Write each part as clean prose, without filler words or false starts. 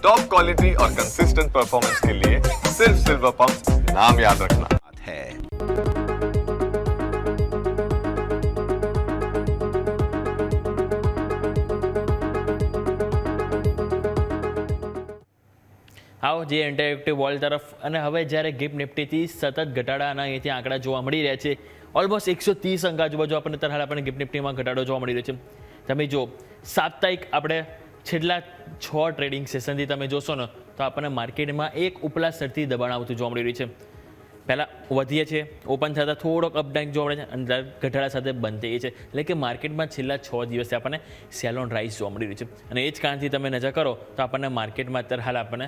Top quality और consistent performance के लिए सिर्फ सिल्वर पंप नाम याद रखना है। આવો જે ઇન્ટરેક્ટિવ વોલ તરફ અને હવે જ્યારે ગિફ્ટ નિફ્ટીથી સતત ઘટાડાના અહીંથી આંકડા જોવા મળી રહ્યા છે ઓલમોસ્ટ 130 અંક આજુબાજુ આપણને તરહાલ આપણને ગિફ્ટ નિફ્ટીમાં ઘટાડો જોવા મળી રહ્યો છે. તમે જો સાપ્તાહિક આપણે છેલ્લા 6 ટ્રેડિંગ સેશનથી તમે જોશો ને તો આપણને માર્કેટમાં એક ઉપલા સ્તરથી દબાણ આવતું જોવા મળી રહ્યું છે. પહેલાં વધીએ છીએ, ઓપન થતાં થોડોક અપડાઉન જોવા મળે છે અને ઘટાડા સાથે બંધ થઈ છે. એટલે કે માર્કેટમાં છેલ્લા 6 દિવસથી આપણને સેલ ઓન રાઇઝ જોવા મળી રહ્યું છે અને એ જ કારણથી તમે નજર કરો તો આપણને માર્કેટમાં અત્યારે હાલ આપણને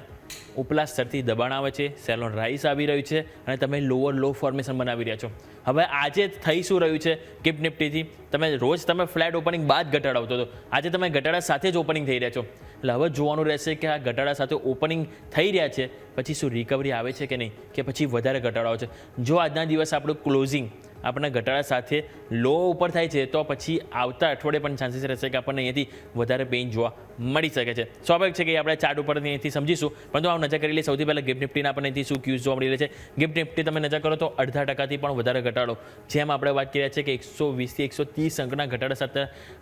ઉપલા સ્તરથી દબાણ આવે છે, સેલ ઓન રાઇઝ આવી રહ્યું છે અને તમે લોઅર લો ફોર્મેશન બનાવી રહ્યા છો. હવે આજે થઈ શું રહ્યું છે ગિફ્ટ નિફ્ટીથી, તમે ફ્લેટ ઓપનિંગ બાદ ઘટાડો આવતો હતો, આજે તમે ઘટાડા સાથે જ ઓપનિંગ થઈ રહ્યા છો. એટલે હવે જોવાનું રહેશે કે આ ઘટાડા સાથે ઓપનિંગ થઈ રહ્યા છે પછી શું રિકવરી આવે છે કે નહીં, કે પછી વધારે ઘટાડો આવે છે. જો આજના દિવસ આપણું ક્લોઝિંગ આપણને ઘટાડા સાથે લો ઉપર થાય છે તો પછી આવતા અઠવાડિયે પણ ચાન્સીસ રહેશે કે આપણને અહીંયાથી વધારે પેઇન જોવા મળી શકે છે. સ્વાભાવિક છે કે આપણે ચાર્ટ ઉપર અહીંયાથી સમજીશું, પરંતુ આ નજર કરી લઈએ સૌથી પહેલાં ગિફ્ટ નિફ્ટીના આપણને અહીંથી શું ક્યુઝ જોવા મળી રહે છે. ગિફ્ટ નિફ્ટી તમે નજર કરો તો 0.5% પણ વધારે ઘટાડો, જેમ આપણે વાત કરી રહ્યા છીએ કે 120 થી 130 અંકના ઘટાડા સાથે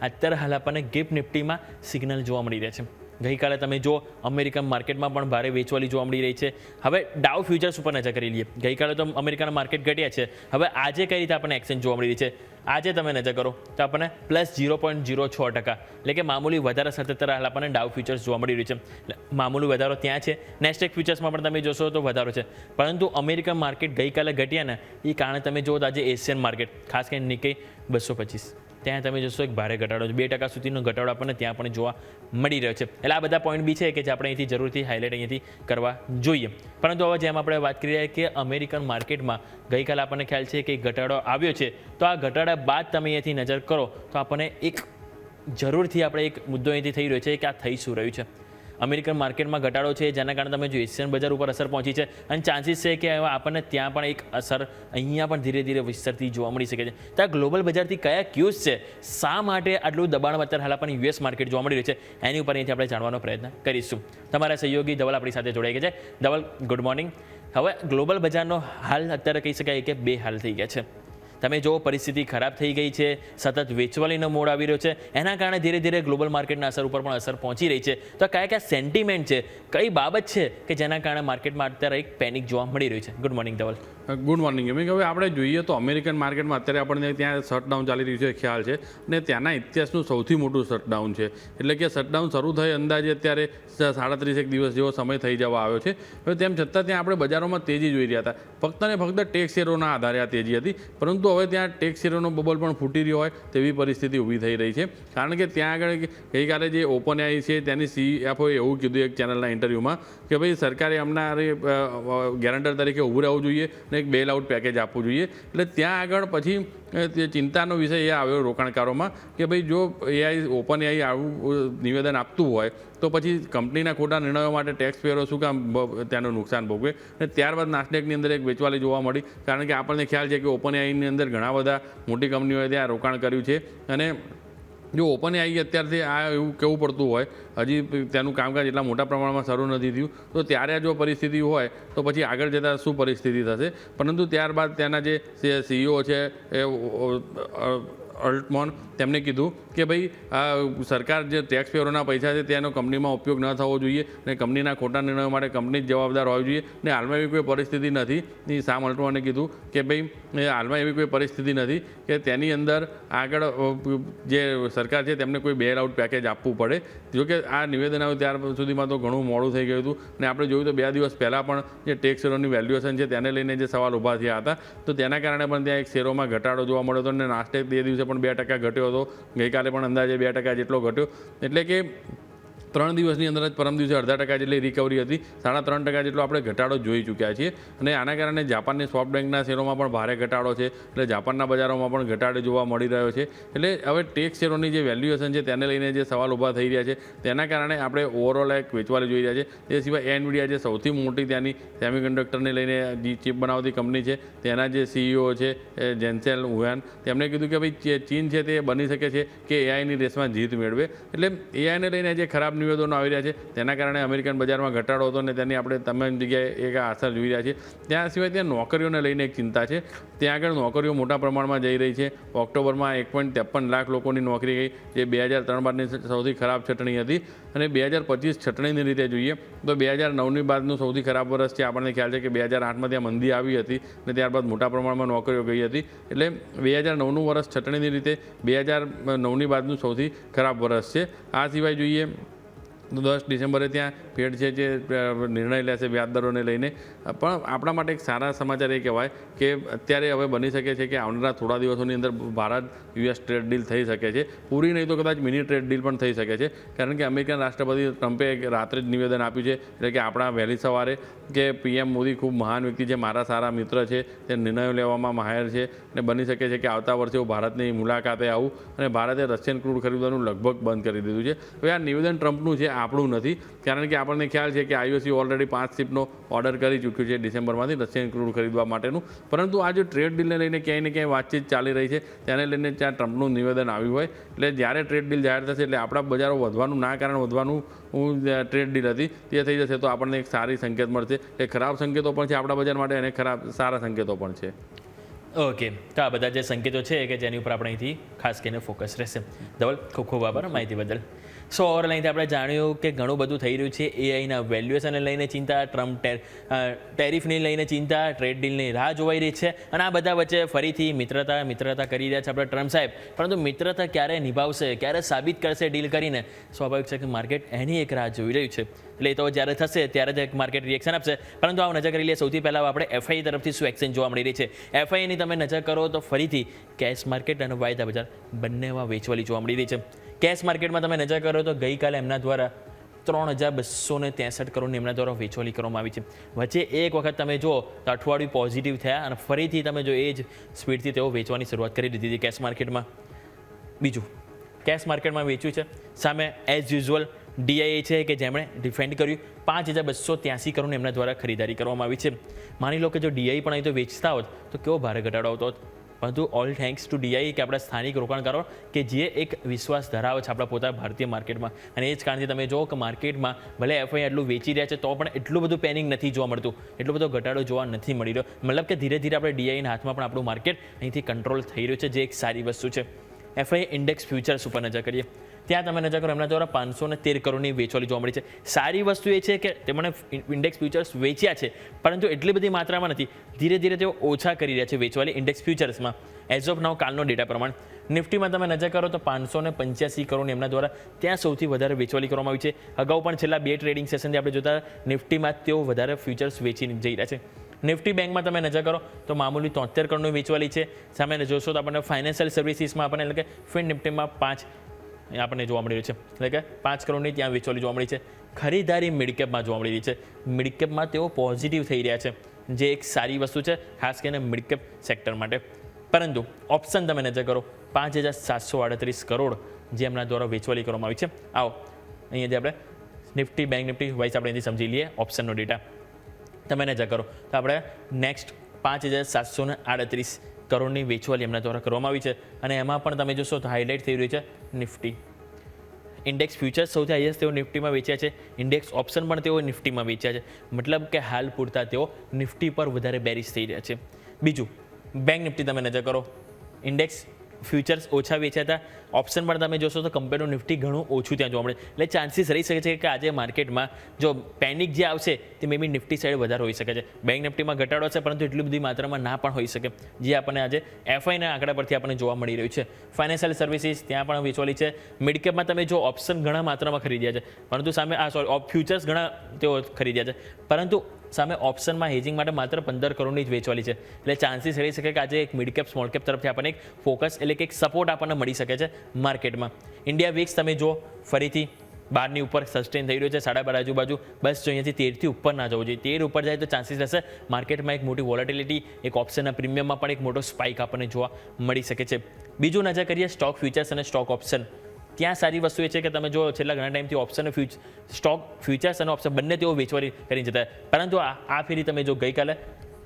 અત્યારે હાલ આપણને ગિફ્ટ નિફ્ટીમાં સિગ્નલ જોવા મળી રહ્યા છે. ગઈકાલે તમે જો અમેરિકન માર્કેટમાં પણ ભારે વેચવાલી જોવા મળી રહી છે. હવે ડાઉ ફ્યુચર્સ ઉપર નજર કરી લઈએ. ગઈકાલે તો અમેરિકાના માર્કેટ ઘટ્યા છે, હવે આજે કઈ રીતે આપણને એક્સચેન્જ જોવા મળી રહી છે. આજે તમે નજર કરો તો આપણને +0.06%, એટલે કે મામૂલી વધારા સાથે હાલ આપણને ડાઉ ફ્યુચર્સ જોવા મળી રહ્યું છે. મામૂલી વધારો ત્યાં છે. નેસ્ટેક ફ્યુચર્સમાં પણ તમે જોશો તો વધારો છે, પરંતુ અમેરિકન માર્કેટ ગઈકાલે ઘટ્યા ને એ કારણે તમે જુઓ તો આજે એશિયન માર્કેટ ખાસ કરીને નિક્કેઈ 225 ત્યાં તમે જોશો એક ભારે ઘટાડો, 2% સુધીનો ઘટાડો આપણને ત્યાં પણ જોવા મળી રહ્યો છે. એટલે આ બધા પોઈન્ટ બી છે કે જે આપણે અહીંથી જરૂરથી હાઇલાઇટ અહીંયાથી કરવા જોઈએ. પરંતુ હવે જેમ આપણે વાત કરી રહ્યા કે અમેરિકન માર્કેટમાં ગઈકાલે આપણને ખ્યાલ છે કે ઘટાડો આવ્યો છે, તો આ ઘટાડા બાદ તમે અહીંયાથી નજર કરો તો આપણને એક જરૂરથી આપણે એક મુદ્દો અહીંથી થઈ રહ્યો છે કે આ થઈ શું રહ્યું છે. અમેરિકન માર્કેટમાં ઘટાડો છે જેના કારણે તમે જો એશિયન બજાર ઉપર અસર પહોંચી છે અને ચાન્સીસ છે કે આપણને ત્યાં પણ એક અસર અહીંયા પણ ધીરે ધીરે વિસ્તરતી જોવા મળી શકે છે. તો આ ગ્લોબલ બજારથી કયા ક્યુઝ છે, શા માટે આટલું દબાણ અત્યારે હાલ આપણને યુએસ માર્કેટ જોવા મળી રહ્યું છે, એની ઉપર અહીંથી આપણે જાણવાનો પ્રયત્ન કરીશું. તમારા સહયોગી ધવલ આપણી સાથે જોડાઈ ગયા છે. Dhaval, good morning. હવે ગ્લોબલ બજારનો હાલ અત્યારે કહી શકાય કે બે હાલ થઈ ગયા છે. તમે જો પરિસ્થિતિ ખરાબ થઈ ગઈ છે, સતત વેચવાલીનો મોડ આવી રહ્યો છે, એના કારણે ધીરે ધીરે ગ્લોબલ માર્કેટના અસર ઉપર પણ અસર પહોંચી રહી છે. તો કયા કયા સેન્ટિમેન્ટ છે, કઈ બાબત છે કે જેના કારણે માર્કેટમાં અત્યારે એક પેનિક જોવા મળી રહ્યું છે? Good morning Dhaval. Good morning. એમ હવે આપણે જોઈએ તો અમેરિકન માર્કેટમાં અત્યારે આપણને ત્યાં શટડાઉન ચાલી રહ્યું છે ખ્યાલ છે, અને ત્યાંના ઇતિહાસનું સૌથી મોટું શટડાઉન છે. એટલે કે શટડાઉન શરૂ થઈ અંદાજે અત્યારે 37 દિવસ જેવો સમય થઈ જવા આવ્યો છે. હવે તેમ છતાં ત્યાં આપણે બજારોમાં તેજી જોઈ રહ્યા હતા. ફક્ત ને ફક્ત ટેક્સ શેરોના આધારે આ તેજી હતી, પરંતુ હવે ત્યાં ટેક્સ શેરોનો બબલ પણ ફૂટી રહ્યો હોય તેવી પરિસ્થિતિ ઊભી થઈ રહી છે. કારણ કે ત્યાં આગળ ગઈકાલે જે ઓપન એઆઈ છે તેની CFOએ એવું કીધું એક ચેનલના ઇન્ટરવ્યૂમાં કે ભાઈ સરકારે અમના ગેરંટર તરીકે ઊભું રહેવું જોઈએ અને એક બેલ આઉટ પેકેજ આપવું જોઈએ. એટલે ત્યાં આગળ પછી તે ચિંતાનો વિષય એ આવ્યો રોકાણકારોમાં કે ભાઈ જો ઓપન એઆઈ આવું નિવેદન આપતું હોય તો પછી કંપનીના ખોટા નિર્ણયો માટે ટેક્સ પેયરો શું કામ ત્યાંનું નુકસાન ભોગવે. અને ત્યારબાદ નાસ્ડેકની અંદર એક વેચવાલી જોવા મળી, કારણ કે આપણને ખ્યાલ છે કે ઓપન એઆઈની અંદર ઘણા બધા મોટી કંપનીઓએ ત્યાં રોકાણ કર્યું છે. અને જો ઓપન એઆઈ અત્યારથી આ એવું કહેવું પડતું હોય, હજી તેનું કામકાજ એટલા મોટા પ્રમાણમાં શરૂ નથી થયું, તો ત્યારે જો પરિસ્થિતિ હોય તો પછી આગળ જતાં શું પરિસ્થિતિ થશે. પરંતુ ત્યારબાદ ત્યાંના જે CEO છે એ અલ્ટમોન તેમણે કીધું કે ભાઈ આ સરકાર જે ટેક્સ પેયરોના પૈસા છે તેનો કંપનીમાં ઉપયોગ ન થવો જોઈએ અને કંપનીના ખોટા નિર્ણયો માટે કંપની જ જવાબદાર હોવી જોઈએ. અને હાલમાં એવી કોઈ પરિસ્થિતિ નથી. સામ અલ્ટમોને કીધું કે ભાઈ હાલમાં એવી કોઈ પરિસ્થિતિ નથી કે તેની અંદર આગળ જે સરકાર છે તેમને કોઈ બેલ આઉટ પેકેજ આપવું પડે. જોકે આ નિવેદન આવ્યું ત્યાર સુધીમાં તો ઘણું મોડું થઈ ગયું હતું. અને આપણે જોયું તો 2 દિવસ પહેલાં પણ જે ટેક્સ શેરોની વેલ્યુએશન છે તેને લઈને જે સવાલ ઊભા થયા હતા, તો તેના કારણે પણ ત્યાં એક શેરોમાં ઘટાડો જોવા મળ્યો હતો. અને નાસ્ડેક તે દિવસે પણ 2% ઘટ્યો હતો, ગઈકાલે પણ અંદાજે 2% જેટલો ઘટ્યો. એટલે કે 3 દિવસની અંદર જ પરમ દિવસે 0.5% જેટલી રિકવરી હતી, 3.5% જેટલો આપણે ઘટાડો જોઈ ચૂક્યા છીએ. અને આના કારણે જાપાનની સોફ્ટ બેંકના શેરોમાં પણ ભારે ઘટાડો છે. એટલે જાપાનના બજારોમાં પણ ઘટાડો જોવા મળી રહ્યો છે. એટલે હવે ટેક્સ શેરોની જે વેલ્યુએશન છે તેને લઈને જે સવાલ ઊભા થઈ રહ્યા છે તેના કારણે આપણે ઓવરઓલ એક વેચવાલી જોઈ રહ્યા છે. તે સિવાય એનવીડિયા જે સૌથી મોટી ત્યાંની સેમિકન્ડક્ટરને લઈને જે ચિપ બનાવતી કંપની છે તેના જે CEO છે જેન્સેન હુઆન, તેમણે કીધું કે ભાઈ ચીન છે તે બની શકે છે કે એઆઈની રેસમાં જીત મેળવે. એટલે એઆઈને લઈને જે ખરાબ ન્યૂઝ નિવેદનો આવી રહ્યા છે, તેના કારણે અમેરિકન બજારમાં ઘટાડો હતો અને તેની આપણે તમામ જગ્યાએ એક અસર જોઈ રહ્યા છીએ. ત્યાં સિવાય ત્યાં નોકરીઓને લઈને એક ચિંતા છે. ત્યાં આગળ નોકરીઓ મોટા પ્રમાણમાં જઈ રહી છે. ઓક્ટોબરમાં 1.53 લાખ લોકોની નોકરી ગઈ, જે 2003 બાદની સૌથી ખરાબ છટણી હતી. અને 2025 છટણીની રીતે જોઈએ તો 2009ની બાદનું સૌથી ખરાબ વર્ષ છે. આપણને ખ્યાલ છે કે 2008માં ત્યાં મંદી આવી હતી અને ત્યારબાદ મોટા પ્રમાણમાં નોકરીઓ ગઈ હતી. એટલે 2009નું વર્ષ છટણીની રીતે 2009ની બાદનું સૌથી ખરાબ વર્ષ છે. આ સિવાય જોઈએ તો 10 ડિસેમ્બરે ત્યાં ફેડ છે જે નિર્ણય લેશે વ્યાજદરોને લઈને. પણ આપણા માટે એક સારા સમાચાર એ કહેવાય કે અત્યારે હવે બની શકે છે કે આવનારા થોડા દિવસોની અંદર ભારત યુએસ ટ્રેડ ડીલ થઈ શકે છે. પૂરી નહીં તો કદાચ મિની ટ્રેડ ડીલ પણ થઈ શકે છે, કારણ કે અમેરિકન રાષ્ટ્રપતિ ટ્રમ્પે રાત્રે જ નિવેદન આપ્યું છે, એટલે કે આપણા વહેલી સવારે, કે પીએમ મોદી ખૂબ મહાન વ્યક્તિ છે, મારા સારા મિત્ર છે, તે નિર્ણયો લેવામાં માહેર છે અને બની શકે છે કે આવતા વર્ષે હું ભારતની મુલાકાતે આવું. અને ભારતે રશિયન ક્રૂડ ખરીદવાનું લગભગ બંધ કરી દીધું છે. હવે આ નિવેદન ટ્રમ્પનું છે, આપણું નથી, કારણ કે આપણને ખ્યાલ છે કે આઈઓસી ઓલરેડી 5 શિપનો ઓર્ડર કરી ચૂક્યું છે ડિસેમ્બરમાંથી રશિયન ક્રૂડ ખરીદવા માટેનું. પરંતુ આ જો ટ્રેડ ડીલને લઈને ક્યાંય ને ક્યાંય વાતચીત ચાલી રહી છે, તેને લઈને ત્યાં ટ્રમ્પનું નિવેદન આવ્યું હોય, એટલે જ્યારે ટ્રેડ ડીલ જાહેર થશે એટલે આપણા બજારો વધવાનું ના કારણ વધવાનું ટ્રેડ ડીલ હતી તે થઈ જશે તો આપણને એક સારી સંકેત મળશે. એ ખરાબ સંકેતો પણ છે આપણા બજાર માટે અને સારા સંકેતો પણ છે. ઓકે, તો આ બધા જે સંકેતો છે કે જેની ઉપર આપણે અહીંથી ખાસ કરીને ફોકસ રહેશે. ધવલ, ખૂબ ખૂબ આભાર માહિતી બદલ. સો ઓવરઓલ અહીંથી આપણે જાણ્યું કે ઘણું બધું થઈ રહ્યું છે. એઆઈના વેલ્યુએશનને લઈને ચિંતા, ટ્રમ્પ ટેરિફને લઈને ચિંતા, ટ્રેડ ડીલની રાહ જોવાઈ રહી છે, અને આ બધા વચ્ચે ફરીથી મિત્રતા કરી રહ્યા છે આપણે ટ્રમ્પ સાહેબ. પરંતુ મિત્રતા ક્યારે નિભાવશે, ક્યારે સાબિત કરશે ડીલ કરીને, સ્વાભાવિક છે કે માર્કેટ એની એક રાહ જોઈ રહ્યું છે. એટલે એ તો જ્યારે થશે ત્યારે જ માર્કેટ રિએક્શન આપશે. પરંતુ આ નજર કરી લઈએ સૌથી પહેલાં આપણે એફઆઈ તરફથી શું એક્શન જોવા મળી રહી છે. એફઆઈની તમે નજર કરો તો ફરીથી કેશ માર્કેટ અને વાયદા બજાર બંનેમાં વેચવાલી જોવા મળી રહી છે. કેશ માર્કેટમાં તમે નજર કરો તો ગઈકાલે એમના દ્વારા 3,263 કરોડની એમના દ્વારા વેચવાલી કરવામાં આવી છે. વચ્ચે એક વખત તમે જુઓ તો અઠવાડિયું પોઝિટિવ થયા અને ફરીથી તમે જો એ જ સ્પીડથી તેઓ વેચવાની શરૂઆત કરી દીધી હતી કેશ માર્કેટમાં. બીજું, કેશ માર્કેટમાં વેચ્યું છે. સામે એઝ યુઝ્યુઅલ ડીઆઈએ છે કે જેમણે ડિફેન્ડ કર્યું. 5,283 કરોડની એમના દ્વારા ખરીદારી કરવામાં આવી છે. માની લો કે જો ડીઆઈ પણ અહીં તો વેચતા હોત તો કેવો ભારે ઘટાડો આવતો હોત. પરંતુ ઓલ થેન્ક્સ ટુ ડીઆઈ કે આપણા સ્થાનિક રોકાણકારો કે જે એક વિશ્વાસ ધરાવે છે આપણા પોતાના ભારતીય માર્કેટમાં. અને એ જ કારણથી તમે જુઓ કે માર્કેટમાં ભલે એફઆઈ આટલું વેચી રહ્યા છે તો પણ એટલું બધું પેનિંગ નથી જોવા મળતું, એટલો બધો ઘટાડો જોવા નથી મળી રહ્યો. મતલબ કે ધીરે ધીરે આપણે ડીઆઈના હાથમાં પણ આપણું માર્કેટ અહીંથી કંટ્રોલ થઈ રહ્યું છે, જે એક સારી વસ્તુ છે. એફઆઈ ઇન્ડેક્સ ફ્યુચર્સ ઉપર નજર કરીએ. ત્યાં તમે નજર કરો એમના દ્વારા 513 કરોડની વેચવાલી જોવા મળી છે. સારી વસ્તુ એ છે કે તેમણે ઇન્ડેક્સ ફ્યુચર્સ વેચ્યા છે, પરંતુ એટલી બધી માત્રામાં નથી. ધીરે ધીરે તેઓ ઓછા કરી રહ્યા છે વેચવાલી ઇન્ડેક્સ ફ્યુચર્સમાં. એઝ ઓફ નાઉ કાલનો ડેટા પ્રમાણે નિફ્ટીમાં તમે નજર કરો તો 585 કરોડની એમના દ્વારા ત્યાં સૌથી વધારે વેચવાલી કરવામાં આવી છે. અગાઉ પણ છેલ્લા 2 ટ્રેડિંગ સેશનથી આપણે જોતા નિફ્ટીમાં તેઓ વધારે ફ્યુચર્સ વેચી જઈ રહ્યા છે. નિફ્ટી બેંકમાં તમે નજર કરો તો મામૂલી 73 કરોડની વેચવાલી છે. સામે જોશો તો આપણને ફાઇનાન્શિયલ સર્વિસીસમાં આપણને એટલે કે ફિન નિફ્ટીમાં 5 આપણને જોવા મળી રહ્યું છે, એટલે કે 5 કરોડની ત્યાં વેચવાલી જોવા મળી છે. ખરીદારી મિડકેપમાં જોવા મળી રહી છે. મિડકેપમાં તેઓ પોઝિટિવ થઈ રહ્યા છે, જે એક સારી વસ્તુ છે ખાસ કરીને મિડકેપ સેક્ટર માટે. પરંતુ ઓપ્શન તમે નજર કરો 5,738 કરોડ જે એમના દ્વારા વેચવાલી કરવામાં આવી છે. આવો અહીંયાથી આપણે નિફ્ટી બેંક નિફ્ટી વાઇઝ આપણે અહીંથી સમજી લઈએ ઓપ્શનનો ડેટા. તમે નજર કરો તો આપણે નેક્સ્ટ 5,738 કરોડની વેચવાલી એમના દ્વારા કરવામાં આવી છે. અને એમાં પણ તમે જોશો તો હાઇલાઇટ થઈ રહ્યું છે નિફ્ટી. ઇન્ડેક્સ ફ્યુચર્સ સૌથી હાઈએસ્ટ તેઓ નિફ્ટીમાં વેચ્યા છે. ઇન્ડેક્સ ઓપ્શન પણ તેઓ નિફ્ટીમાં વેચ્યા છે. મતલબ કે હાલ પૂરતા તેઓ નિફ્ટી પર વધારે બેરિશ થઈ રહ્યા છે. બીજું, બેંક નિફ્ટી તમે નજર કરો, ઇન્ડેક્સ ફ્યુચર્સ ઓછા વેચ્યા હતા. ઓપ્શન પણ તમે જોશો તો કમ્પેર ટુ નિફ્ટી ઘણું ઓછું ત્યાં જોવા મળે. એટલે ચાન્સીસ રહી શકે છે કે આજે માર્કેટમાં જો પેનિક જે આવશે તે મે બી નિફ્ટી સાઈડ વધારે હોઈ શકે છે. બેંક નિફ્ટીમાં ઘટાડો છે પરંતુ એટલી બધી માત્રામાં ના પણ હોઈ શકે, જે આપણને આજે એફઆઈના આંકડા પરથી આપણને જોવા મળી રહ્યું છે. ફાઇનાન્શિયલ સર્વિસીસ ત્યાં પણ વેચવાલી છે. મિડકેપમાં તમે જો ઓપ્શન ઘણા માત્રામાં ખરીદ્યા છે, પરંતુ સામે ફ્યુચર્સ ઘણા તેઓ ખરીદ્યા છે, પરંતુ સામે ઓપ્શનમાં હેજિંગ માટે માત્ર 15 કરોડની જ વેચવાલી છે. એટલે ચાન્સીસ રહી શકે કે આજે એક મિડ કેપ સ્મોલ કેપ તરફથી આપણને એક ફોકસ એટલે કે એક સપોર્ટ આપણને મળી શકે છે માર્કેટમાં. ઇન્ડિયા વિક્સ તમે જો ફરીથી 12ની ઉપર સસ્ટેન થઈ રહ્યું છે, 12.5 આજુબાજુ. બસ જો અહીંયાથી 13થી ઉપર ના જવું જોઈએ. 13 ઉપર જાય તો ચાન્સીસ રહેશે માર્કેટમાં એક મોટી વોલેટિલિટી, એક ઓપ્શનના પ્રીમિયમમાં પણ એક મોટો સ્પાઇક આપણને જોવા મળી શકે છે. બીજું નજર કરીએ સ્ટોક ફ્યુચર્સ અને સ્ટોક ઓપ્શન. ત્યાં સારી વસ્તુ એ છે કે તમે જો છેલ્લા ઘણા ટાઈમથી ઓપ્શન સ્ટોક ફ્યુચર્સ અને ઓપ્શન બંને તેઓ વેચવાલી કરી જતા, પરંતુ આ ફેરી તમે જો ગઈકાલે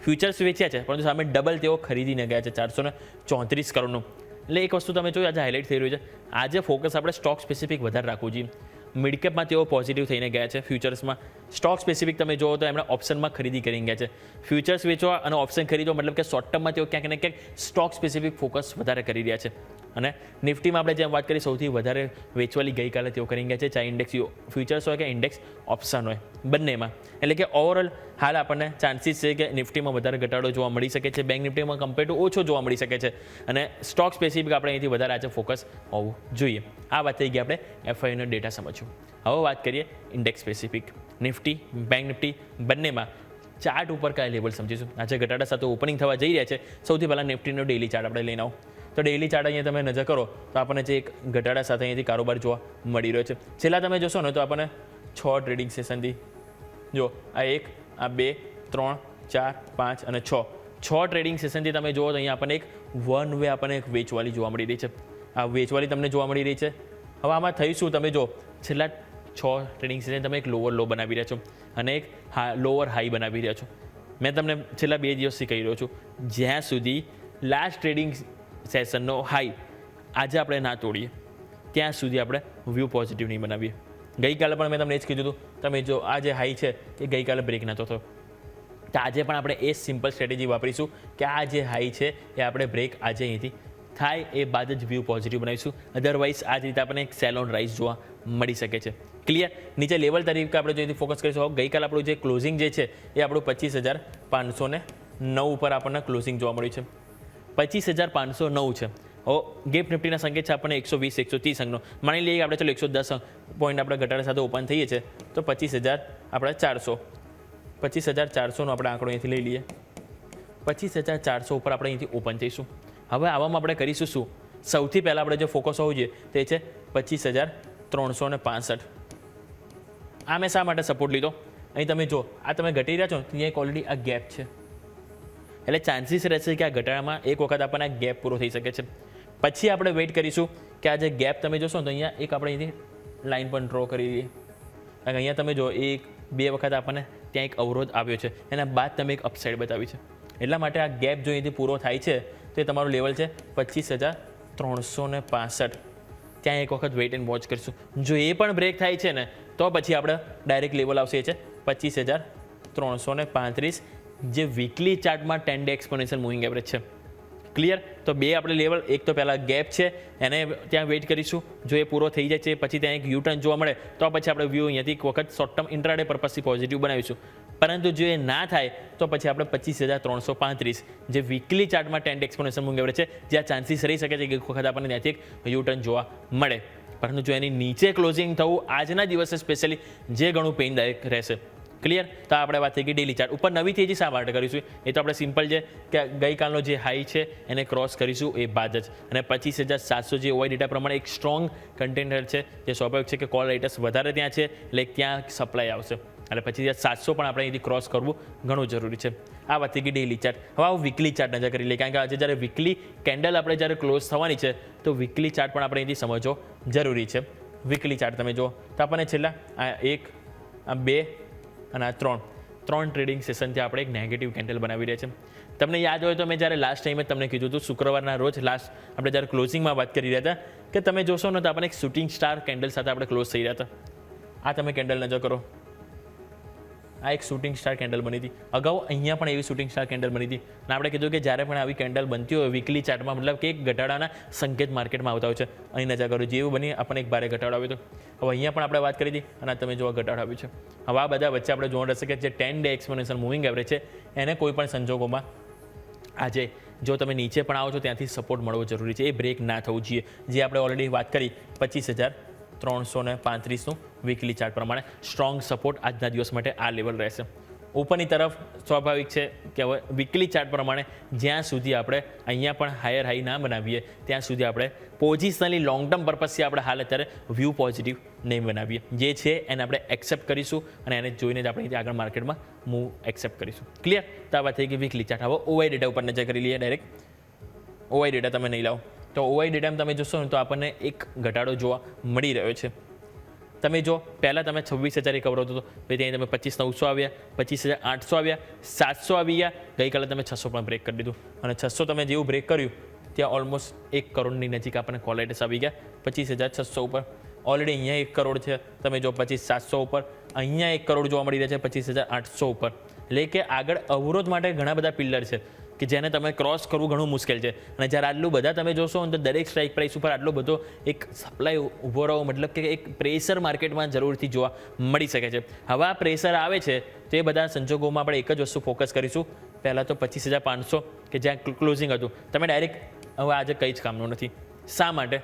ફ્યુચર્સ વેચ્યા છે પરંતુ સામે ડબલ તેઓ ખરીદીને ગયા છે 434 કરોડનું. એટલે એક વસ્તુ તમે જોયું આજે હાઇલાઇટ થઈ રહ્યું છે. આજે ફોકસ આપણે સ્ટોક સ્પેસિફિક વધારે રાખવું જોઈએ. મિડકેપમાં તેઓ પોઝિટિવ થઈને ગયા છે ફ્યુચર્સમાં. સ્ટોક સ્પેસિફિક તમે જુઓ તો એમણે ઓપ્શનમાં ખરીદી કરી ગયા છે. ફ્યુચર્સ વેચવા અને ઓપ્શન ખરીદવા મતલબ કે શોર્ટ ટર્મમાં તેઓ ક્યાંક ને ક્યાંક સ્ટોક સ્પેસિફિક ફોકસ વધારે કરી રહ્યા છે. અને નિફ્ટીમાં આપણે જેમ વાત કરી સૌથી વધારે વેચવાલી ગઈકાલે તેઓ કરી ગયા છે, ચાહે ઇન્ડેક્સ ફ્યુચર્સ હોય કે ઇન્ડેક્સ ઓપ્શન હોય બંનેમાં. એટલે કે ઓવરઓલ હાલ આપણને ચાન્સીસ છે કે નિફ્ટીમાં વધારે ઘટાડો જોવા મળી શકે છે, બેંક નિફ્ટીમાં કમ્પેર ટુ ઓછો જોવા મળી શકે છે. અને સ્ટોક સ્પેસિફિક આપણે અહીંથી વધારે આજે ફોકસ હોવું જોઈએ. આ વાત થઈ ગઈ આપણે એફઆઈનો ડેટા સમજવું. હવે વાત કરીએ index specific. Nifty, bank Nifty બંનેમાં ચાર્ટ ઉપર કયા લેવલ સમજીશું. આજે ઘટાડા સાથે ઓપનિંગ થવા જઈ રહ્યા છે. સૌથી પહેલાં નિફ્ટીનો ડેલી ચાર્ટ આપણે લઈને આવો. તો ડેલી ચાર્ટ અહીંયા તમે નજર કરો તો આપણને જે એક ઘટાડા સાથે અહીંયાથી કારોબાર જોવા મળી રહ્યો છે. છેલ્લા તમે જોશો ને તો આપણને 6 ટ્રેડિંગ સેશનથી જો આ 1, આ 2, 3, 4, 5 અને 6 ટ્રેડિંગ સેશનથી તમે જુઓ તો અહીંયા આપણને એક વન વે આપણને એક વેચવાલી જોવા મળી રહી છે. આ વેચવાલી તમને જોવા મળી રહી છે. હવે આમાં થઈશું તમે જો છેલ્લા 6 ટ્રેડિંગ સેશન તમે એક લોઅર લો બનાવી રહ્યા છો અને એક લોઅર હાઈ બનાવી રહ્યા છો. મેં તમને છેલ્લા 2 દિવસથી કહી રહ્યો છું, જ્યાં સુધી લાસ્ટ ટ્રેડિંગ સેશનનો હાઈ આજે આપણે ના તોડીએ ત્યાં સુધી આપણે વ્યૂ પોઝિટિવ નહીં બનાવીએ. ગઈકાલે પણ મેં તમને એ જ કીધું હતું, તમે જો આ જે હાઈ છે એ ગઈકાલે બ્રેક નહોતો થયો, તો આજે પણ આપણે એ સિમ્પલ સ્ટ્રેટેજી વાપરીશું કે આ જે હાઈ છે એ આપણે બ્રેક આજે અહીંથી થાય એ બાદ જ વ્યૂ પોઝિટિવ બનાવીશું. અધરવાઇઝ આ જ રીતે આપણને એક સેલ ઓન રાઇઝ જોવા મળી શકે છે. ક્લિયર. નીચે લેવલ તરીકે આપણે જો ફોકસ કરીશું, ગઈકાલે આપણું જે ક્લોઝિંગ જે છે એ આપણું 25,509 ઉપર આપણને ક્લોઝિંગ જોવા મળ્યું છે. 25,509 છે. ગેપ નિફ્ટીના સંકેત છે આપણને 120, 130 અંકનો. માની લઈએ કે આપણે ચલો 110 પોઈન્ટ આપણે ઘટાડા સાથે ઓપન થઈએ છીએ તો 25,400 આપણે આંકડો અહીંથી લઈ લઈએ. 25,400 ઉપર આપણે અહીંથી ઓપન થઈશું. હવે આવામાં આપણે કરીશું શું? સૌથી પહેલાં આપણે જે ફોકસ હોવું જોઈએ તે છે 25,365. આ મેં શા માટે સપોર્ટ લીધો? અહીં તમે જો આ તમે ઘટી રહ્યા છો ને ત્યાં એક ઓલરેડી આ ગેપ છે, એટલે ચાન્સીસ રહેશે કે આ ઘટાડામાં એક વખત આપણને આ ગેપ પૂરો થઈ શકે છે. પછી આપણે વેઇટ કરીશું કે આ જે ગેપ તમે જોશો તો અહીંયા એક આપણે અહીંથી લાઇન પણ ડ્રો કરી દઈએ. અહીંયા તમે જો 1-2 વખત આપણને ત્યાં એક અવરોધ આવ્યો છે, એના બાદ તમે એક અપસાઇડ બતાવી છે. એટલા માટે આ ગેપ જો અહીંથી પૂરો થાય છે તો એ તમારું લેવલ છે 25,365. ત્યાં એક વખત વેઇટ એન્ડ વોચ કરીશું. જો એ પણ બ્રેક થાય છે ને તો પછી આપણે ડાયરેક્ટ લેવલ આવશે એ છે 25,335, જે વીકલી ચાર્ટમાં 10 ડે એક્સપોનેન્શિયલ મૂવિંગ એવરેજ છે. ક્લિયર. તો 2 આપણે લેવલ, એક તો પહેલાં ગેપ છે એને ત્યાં વેઇટ કરીશું. જો એ પૂરો થઈ જાય છે પછી ત્યાં એક યુ ટર્ન જોવા મળે તો પછી આપણે વ્યૂ અહીંયાથી એક વખત શોર્ટ ટર્મ ઇન્ટ્રાડે પર્પઝથી પોઝિટિવ બનાવીશું. પરંતુ જો એ ના થાય તો પછી આપણે 25,335 જે વીકલી ચાર્ટમાં 10 ડે એક્સપોનેન્શિયલ મૂવિંગ એવરેજ છે, જ્યાં ચાન્સીસ રહી શકે છે કે એક વખત આપણને ત્યાંથી એક યુ ટર્ન જોવા મળે. પરંતુ જો એની નીચે ક્લોઝિંગ થવું આજના દિવસે સ્પેશિયલી જે ઘણું પેઇનદાયક રહેશે. ક્લિયર. તો આપણે વાત થઈ ગઈ ડેલી ચાર્ટ ઉપર. નવી તેજી શા માટે કરીશું એ તો આપણે સિમ્પલ છે કે ગઈકાલનો જે હાઈ છે એને ક્રોસ કરીશું એ બાદ જ. અને 25,700 જે ઓવાઈ ડેટા પ્રમાણે એક સ્ટ્રોંગ કન્ટેનર છે, જે સ્વાભાવિક છે કે કોલ રાઇટર્સ વધારે ત્યાં છે એટલે ત્યાં સપ્લાય આવશે. એટલે 25,700 પણ આપણે અહીંથી ક્રોસ કરવું ઘણું જરૂરી છે. આ વાત થઈ ગઈ ડેલી ચાર્ટ. હવે આવું વીકલી ચાર્ટ નજર કરી લઈએ, કારણ કે આજે જ્યારે વીકલી કેન્ડલ આપણે જ્યારે ક્લોઝ થવાની છે તો વીકલી ચાર્ટ પણ આપણે અહીંથી સમજવો જરૂરી છે. વીકલી ચાર્ટ તમે જુઓ તો આપણને છેલ્લા આ 1, આ 2 અને આ 3 ટ્રેડિંગ સેશનથી આપણે એક નેગેટિવ કેન્ડલ બનાવી રહ્યા છે. તમને યાદ હોય તો મેં જ્યારે લાસ્ટ ટાઈમે તમને કીધું હતું, શુક્રવારના રોજ લાસ્ટ આપણે જ્યારે ક્લોઝિંગમાં વાત કરી રહ્યા હતા કે તમે જોશો ને તો આપણે એક શૂટિંગ સ્ટાર કેન્ડલ સાથે આપણે ક્લોઝ થઈ રહ્યા હતા. આ તમે કેન્ડલ નજર કરો, આ એક શૂટિંગ સ્ટાર કેન્ડલ બની હતી. અગાઉ અહીંયા પણ એવી શૂટિંગ સ્ટાર કેન્ડલ બની હતી અને આપણે કીધું કે જ્યારે પણ આવી કેન્ડલ બનતી હોય વીકલી ચાર્ટમાં, મતલબ કે એક ઘટાડાના સંકેત માર્કેટમાં આવતા હોય છે. અહીં નજર કરો, જેવું બની આપણને એક ભારે ઘટાડો આવ્યો હતો. હવે અહીંયા પણ આપણે વાત કરી હતી અને તમે જોવા ઘટાડો આવ્યો છે. હવે આ બધા વચ્ચે આપણે જોવાનું રહેશે કે જે 10 ડે એક્સપોનેન્શિયલ મૂવિંગ એવરેજ છે એને કોઈ પણ સંજોગોમાં આજે જો તમે નીચે પણ આવો છો ત્યાંથી સપોર્ટ મળવો જરૂરી છે. એ બ્રેક ના થવું જોઈએ. જે આપણે ઓલરેડી વાત કરી 25,335નું વીકલી ચાર્ટ પ્રમાણે સ્ટ્રોંગ સપોર્ટ આજના દિવસ માટે આ લેવલ રહેશે. ઉપરની તરફ સ્વાભાવિક છે કે હવે વીકલી ચાર્ટ પ્રમાણે જ્યાં સુધી આપણે અહીંયા પણ હાયર હાઈ ના બનાવીએ ત્યાં સુધી આપણે પોઝિશનલી લોંગ ટર્મ પર્પઝથી આપણે હાલ અત્યારે વ્યૂ પોઝિટિવ નહીં બનાવીએ. જે છે એને આપણે એક્સેપ્ટ કરીશું અને એને જોઈને જ આપણે આગળ માર્કેટમાં મૂવ એક્સેપ્ટ કરીશું. ક્લિયર. તો આ વાત થઈ ગઈ વીકલી ચાર્ટ. હવે ઓવાઈ ડેટા ઉપર નજર કરી લઈએ ડાયરેક્ટ. ઓવાઈ ડેટા તમે નહીં લાવો તો ઓવાઈ ડેટામાં તમે જોશો ને તો આપણને એક ઘટાડો જોવા મળી રહ્યો છે. તમે જો પહેલાં તમે 26,000 કવર હતો તો ત્યાં તમે 25,900 આવ્યા, 25,800 આવ્યા, 700 આવી ગયા. ગઈકાલે તમે 600 પણ બ્રેક કરી દીધું અને 600 તમે જેવું બ્રેક કર્યું ત્યાં ઓલમોસ્ટ 1 કરોડની નજીક આપણને કોલ રાઇટર્સ આવી ગયા 25,600 ઉપર. ઓલરેડી અહીંયા 1 કરોડ છે, તમે જો 25,700 ઉપર, અહીંયા 1 કરોડ જોવા મળી રહ્યા છે 25,800 ઉપર. એટલે કે આગળ અવરોધ માટે ઘણા બધા પિલ્લર છે કે જેને તમે ક્રોસ કરવું ઘણું મુશ્કેલ છે. અને જ્યારે આટલું બધા તમે જોશો ને તો દરેક સ્ટ્રાઇક પ્રાઇસ ઉપર આટલો બધો એક સપ્લાય ઊભો રહો, મતલબ કે એક પ્રેશર માર્કેટમાં જરૂરથી જોવા મળી શકે છે. હવે આ પ્રેશર આવે છે તો એ બધા સંજોગોમાં આપણે એક જ વસ્તુ ફોકસ કરીશું. પહેલાં તો 25,500 કે જ્યાં ક્લોઝિંગ હતું, તમે ડાયરેક્ટ હવે આજે કંઈ જ કામનું નથી. શા માટે?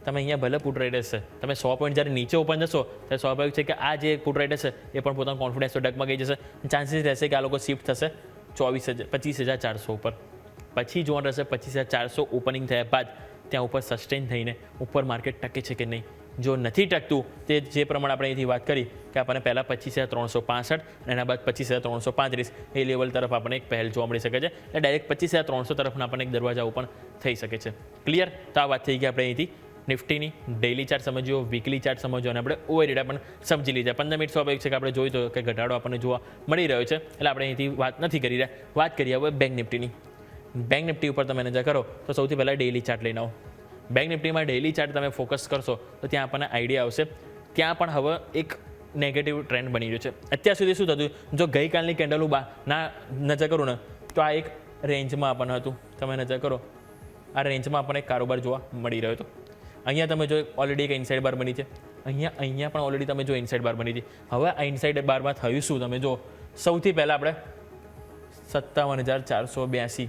તમે અહીંયા ભલે પુટ રાઇડર્સ છે, તમે 100 પોઈન્ટ જ્યારે નીચે ઓપન જશો ત્યારે સ્વાભાવિક છે કે આ જે પુટ રાઇડર્સ છે એ પણ પોતાનો કોન્ફિડન્સ તો ડગમાં ગઈ જશે. ચાન્સીસ રહેશે કે આ લોકો શિફ્ટ થશે 25,400 ઉપર. પછી જોવાનું રહેશે 25,400 ઓપનિંગ થયા બાદ ત્યાં ઉપર સસ્ટેન થઈને ઉપર માર્કેટ ટકે છે કે નહીં. જો નથી ટકતું તે જે પ્રમાણે આપણે અહીંથી વાત કરી કે આપણને પહેલાં 25,365 અને એના બાદ 25,335 એ લેવલ તરફ આપણને એક પહેલ જોવા મળી શકે છે. એટલે ડાયરેક્ટ 25,300 તરફના આપણને એક દરવાજા ઓપન થઈ શકે છે. ક્લિયર? તો આ વાત થઈ ગઈ આપણે અહીંથી નિફ્ટીની. ડેઇલી ચાર્ટ સમજ્યો, વીકલી ચાર્ટ સમજ્યો અને આપણે ઓવરહેડ પણ સમજી લીધા. 15 મિનિટ સ્વાભાવિક છે કે આપણે જોયું તો કે ઘટાડો આપણને જોવા મળી રહ્યો છે, એટલે આપણે અહીંથી વાત નથી કરી રહ્યા. વાત કરીએ હવે બેંક નિફ્ટીની. બેંક નિફ્ટી ઉપર તમે નજર કરો તો સૌથી પહેલાં ડેઇલી ચાર્ટ લઈને આવો. બેંક નિફ્ટીમાં ડેઇલી ચાર્ટ તમે ફોકસ કરશો તો ત્યાં આપણને આઈડિયા આવશે. ત્યાં પણ હવે એક નેગેટિવ ટ્રેન્ડ બની રહ્યો છે. અત્યાર સુધી શું થતું, જો ગઈકાલની કેન્ડલ ના નજર કરું ને તો આ એક રેન્જમાં આપણને હતું. તમે નજર કરો, આ રેન્જમાં આપણને એક કારોબાર જોવા મળી રહ્યો હતો. અહીંયા તમે જો ઓલરેડી એક ઇનસાઇડ બાર બની છે, અહીંયા પણ ઓલરેડી તમે જો ઇનસાઇડ બાર બની હતી. હવે આ ઇનસાઇડ બારમાં થયું શું, તમે જો સૌથી પહેલાં આપણે 57,482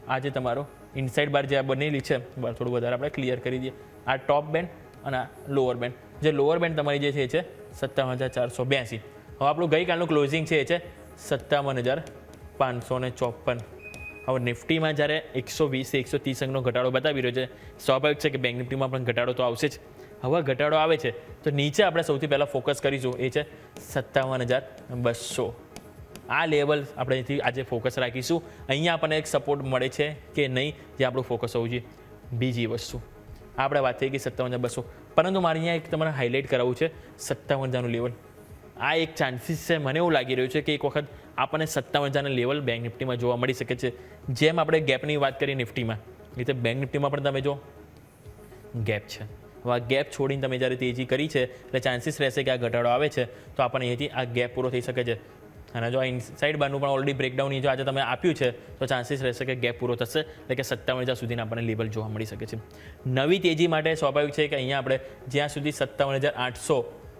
આ જે તમારો ઇનસાઇડ બાર જે આ બનેલી છે, થોડું વધારે આપણે ક્લિયર કરી દઈએ. આ ટોપ બેન્ડ અને આ લોઅર બેન્ડ. જે લોઅર બેન્ડ તમારી જે છે એ છે 57,482. હવે આપણું ગઈકાલનું ક્લોઝિંગ છે એ છે 57,554. હવે નિફ્ટીમાં જ્યારે 120 130 અંકનો ઘટાડો બતાવી રહ્યો છે, સ્વાભાવિક છે કે બેંક નિફ્ટીમાં પણ ઘટાડો તો આવશે જ. હવે ઘટાડો આવે છે તો નીચે આપણે સૌથી પહેલાં ફોકસ કરીશું એ છે 57,200. આ લેવલ આપણે અહીંથી આજે ફોકસ રાખીશું. અહીંયા આપણને એક સપોર્ટ મળે છે કે નહીં, જે આપણું ફોકસ હોવું જોઈએ. બીજી વસ્તુ આપણે વાત થઈ ગઈ 57,200, પરંતુ મારે અહીંયા એક તમારે હાઇલાઇટ કરાવવું છે 57,000નું લેવલ. આ એક ચાન્સીસ છે, મને એવું લાગી રહ્યું છે કે એક વખત આપણને 57,000ના લેવલ બેંક નિફ્ટીમાં જોવા મળી શકે છે. જેમ આપણે ગેપની વાત કરી નિફ્ટીમાં, એ રીતે બેંક નિફ્ટીમાં પણ તમે જો ગેપ છે. હવે આ ગેપ છોડીને તમે જ્યારે તેજી કરી છે એટલે ચાન્સીસ રહેશે કે આ ઘટાડો આવે છે તો આપણને અહીંથી આ ગેપ પૂરો થઈ શકે છે. અને જો આ ઇનસાઇડ બારનું પણ ઓલરેડી બ્રેકડાઉન જો આજે તમે આપ્યું છે તો ચાન્સીસ રહેશે કે ગેપ પૂરો થશે, એટલે કે 57,000 સુધીના આપણને લેવલ જોવા મળી શકે છે. નવી તેજી માટે સ્વાભાવિક છે કે અહીંયા આપણે જ્યાં સુધી 57,800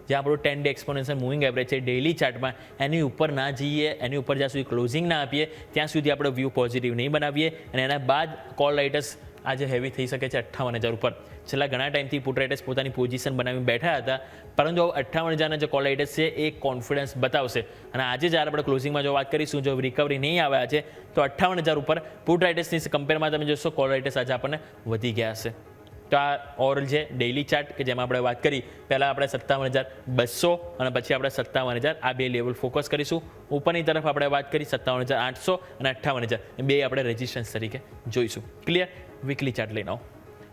જે આપણું 10 ડે એક્સપોનેન્શિયલ મૂવિંગ એવરેજ છે ડેઇલી ચાર્ટમાં, એની ઉપર ના જઈએ, એની ઉપર જ્યાં સુધી ક્લોઝિંગ ના આપીએ ત્યાં સુધી આપણે વ્યૂ પોઝિટિવ નહીં બનાવીએ. અને એના બાદ કોલ રાઇટર્સ આજે હેવી થઈ શકે છે 58,000 ઉપર. છેલ્લા ઘણા ટાઈમથી પુટ રાઇટર્સ પોતાની પોઝિશન બનાવી બેઠા હતા, પરંતુ 58,000ના જે કોલ રાઇટર્સ છે એ કોન્ફિડન્સ બતાવશે. અને આજે જ્યારે આપણે ક્લોઝિંગમાં જો વાત કરીશું, જો રિકવરી નહીં આવ્યા છે તો 58,000 ઉપર પુટ રાઇટર્સની કમ્પેરમાં તમે જોશો કોલ રાઇટર્સ આજે આપણને વધી ગયા હશે. તો આ ઓવરઓલ છે ડેઇલી ચાર્ટ કે જેમાં આપણે વાત કરી, પહેલાં આપણે 57,200 અને પછી આપણે 57,000 આ બે લેવલ ફોકસ કરીશું. ઉપરની તરફ આપણે વાત કરી 57,800 અને 58,000 બે આપણે રેઝિસ્ટન્સ તરીકે જોઈશું. ક્લિયર? વીકલી ચાર્ટ લઈને આવો.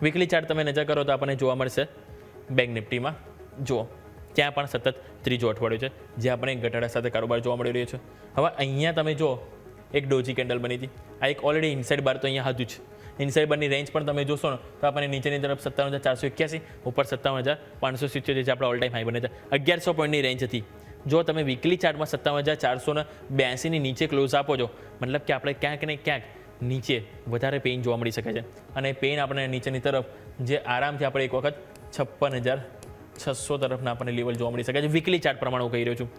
વીકલી ચાર્ટ તમે નજર કરો તો આપણને જોવા મળશે બેંક નિફ્ટીમાં જુઓ ત્યાં પણ સતત ત્રીજો અઠવાડિયું છે જે આપણે ઘટાડા સાથે કારોબાર જોવા મળી રહ્યો છે. હવે અહીંયા તમે જુઓ એક ડોજી કેન્ડલ બની હતી, આ એક ઓલરેડી ઇનસાઇડ બાર તો અહીંયા હતું જ. ઇનસાઇડ બારની રેન્જ પણ તમે જોશો ને તો આપણને નીચેની તરફ 57,481 ઉપર 57,577 જે આપણે ઓલ ટાઈમ હાઈ બને છે 1100 પોઈન્ટની રેન્જ હતી. જો તમે વીકલી ચાર્ટમાં 57,482ની નીચે ક્લોઝ આપો છો, મતલબ કે આપણે ક્યાંક ને ક્યાંક નીચે વધારે પેઇન જોવા મળી શકે છે. અને પેઇન આપણે નીચેની તરફ જે આરામથી આપણે એક વખત 56,600 તરફના આપણને લેવલ જોવા મળી શકે છે. વીકલી ચાર્ટ પ્રમાણે હું કહી રહ્યો છું.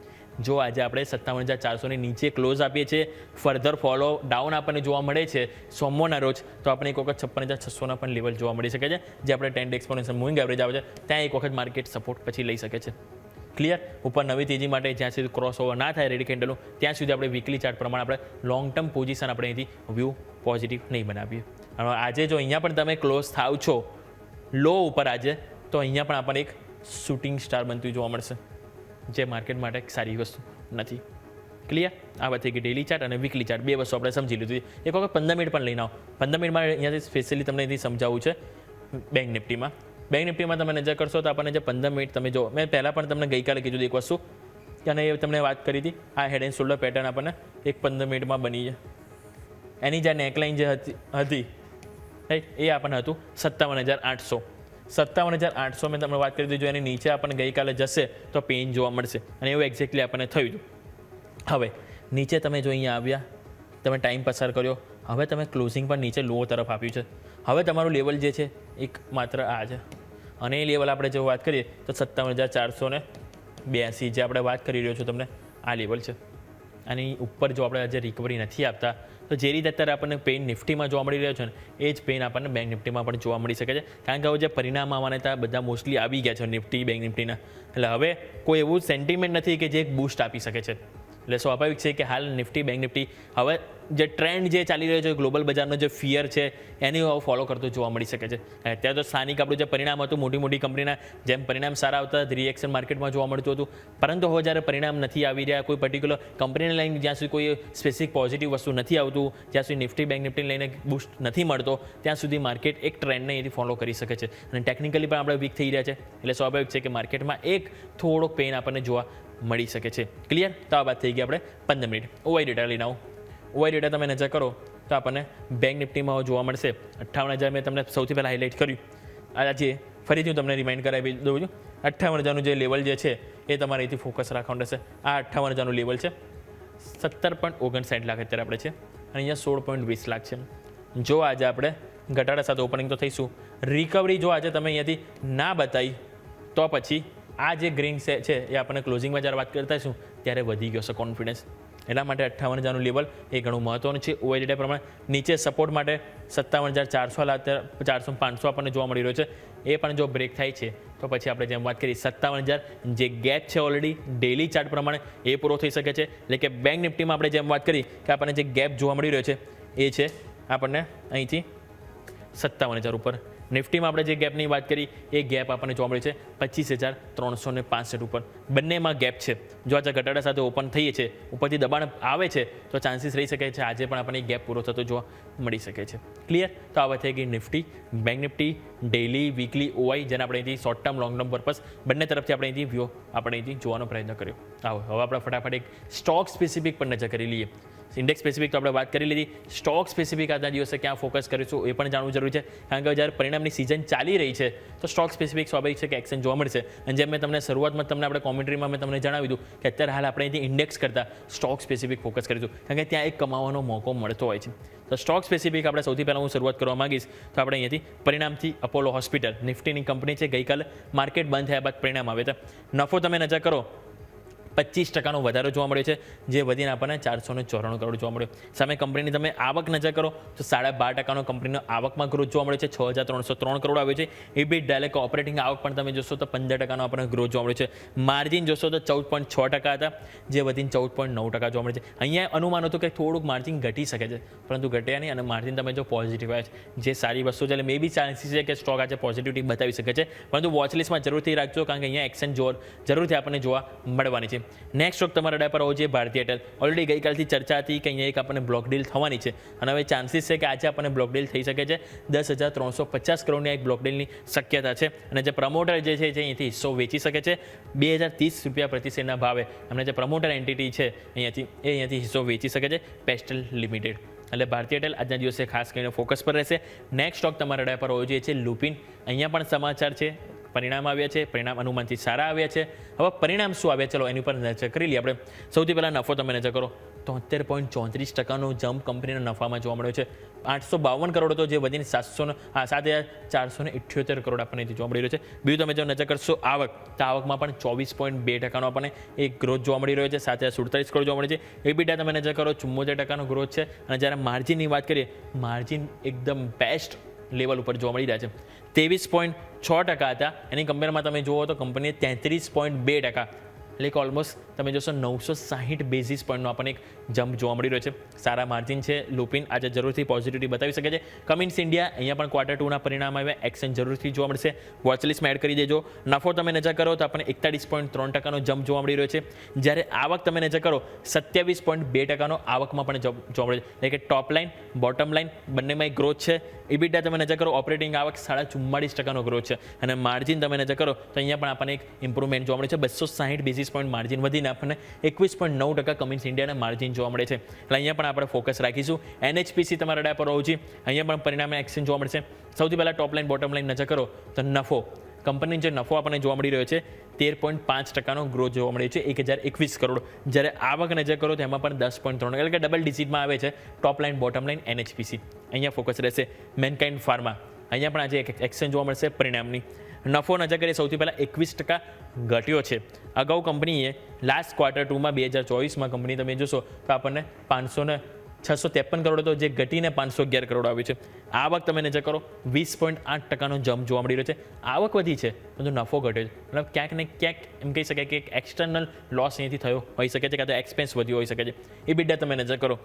જો આજે આપણે 57,400ની નીચે ક્લોઝ આપીએ છીએ, ફર્ધર ફોલો ડાઉન આપણને જોવા મળે છે સોમવારના રોજ, તો આપણે એક વખત 56,600ના પણ લેવલ જોવા મળી શકે છે, જે આપણે 10 ડે એક્સપોનેન્શિયલ મૂવિંગ એવરેજ આવે છે ત્યાં એક વખત માર્કેટ સપોર્ટ પછી લઈ શકે છે. ક્લિયર? ઉપર નવી તેજી માટે જ્યાં સુધી ક્રોસ ઓવર ના થાય રેડી કેન્ડલનું ત્યાં સુધી આપણે વીકલી ચાર્ટ પ્રમાણે આપણે લોંગ ટર્મ પોઝિશન આપણે અહીંથી વ્યૂ પોઝિટિવ નહીં બનાવીએ. અને આજે જો અહીંયા પણ તમે ક્લોઝ થાવ છો લો ઉપર આજે, તો અહીંયા પણ આપણને એક શૂટિંગ સ્ટાર બનતું જોવા મળશે, જે માર્કેટ માટે એક સારી વસ્તુ નથી. ક્લિયર? આ વાત થઈ ગઈ ડેલી ચાર્ટ અને વીકલી ચાર્ટ, બે વસ્તુ આપણે સમજી લીધું. એક વખત 15 મિનિટ પણ લઈને આવો. 15 મિનિટમાં અહીંયાથી સ્પેશિયલી તમને અહીંથી સમજાવવું છે બેંક નિફ્ટીમાં. બેંક નિફ્ટીમાં તમે નજર કરશો તો આપણને જે 15 મિનિટ તમે જો, મેં પહેલાં પણ તમને ગઈકાલે કીધું એક વસ્તુ, અને એ તમને વાત કરી હતી, આ હેડ એન્ડ શોલ્ડર પેટર્ન આપણને એક 15 મિનિટમાં બની છે. એની જે નેકલાઇન જે હતી રાઈટ, એ આપણને હતું 57,800. 57,800 મેં તમને વાત કરી દીધી. જો એની નીચે આપણને ગઈકાલે જશે તો પેઇન જોવા મળશે અને એવું એક્ઝેક્ટલી આપણને થયું હતું. હવે નીચે તમે જો અહીંયા આવ્યા, તમે ટાઈમ પસાર કર્યો, હવે તમે ક્લોઝિંગ પણ નીચે લો તરફ આપ્યું છે. હવે તમારું લેવલ જે છે એક માત્ર આ છે અને એ લેવલ આપણે જો વાત કરીએ તો 57,482 જે આપણે વાત કરી રહ્યો છું તમને આ લેવલ છે. આની ઉપર જો આપણે આજે રિકવરી નથી આપતા તો જે રીતે અત્યારે આપણને પેઇન નિફ્ટીમાં જોવા મળી રહ્યો છે ને એ જ પેઇન આપણને બેંક નિફ્ટીમાં પણ જોવા મળી શકે છે. કારણ કે હવે જે પરિણામ આવવાના હતા બધા મોસ્ટલી આવી ગયા છે નિફ્ટી બેંક નિફ્ટીના. એટલે હવે કોઈ એવું સેન્ટિમેન્ટ નથી કે જે એક બૂસ્ટ આપી શકે છે. એટલે સ્વાભાવિક છે કે હાલ નિફ્ટી બેંક નિફ્ટી હવે જે ટ્રેન્ડ જે ચાલી રહ્યો છે ગ્લોબલ બજારનો જે ફિયર છે એને ફોલો કરતો જોવા મળી શકે છે. અત્યારે તો સ્થાનિક આપણું જે પરિણામ હતું મોટી મોટી કંપનીના જેમ પરિણામ સારા આવતા રિએક્શન માર્કેટમાં જોવા મળતું હતું, પરંતુ હવે જ્યારે પરિણામ નથી આવી રહ્યા, કોઈ પર્ટિક્યુલર કંપનીને લઈને જ્યાં સુધી કોઈ સ્પેસિફિક પોઝિટિવ વસ્તુ નથી આવતું, જ્યાં સુધી નિફ્ટી બેંક નિફ્ટીને લઈને બૂસ્ટ નથી મળતો ત્યાં સુધી માર્કેટ એક ટ્રેન્ડને એથી ફોલો કરી શકે છે. અને ટેકનિકલી પણ આપણે વીક થઈ રહ્યા છે એટલે સ્વાભાવિક છે કે માર્કેટમાં એક થોડો પેઇન આપણને જોવા મળી શકે છે. ક્લિયર? તો આ વાત થઈ ગઈ આપણે 15 મિનિટ. ઓવાઈ ડેટા લઈને આવો. ઓવાઈ ડેટા તમે નજર કરો તો આપણને બેંક નિફ્ટીમાં જોવા મળશે 58,000. મેં તમને સૌથી પહેલાં હાઇલાઇટ કર્યું. આજે ફરીથી હું તમને રિમાઇન્ડ કરાવી દઉં છું. 58,000નું જે લેવલ જે છે એ તમારે અહીંથી ફોકસ રાખવાનું રહેશે. આ 58,000નું લેવલ છે. 17.59 લાખ અત્યારે આપણે છે અને અહીંયા 16.20 લાખ છે. જો આજે આપણે ઘટાડા સાથે ઓપનિંગ તો થઈશું, રિકવરી જો આજે તમે અહીંયાથી ના બતાવી તો પછી આ જે ગ્રીન છે એ આપણને ક્લોઝિંગમાં જ્યારે વાત કરતા હશું ત્યારે વધી ગયો છે કોન્ફિડન્સ. એટલા માટે 58,000નું લેવલ એ ઘણું મહત્ત્વનું છે. ઓવાઈ ડેટા પ્રમાણે નીચે સપોર્ટ માટે 57,400 500 આપણને જોવા મળી રહ્યો છે. એ પણ જો બ્રેક થાય છે તો પછી આપણે જેમ વાત કરી 57,000 જે ગેપ છે ઓલરેડી ડેલી ચાર્ટ પ્રમાણે એ પૂરો થઈ શકે છે. એટલે કે બેંક નિફ્ટીમાં આપણે જેમ વાત કરી કે આપણને જે ગેપ જોવા મળી રહ્યો છે એ છે આપણને અહીંથી 57,000 ઉપર. નિફ્ટીમાં આપણે જે ગેપની વાત કરી એ ગેપ આપણને જોવા મળે છે 25,365 ઉપર. બંનેમાં ગેપ છે. જો આજે ઘટાડા સાથે ઓપન થઈએ છે, ઉપરથી દબાણ આવે છે તો ચાન્સીસ રહી શકે છે આજે પણ આપણને ગેપ પૂરો થતો જોવા મળી શકે છે. ક્લિયર? તો આ વાત થઈ ગઈ Nifty bank Nifty daily weekly ઓવાઈ જેને આપણે અહીંથી short term long term purpose બંને તરફથી આપણે અહીંથી વ્યૂ આપણે અહીંથી જોવાનો પ્રયત્ન કર્યો. આવો હવે આપણે ફટાફટ એક સ્ટોક સ્પેસિફિક પર નજર કરી લઈએ. ઇન્ડેક્સ સ્પેસિફિક તો આપણે વાત કરી લીધી. સ્ટોક સ્પેસિફિક આજના દિવસે ક્યાં ફોકસ કરીશું એ પણ જાણવું જરૂરી છે. કારણ કે જ્યારે પરિણામની સિઝન ચાલી રહી છે તો સ્ટોક સ્પેસિફિક સ્વાભાવિક છે કે એક્શન જોવા મળશે. અને જેમ મેં તમને શરૂઆતમાં તમને આપણે કોમેન્ટ્રીમાં મેં તમને જણાવી દીધું કે અત્યારે હાલ આપણે અહીંથી ઇન્ડેક્સ કરતાં સ્ટોક સ્પેસિફિક ફોકસ કરીશું કારણ કે ત્યાં એક કમાવાનો મોકો મળતો હોય છે. તો સ્ટોક સ્પેસિફિક આપણે સૌથી પહેલાં હું શરૂઆત કરવા માંગીશ તો આપણે અહીંયાથી પરિણામથી અપોલો હોસ્પિટલ નિફ્ટીની કંપની છે. ગઈકાલે માર્કેટ બંધ થયા બાદ પરિણામ આવે છે. નફો તમે નજર કરો 25% વધારો જોવા મળ્યો છે જે વધીને આપણને 494 કરોડ જોવા મળ્યો. સામે કંપનીની તમે આવક નજર કરો તો 12.5% કંપનીનો આવકમાં ગ્રોથ જોવા મળ્યો છે. 6,303 કરોડ આવ્યો છે. EBITDA એટલે કે ઓપરેટિંગ આવક પણ તમે જોશો તો 15% આપણને ગ્રોથ જોવા મળ્યો છે. માર્જિન જોશો તો 14.6% હતા જે વધીને 14.9% જોવા મળે છે. અહીંયા અનુમાન હતું કે થોડુંક માર્જિન ઘટી શકે છે પરંતુ ઘટ્યા નહીં અને માર્જિન તમે જો પોઝિટિવ આવે છે જે સારી વસ્તુ છે. એટલે મે બી ચાન્સીસ છે કે સ્ટોક આજે પોઝિટિવિટી બતાવી શકે છે પરંતુ વોચલિસ્ટમાં જરૂરથી રાખજો કારણ કે અહીંયા એક્શન જરૂરથી આપણને જોવા મળવાની છે. નેક્સ્ટ સ્ટોક તમારા ડે પર હોવો જોઈએ ભારતીય એરટેલ. ઓલરેડી ગઈકાલથી ચર્ચા હતી કે અહીંયા એક આપણને બ્લોક ડીલ થવાની છે અને હવે ચાન્સીસ છે કે આજે આપણને બ્લોક ડીલ થઈ શકે છે. 10,350 કરોડની એક બ્લોક ડીલની શક્યતા છે અને જે પ્રમોટર જે છે અહીંયાથી હિસ્સો વેચી શકે છે 2,030 રૂપિયા પ્રતિ શેરના ભાવે. અને જે પ્રમોટર એન્ટિટી છે અહીંયાથી હિસ્સો વેચી શકે છે પેસ્ટલ લિમિટેડ. એટલે ભારતીય એરટેલ આજના દિવસે ખાસ કરીને ફોકસ પર રહેશે. નેક્સ્ટ સ્ટોક તમારા ડે પર હોવો જોઈએ છે લુપિન. અહીંયા પણ સમાચાર છે પરિણામ આવ્યા છે. પરિણામ અનુમાનથી સારા આવ્યા છે. હવે પરિણામ શું આવ્યા ચલો એની ઉપર નજર કરી લઈએ આપણે. સૌથી પહેલાં નફો તમે નજર કરો 73.34%નો જમ્પ કંપનીના નફામાં જોવા મળ્યો છે. 852 કરોડ હતો જે વધીને 7,478 કરોડ આપણને જોવા મળી રહ્યો છે. બીજું તમે જો નજર કરશો આવક તો આવકમાં પણ 24.2%નો આપણને એક ગ્રોથ જોવા મળી રહ્યો છે. 7,47 કરોડ જોવા મળે છે. EBITDA તમે નજર કરો 74%નો ગ્રોથ છે અને જ્યારે માર્જિનની વાત કરીએ માર્જિન એકદમ બેસ્ટ લેવલ ઉપર જોવા મળી રહ્યા છે. 23.6% હતા. એની કમ્પેરમાં તમે જુઓ તો કંપનીએ 33.2% એટલે કે ઓલમોસ્ટ તમે જોશો 960 બેઝિસ પોઈન્ટનો આપણને એક જમ્પ જોવા મળી રહ્યો છે. સારા માર્જિન છે. લુપિન આજે જરૂરથી પોઝિટિવિટી બતાવી શકે છે. કમિન્સ ઇન્ડિયા અહીંયા પણ Q2ના પરિણામ આવ્યા એક્શન જરૂરથી જોવા મળશે. વોચલિસ્ટમાં એડ કરી દેજો. નફો તમે નજર કરો તો આપણને 41.3%નો જમ્પ જોવા મળી રહ્યો છે. જ્યારે આવક તમે નજર કરો 27.2%નો આવકમાં પણ જમ્પ જોવા મળે છે. એટલે કે ટોપ લાઇન બોટમ લાઇન બંનેમાં એક ગ્રોથ છે. EBITDA તમે નજર કરો ઓપરેટિંગ આવક 44.5%નો ગ્રોથ છે અને માર્જિન તમે નજર કરો તો અહીંયા પણ આપણને એક ઇમ્પ્રુવમેન્ટ જોવા મળે છે. 260 બેઝિસ પોઈન્ટ માર્જિન વધીને આપણને 21.9% કમિન્સ ઇન્ડિયાના માર્જિન જોવા મળે છે. એટલે અહીંયા પણ આપણે ફોકસ રાખીશું. NHPC તમારા રડા પર હોવું જોઈએ. અહીંયા પણ પરિણામે એક્શન જોવા મળશે. સૌથી પહેલાં ટોપ લાઇન બોટમ લાઇન નજર કરો તો નફો, કંપનીનો જે નફો આપણને જોવા મળી રહ્યો છે 13.5%નો ગ્રોથ જોવા મળ્યો છે, 1021 કરોડ. જ્યારે આવક નજર કરો તો એમાં પણ 10.3, એટલે કે ડબલ ડિજિટમાં આવે છે top line bottom line NHPC. અહીંયા ફોકસ રહેશે. મેનકાઇન્ડ ફાર્મા, અહીંયા પણ આજે એક એક્શન જોવા મળશે પરિણામની. નફો નજર કરીએ સૌથી પહેલાં 21% ઘટ્યો છે. અગાઉ કંપનીએ લાસ્ટ ક્વાર્ટર 2માં 2024માં કંપની તમે જોશો તો આપણને 653 કરોડ હતો, જે ઘટીને 511 કરોડ આવ્યું છે. આવક તમે નજર કરો 20.8%નો જમ્પ જોવા મળી રહ્યો છે. આવક વધી છે પરંતુ નફો ઘટ્યો છે. મતલબ ક્યાંક ને ક્યાંક એમ કહી શકાય કે એક એક્સટર્નલ લોસ અહીંયાથી થયો હોઈ શકે છે, કાં તો એક્સપેન્સ વધ્યો હોઈ શકે છે. EBITDA તમે નજર કરો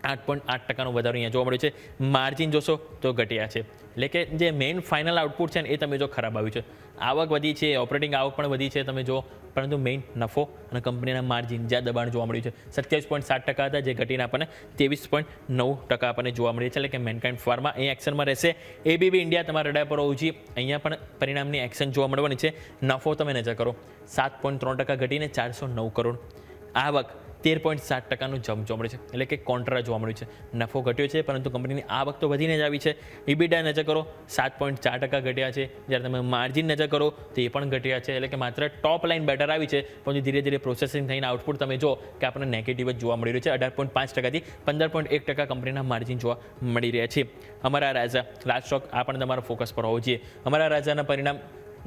8.8%નો વધારો અહીંયા જોવા મળ્યો છે. માર્જિન જોશો તો ઘટ્યા છે, એટલે કે જે મેઇન ફાઇનલ આઉટપુટ છે ને એ તમે જો ખરાબ આવ્યું છે. આવક વધી છે, ઓપરેટિંગ આવક પણ વધી છે તમે જો, પરંતુ મેઇન નફો અને કંપનીના માર્જિન જ્યાં દબાણ જોવા મળ્યું છે 27.7% હતા, જે ઘટીને આપણને 23.9% આપણને જોવા મળ્યું છે. એટલે કે મેનકાઇન્ડ ફાર્મા અહીં એક્શનમાં રહેશે. ABB ઇન્ડિયા તમારા રડા પર હોવું જોઈએ. અહીંયા પણ પરિણામની એક્શન જોવા મળવાની છે. નફો તમે નજર કરો 7.3% ઘટીને 409 કરોડ. આવક 13.7%નું જમ્પ જોવા મળે છે, એટલે કે કોન્ટ્રા જોવા મળ્યું છે. નફો ઘટ્યો છે પરંતુ કંપનીની આવક તો વધીને જ આવી છે. EBITDA નજર કરો 7.4% ઘટ્યા છે. જ્યારે તમે માર્જિન નજર કરો તો એ પણ ઘટ્યા છે, એટલે કે માત્ર ટોપ લાઇન બેટર આવી છે, પરંતુ ધીરે ધીરે પ્રોસેસિંગ થઈને આઉટપુટ તમે જો કે આપણને નેગેટિવ જ જોવા મળી રહ્યું છે. 18.5%થી 15.1% કંપનીના માર્જિન જોવા મળી રહ્યા છે. અમારા રાજા લાસ્ટ સ્ટોક આ પણ તમારા ફોકસ પર હોવું જોઈએ. અમારા રાજાના પરિણામ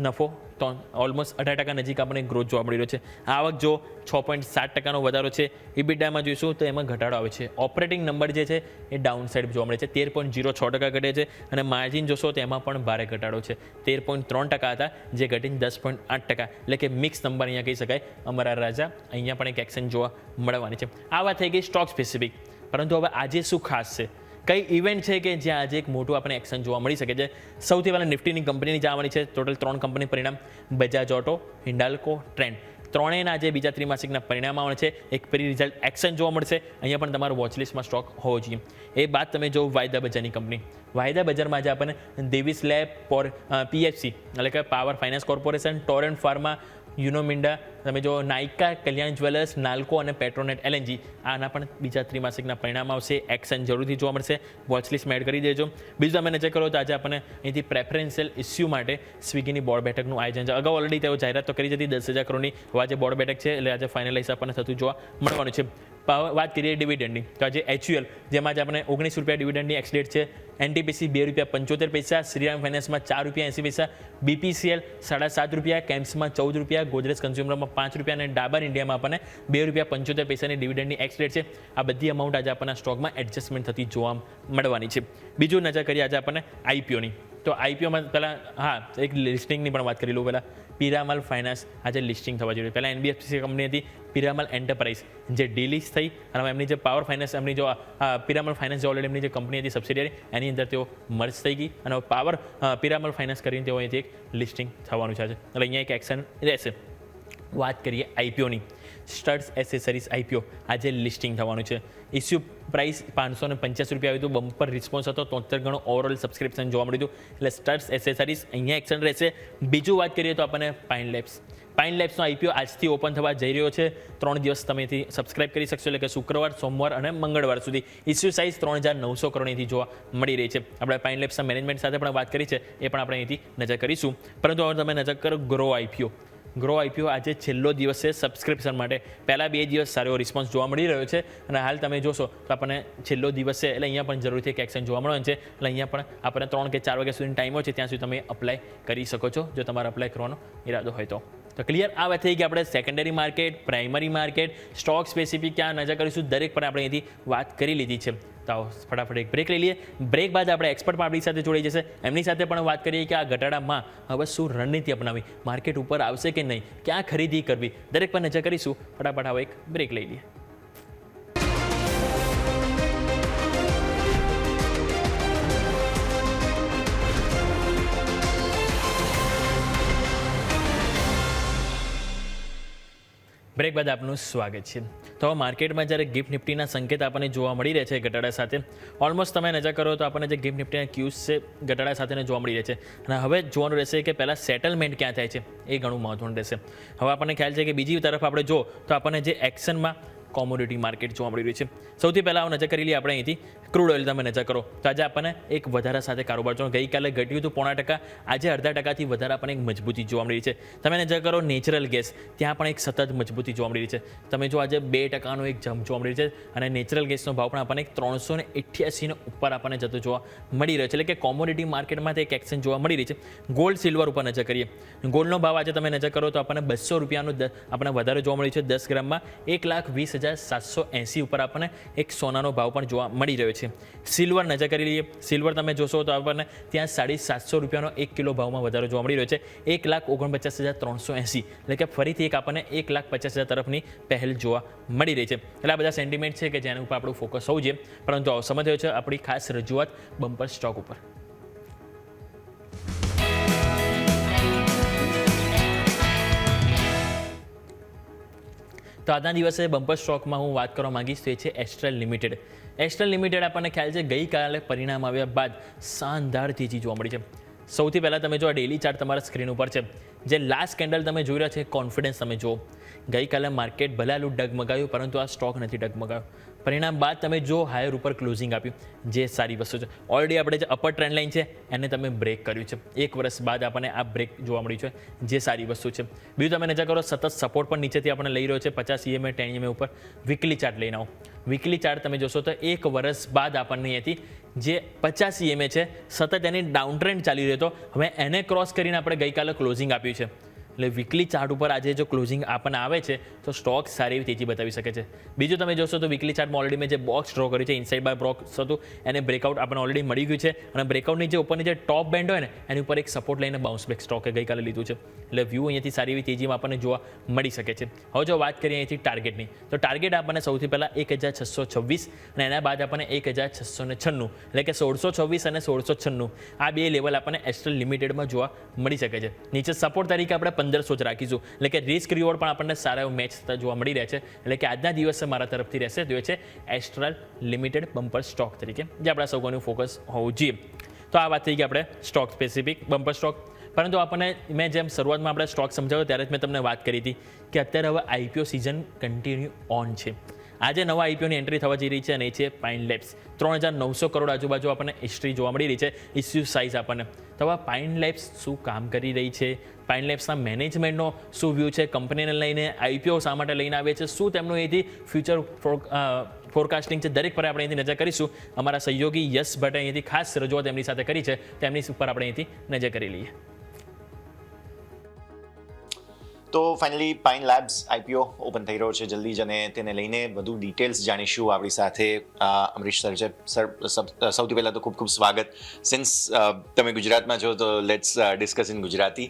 નફો તો ઓલમોસ્ટ 18% નજીક આપણને ગ્રોથ જોવા મળી રહ્યો છે. આવક જો 6.7%નો વધારો છે. EBITDAમાં જોઈશું તો એમાં ઘટાડો આવે છે. ઓપરેટિંગ નંબર જે છે એ ડાઉન સાઇડ જોવા મળે છે, 13.06% ઘટે છે. અને માર્જિન જોશો તો એમાં પણ ભારે ઘટાડો છે. 13.3% હતા, જે ઘટીને 10.8%, એટલે કે મિક્સ નંબર અહીંયા કહી શકાય. અમારા રાજા અહીંયા પણ એક એક્શન જોવા મળવાની છે. આ વાત થઈ ગઈ સ્ટોક સ્પેસિફિક, પરંતુ હવે આજે શું ખાસ છે, કઈ ઇવેન્ટ છે કે જ્યાં આજે એક મોટું આપણે એક્શન જોવા મળી શકે છે. સૌથી પહેલાં નિફ્ટીની કંપનીની જવાની છે. ટોટલ 3 કંપની પરિણામ, બજાજ ઓટો, હિન્ડાલ્કો, ટ્રેન્ડ. ત્રણેયના આજે બીજા ત્રિમાસિકના પરિણામ આવવાના છે. એક પ્રી રિઝલ્ટ એક્શન જોવા મળશે. અહીંયા પણ તમારું વોચલિસ્ટમાં સ્ટોક હોવો જોઈએ. એ બાદ તમે જો વાયદા બજારની કંપની, વાયદા બજારમાં આજે આપણને દેવીસ લેબ, PFC એટલે કે Power Finance Corporation, Torrent pharma, Uno Minda, તમે જો નાઇકા, કલ્યાણ જ્વેલર્સ, નાલ્કો અને પેટ્રોનેટ LNG, આના પણ બીજા ત્રિમાસિકના પરિણામ આવશે. એક્શન જરૂરથી જોવા મળશે. વોચલિસ્ટમાં એડ કરી દેજો. બીજું તમે નજર કરો તો આજે આપણને અહીંથી પ્રેફરન્શિયલ ઇસ્યુ માટે સ્વિગીની બોર્ડ બેઠકનું આયોજન છે. અગાઉ ઓલરેડી તેઓ જાહેરાત તો કરી હતી 10,000 કરોડની. આજે બોર્ડ બેઠક છે, એટલે આજે ફાઇનલાઇઝ આપણને થતું જોવા મળવાનું છે. વાત કરીએ ડિવિડન્ડની તો આજે HUL, જેમાં આજે આપણે 19 રૂપિયા ડિવિડન્ડની એક્સ ડેટ છે. NTPC 2 રૂપિયા 75 શ્રીરામ ફાઇનાન્સમાં 4 રૂપિયા 80 BPCL 7.5 રૂપિયા, કેમ્પ્સમાં 14 રૂપિયા, ગોદરેજ કન્ઝ્યુમરમાં 5 રૂપિયા અને ડાબર ઇન્ડિયામાં આપણને 2 રૂપિયા 75 ડિવિડન્ડની એક્સ ડેટ છે. આ બધી અમાઉન્ટ આજે આપણને સ્ટોકમાં એડજસ્ટમેન્ટ થતી જોવા મળવાની છે. બીજું નજર કરીએ આજે આપણને IPOની. તો IPOમાં પહેલાં એક લિસ્ટિંગની પણ વાત કરી લઉં. પહેલાં પિરામલ ફાઇનાન્સ આજે લિસ્ટિંગ થવા જોઈએ. પહેલાં NBFC કંપની હતી પિરામલ એન્ટરપ્રાઇઝ, જે ડીલિસ્ટ થઈ અને એમની જે પાવર ફાઇનાન્સ, એમની જો પિરામલ ફાઇનાન્સ જે ઓલરેડી એમની જે કંપની હતી સબસિડિયરી, એની અંદર તેઓ મર્જ થઈ ગઈ અને પિરામલ ફાઇનાન્સ કરીને તેઓ અહીંથી એક લિસ્ટિંગ થવાનું છે. એટલે અહીંયા એક એક્શન રહેશે. વાત કરીએ IPOની. સ્ટડ્સ એસેસરીઝ IPO આજે લિસ્ટિંગ થવાનું છે. ઇસ્યુ પ્રાઇસ 585 રૂપિયા આવ્યું હતું. બમ્પર રિસ્પોન્સ હતો. 73 ગણો ઓવરઓલ સબસ્ક્રિપ્શન જોવા મળ્યું હતું. એટલે સ્ટડ્સ એસેસરીઝ અહીંયા એક્શન રહેશે. બીજું વાત કરીએ તો આપણને પાઇન લેબ્સનો IPO આજથી ઓપન થવા જઈ રહ્યો છે. 3 દિવસ તમે અહીંથી સબસ્ક્રાઇબ કરી શકશો, એટલે કે શુક્રવાર, સોમવાર અને મંગળવાર સુધી. ઇસ્યુ સાઇઝ 3,900 કરોડ અહીંથી જોવા મળી રહી છે. આપણે પાઇન લેબ્સના મેનેજમેન્ટ સાથે પણ વાત કરી છે, એ પણ આપણે અહીંથી નજર કરીશું. પરંતુ હવે તમે નજર કરો ગ્રો IPO આજે છેલ્લો દિવસ છે સબસ્ક્રિપ્શન માટે. પહેલાં 2 દિવસ સારો રિસ્પોન્સ જોવા મળી રહ્યો છે અને હાલ તમે જોશો તો આપણને છેલ્લો દિવસ છે, એટલે અહીંયા પણ જરૂરથી એક એક્શન જોવા મળવાનું છે. એટલે અહીંયા પણ આપણને 3 કે 4 વાગ્યા સુધીનો ટાઈમ હોય છે, ત્યાં સુધી તમે અપ્લાય કરી શકો છો જો તમારે અપ્લાય કરવાનો ઈરાદો હોય તો. ક્લિયર આ વાત થઈ કે આપણે secondary market, primary market, stock specific ક્યાં નજર કરીશું, દરેક પર આપણે અહીંથી વાત કરી લીધી છે. તો ફટાફટ એક બ્રેક લઈ લઈએ. બ્રેક બાદ આપણે એક્સપર્ટ પણ આપણી સાથે જોડાઈ જશે. એમની સાથે પણ વાત કરીએ કે આ ઘટાડામાં હવે શું રણનીતિ અપનાવી, માર્કેટ ઉપર આવશે કે નહીં, ક્યાં ખરીદી કરવી, દરેક પર નજર કરીશું. ફટાફટ હવે એક બ્રેક લઈ લઈએ. બ્રેક બાદ આપનું સ્વાગત છે. તો તો માર્કેટમાં જ્યારે ગિફ્ટ નિફ્ટીના સંકેત આપણને જોવા મળી રહે છે ઘટાડા સાથે, ઓલમોસ્ટ તમે નજર કરો તો આપણને જે ગિફ્ટ નિફ્ટીના ક્યુઝ છે ઘટાડા સાથેને જોવા મળી રહે છે. અને હવે જોવાનું રહેશે કે પહેલાં સેટલમેન્ટ ક્યાં થાય છે એ ઘણું મહત્વનું રહેશે. હવે આપણને ખ્યાલ છે કે બીજી તરફ આપણે જો તો આપણને જે એક્શનમાં કોમોડિટી માર્કેટ જોવા મળી રહ્યું છે. સૌથી પહેલાં નજર કરી લઈએ આપણે અહીંથી ક્રૂડ ઓઇલ તમે નજર કરો તો આજે આપણને એક વધારા સાથે કારોબાર જોવા, ગઈકાલે ઘટ્યું હતું 0.5%, આજે 0.5%થી વધારે આપણને એક મજબૂતી જોવા મળી રહી છે. તમે નજર કરો નેચરલ ગેસ, ત્યાં પણ એક સતત મજબૂતી જોવા મળી રહી છે. તમે જો આજે 2%નો એક જમ્પ જોવા મળી રહ્યો છે અને નેચરલ ગેસનો ભાવ પણ આપણને 388 ઉપર આપણને જતો જોવા મળી રહ્યો છે. એટલે કે કોમોડિટી માર્કેટમાં એક એક્શન જોવા મળી રહી છે. ગોલ્ડ સિલ્વર ઉપર નજર કરીએ, ગોલ્ડનો ભાવ આજે તમે નજર કરો તો આપણને 200 રૂપિયાનો આપણને વધારે જોવા મળ્યું છે. 10 ગ્રામમાં 1,20,780 ઉપર આપણને એક સોનાનો ભાવ પણ જોવા મળી રહ્યો છે. સિલ્વર નજર કરી લઈએ, સિલ્વર તમે જોશો તો આપણને ત્યાં 750 રૂપિયાનો 1 કિલો ભાવમાં વધારો જોવા મળી રહ્યો છે. 1,49,380, એટલે કે ફરીથી એક આપણને 1,50,000 તરફની પહેલ જોવા મળી રહી છે. એટલે આ બધા સેન્ટિમેન્ટ છે કે જેના ઉપર આપણું ફોકસ હોવું જોઈએ. પરંતુ સમય થયો છે આપણી ખાસ રજૂઆત બમ્પર સ્ટોક ઉપર. તો આજના દિવસે બમ્પર સ્ટોકમાં હું વાત કરવા માંગીશ તો એ છે એસ્ટ્રલ લિમિટેડ. એસ્ટ્રલ લિમિટેડ આપણને ખ્યાલ છે ગઈકાલે પરિણામ આવ્યા બાદ શાનદાર તેજી જોવા મળી છે. સૌથી પહેલાં તમે જો આ ડેલી ચાર્ટ તમારા સ્ક્રીન ઉપર છે, જે લાસ્ટ કેન્ડલ તમે જોઈ રહ્યા છે, કોન્ફિડન્સ તમે જુઓ. ગઈકાલે માર્કેટ ભલાલું ડગમગાયું પરંતુ આ સ્ટોક નથી ડગમગાયો. પરિણામ બાદ તમે જો હાયર ઉપર ક્લોઝિંગ આપ્યું, જે સારી વસ્તુ છે. ઓલરેડી આપણે જે અપર ટ્રેન્ડ લાઇન છે એને તમે બ્રેક કર્યું છે. 1 વર્ષ બાદ આપણને આ બ્રેક જોવા મળ્યું છે, જે સારી વસ્તુ છે. બીજું તમે નજર કરો, સતત સપોર્ટ પણ નીચેથી આપણે લઈ રહ્યો છે 50 EMA 10 EMA ઉપર. વીકલી ચાર્ટ લઈને આવો, વીકલી ચાર્ટ તમે જોશો તો 1 વર્ષ બાદ આપણને અહીંયાથી જે 50 EMA છે સતત એની ડાઉન ટ્રેન્ડ ચાલી રહ્યો હતો, હવે એને ક્રોસ કરીને આપણે ગઈકાલે ક્લોઝિંગ આપ્યું છે. એટલે વીકલી ચાર્ટ ઉપર આજે જો ક્લોઝિંગ આપણને આવે છે તો સ્ટોક સારી એવી તેજી બતાવી શકે છે. બીજું તમે જોશો તો વીકલી ચાર્ટમાં ઓલરેડી મેં જે બોક્સ ડ્રો કર્યું છે, ઇનસાઇડ બાય બોક્સ હતું, એને બ્રેકઆઉટ આપણને ઓલરેડી મળી ગયું છે. અને બ્રેકઆઉટની જે ઉપરની જે ટોપ બેન્ડ હોય ને એની ઉપર એક સપોર્ટ લઈને બાઉન્સ બેક સ્ટોકે ગઈકાલે લીધું છે. એટલે વ્યૂ અહીંયાથી સારી એવી તેજીમાં આપણને જોવા મળી શકે છે. હવે જો વાત કરીએ અહીંથી ટાર્ગેટની, તો ટાર્ગેટ આપણને સૌથી પહેલાં 1,626 અને એના બાદ આપણને 1,696, એટલે કે 1,626 અને 1,696 આ બે લેવલ આપણને એસ્ટ્રલ લિમિટેડમાં જોવા મળી શકે છે. નીચે સપોર્ટ તરીકે આપણે 1,500 જ રાખીશું, એટલે કે રિસ્ક રિવોર્ડ પણ આપણને સારા એવો મેચ થતા જોવા મળી રહ્યા છે. એટલે કે આજના દિવસે મારા તરફથી રહેશે તો એ છે એસ્ટ્રલ લિમિટેડ બમ્પર સ્ટોક તરીકે, જે આપણા સૌનું ફોકસ હોવું જોઈએ. તો આ વાત થઈ ગઈ આપણે સ્ટોક સ્પેસિફિક બમ્પર સ્ટોક. પરંતુ આપણને મેં જેમ શરૂઆતમાં આપણે સ્ટોક સમજાવ્યો ત્યારે જ મેં તમને વાત કરી હતી કે અત્યારે હવે IPO સિઝન કન્ટિન્યુ ઓન છે. આજે નવા IPOની એન્ટ્રી થવા જઈ રહી છે અને એ છે પાઇન લેબ્સ. 3,900 કરોડ આજુબાજુ આપણને હિસ્ટ્રી જોવા મળી રહી છે, ઇસ્યુ સાઇઝ આપણને. તો હવે પાઇન લેબ્સ શું કામ કરી રહી છે, પાઇન લેબ્સના મેનેજમેન્ટનો શું વ્યૂ છે, કંપનીને લઈને IPO શા માટે લઈને આવે છે, શું તેમનું અહીંથી ફ્યુચર ફોરકાસ્ટિંગ છે, દરેક પર આપણે અહીંથી નજર કરીશું. અમારા સહયોગી યશ ભટ્ટે અહીંથી ખાસ રજૂઆત એમની સાથે કરી છે, તેમની ઉપર આપણે અહીંથી નજર કરી લઈએ. તો finally pine labs IPO open થઈ રહ્યો છે જલ્દી જ, અને તેને લઈને વધુ ડિટેલ્સ જાણીશું. આપણી સાથે અમરીશ સર છે. સર, સૌથી પહેલાં તો ખૂબ ખૂબ સ્વાગત. સિન્સ તમે ગુજરાતમાં છો તો લેટ્સ ડિસ્કસ ઇન ગુજરાતી.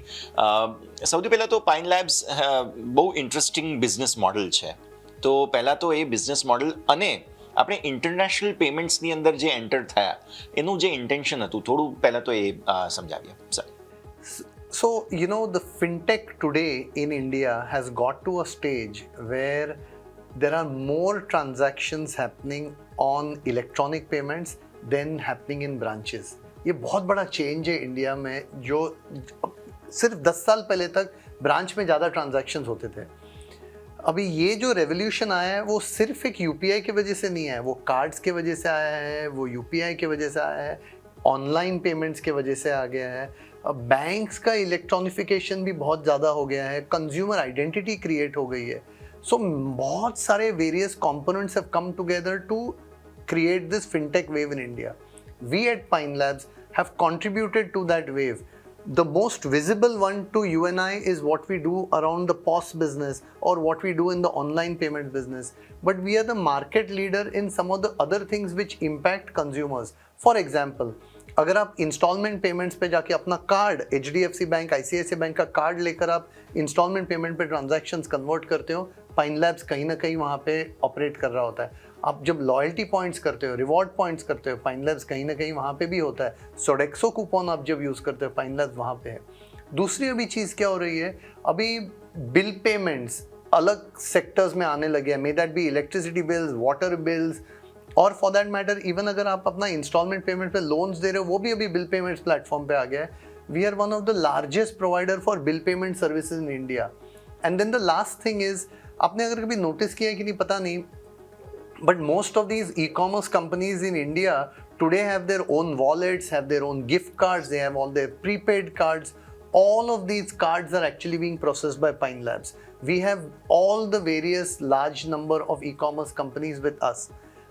સૌથી પહેલાં તો પાઇન લેબ્સ બહુ ઇન્ટરેસ્ટિંગ બિઝનેસ મોડલ છે. તો પહેલાં તો એ બિઝનેસ મોડલ અને આપણે ઇન્ટરનેશનલ પેમેન્ટ્સની અંદર જે એન્ટર થયા એનું જે ઇન્ટેન્શન હતું, થોડું પહેલાં તો એ સમજાવીએ sir. So, you know, the fintech today in India has got to a stage where there are more transactions happening on electronic payments than happening in branches. ये बहुत बड़ा चेंज है इंडिया में, जो सिर्फ 10 साल पहले तक ब्रांच में ज़्यादा ट्रांजैक्शंस होते थे. अभी ये जो रेवोल्यूशन आया है वो सिर्फ एक UPI की वजह से नहीं आया, वो कार्ड्स के वजह से आया है, वो UPI की वजह से आया है, ऑनलाइन पेमेंट्स के वजह से आ गया है. बैंक्स का इलेक्ट्रॉनिफिकेशन भी बहुत ज़्यादा हो गया है, कंज्यूमर आइडेंटिटी क्रिएट हो गई है. सो बहुत सारे various components have come together to create this fintech wave in India. We at Pine Labs have contributed to that wave. The most visible one to you and I is what we do around the POS business or what we do in the online payment business. But we are the market leader in some of the other things which impact consumers. For example, अगर आप instalment payments पे जाके अपना card HDFC bank, ICICI bank का card लेकर आप instalment payment पे transactions convert करते हो, पाइन लैब्स कहीं ना कहीं वहाँ पे ऑपरेट कर रहा होता है. आप जब लॉयल्टी पॉइंट्स करते हो, रिवॉर्ड पॉइंट्स करते हो, पाइन लैब्स कहीं ना कहीं वहाँ पे भी होता है. सोडेक्सो कूपन आप जब यूज़ करते हो, पाइन लैब्स वहाँ पे है. दूसरी अभी चीज़ क्या हो रही है, अभी बिल पेमेंट्स अलग सेक्टर्स में आने लगे हैं, may that be electricity bills, water bills, और फॉर दैट मैटर इवन अगर आप अपना इंस्टॉलमेंट पेमेंट पे लोन्स दे रहे हो, वो भी अभी बिल पेमेंट्स प्लेटफॉर्म पे आ गया है. We are one of the largest provider for bill payment services in India. And then the last thing is, आपने अगर कभी नोटिस किया है कि नहीं पता नहीं, but most of these e-commerce companies in India today have their own wallets, have their own gift cards, they have all their prepaid cards. All of these cards are actually being processed by Pine Labs. We have all the various large number of e-commerce companies with us.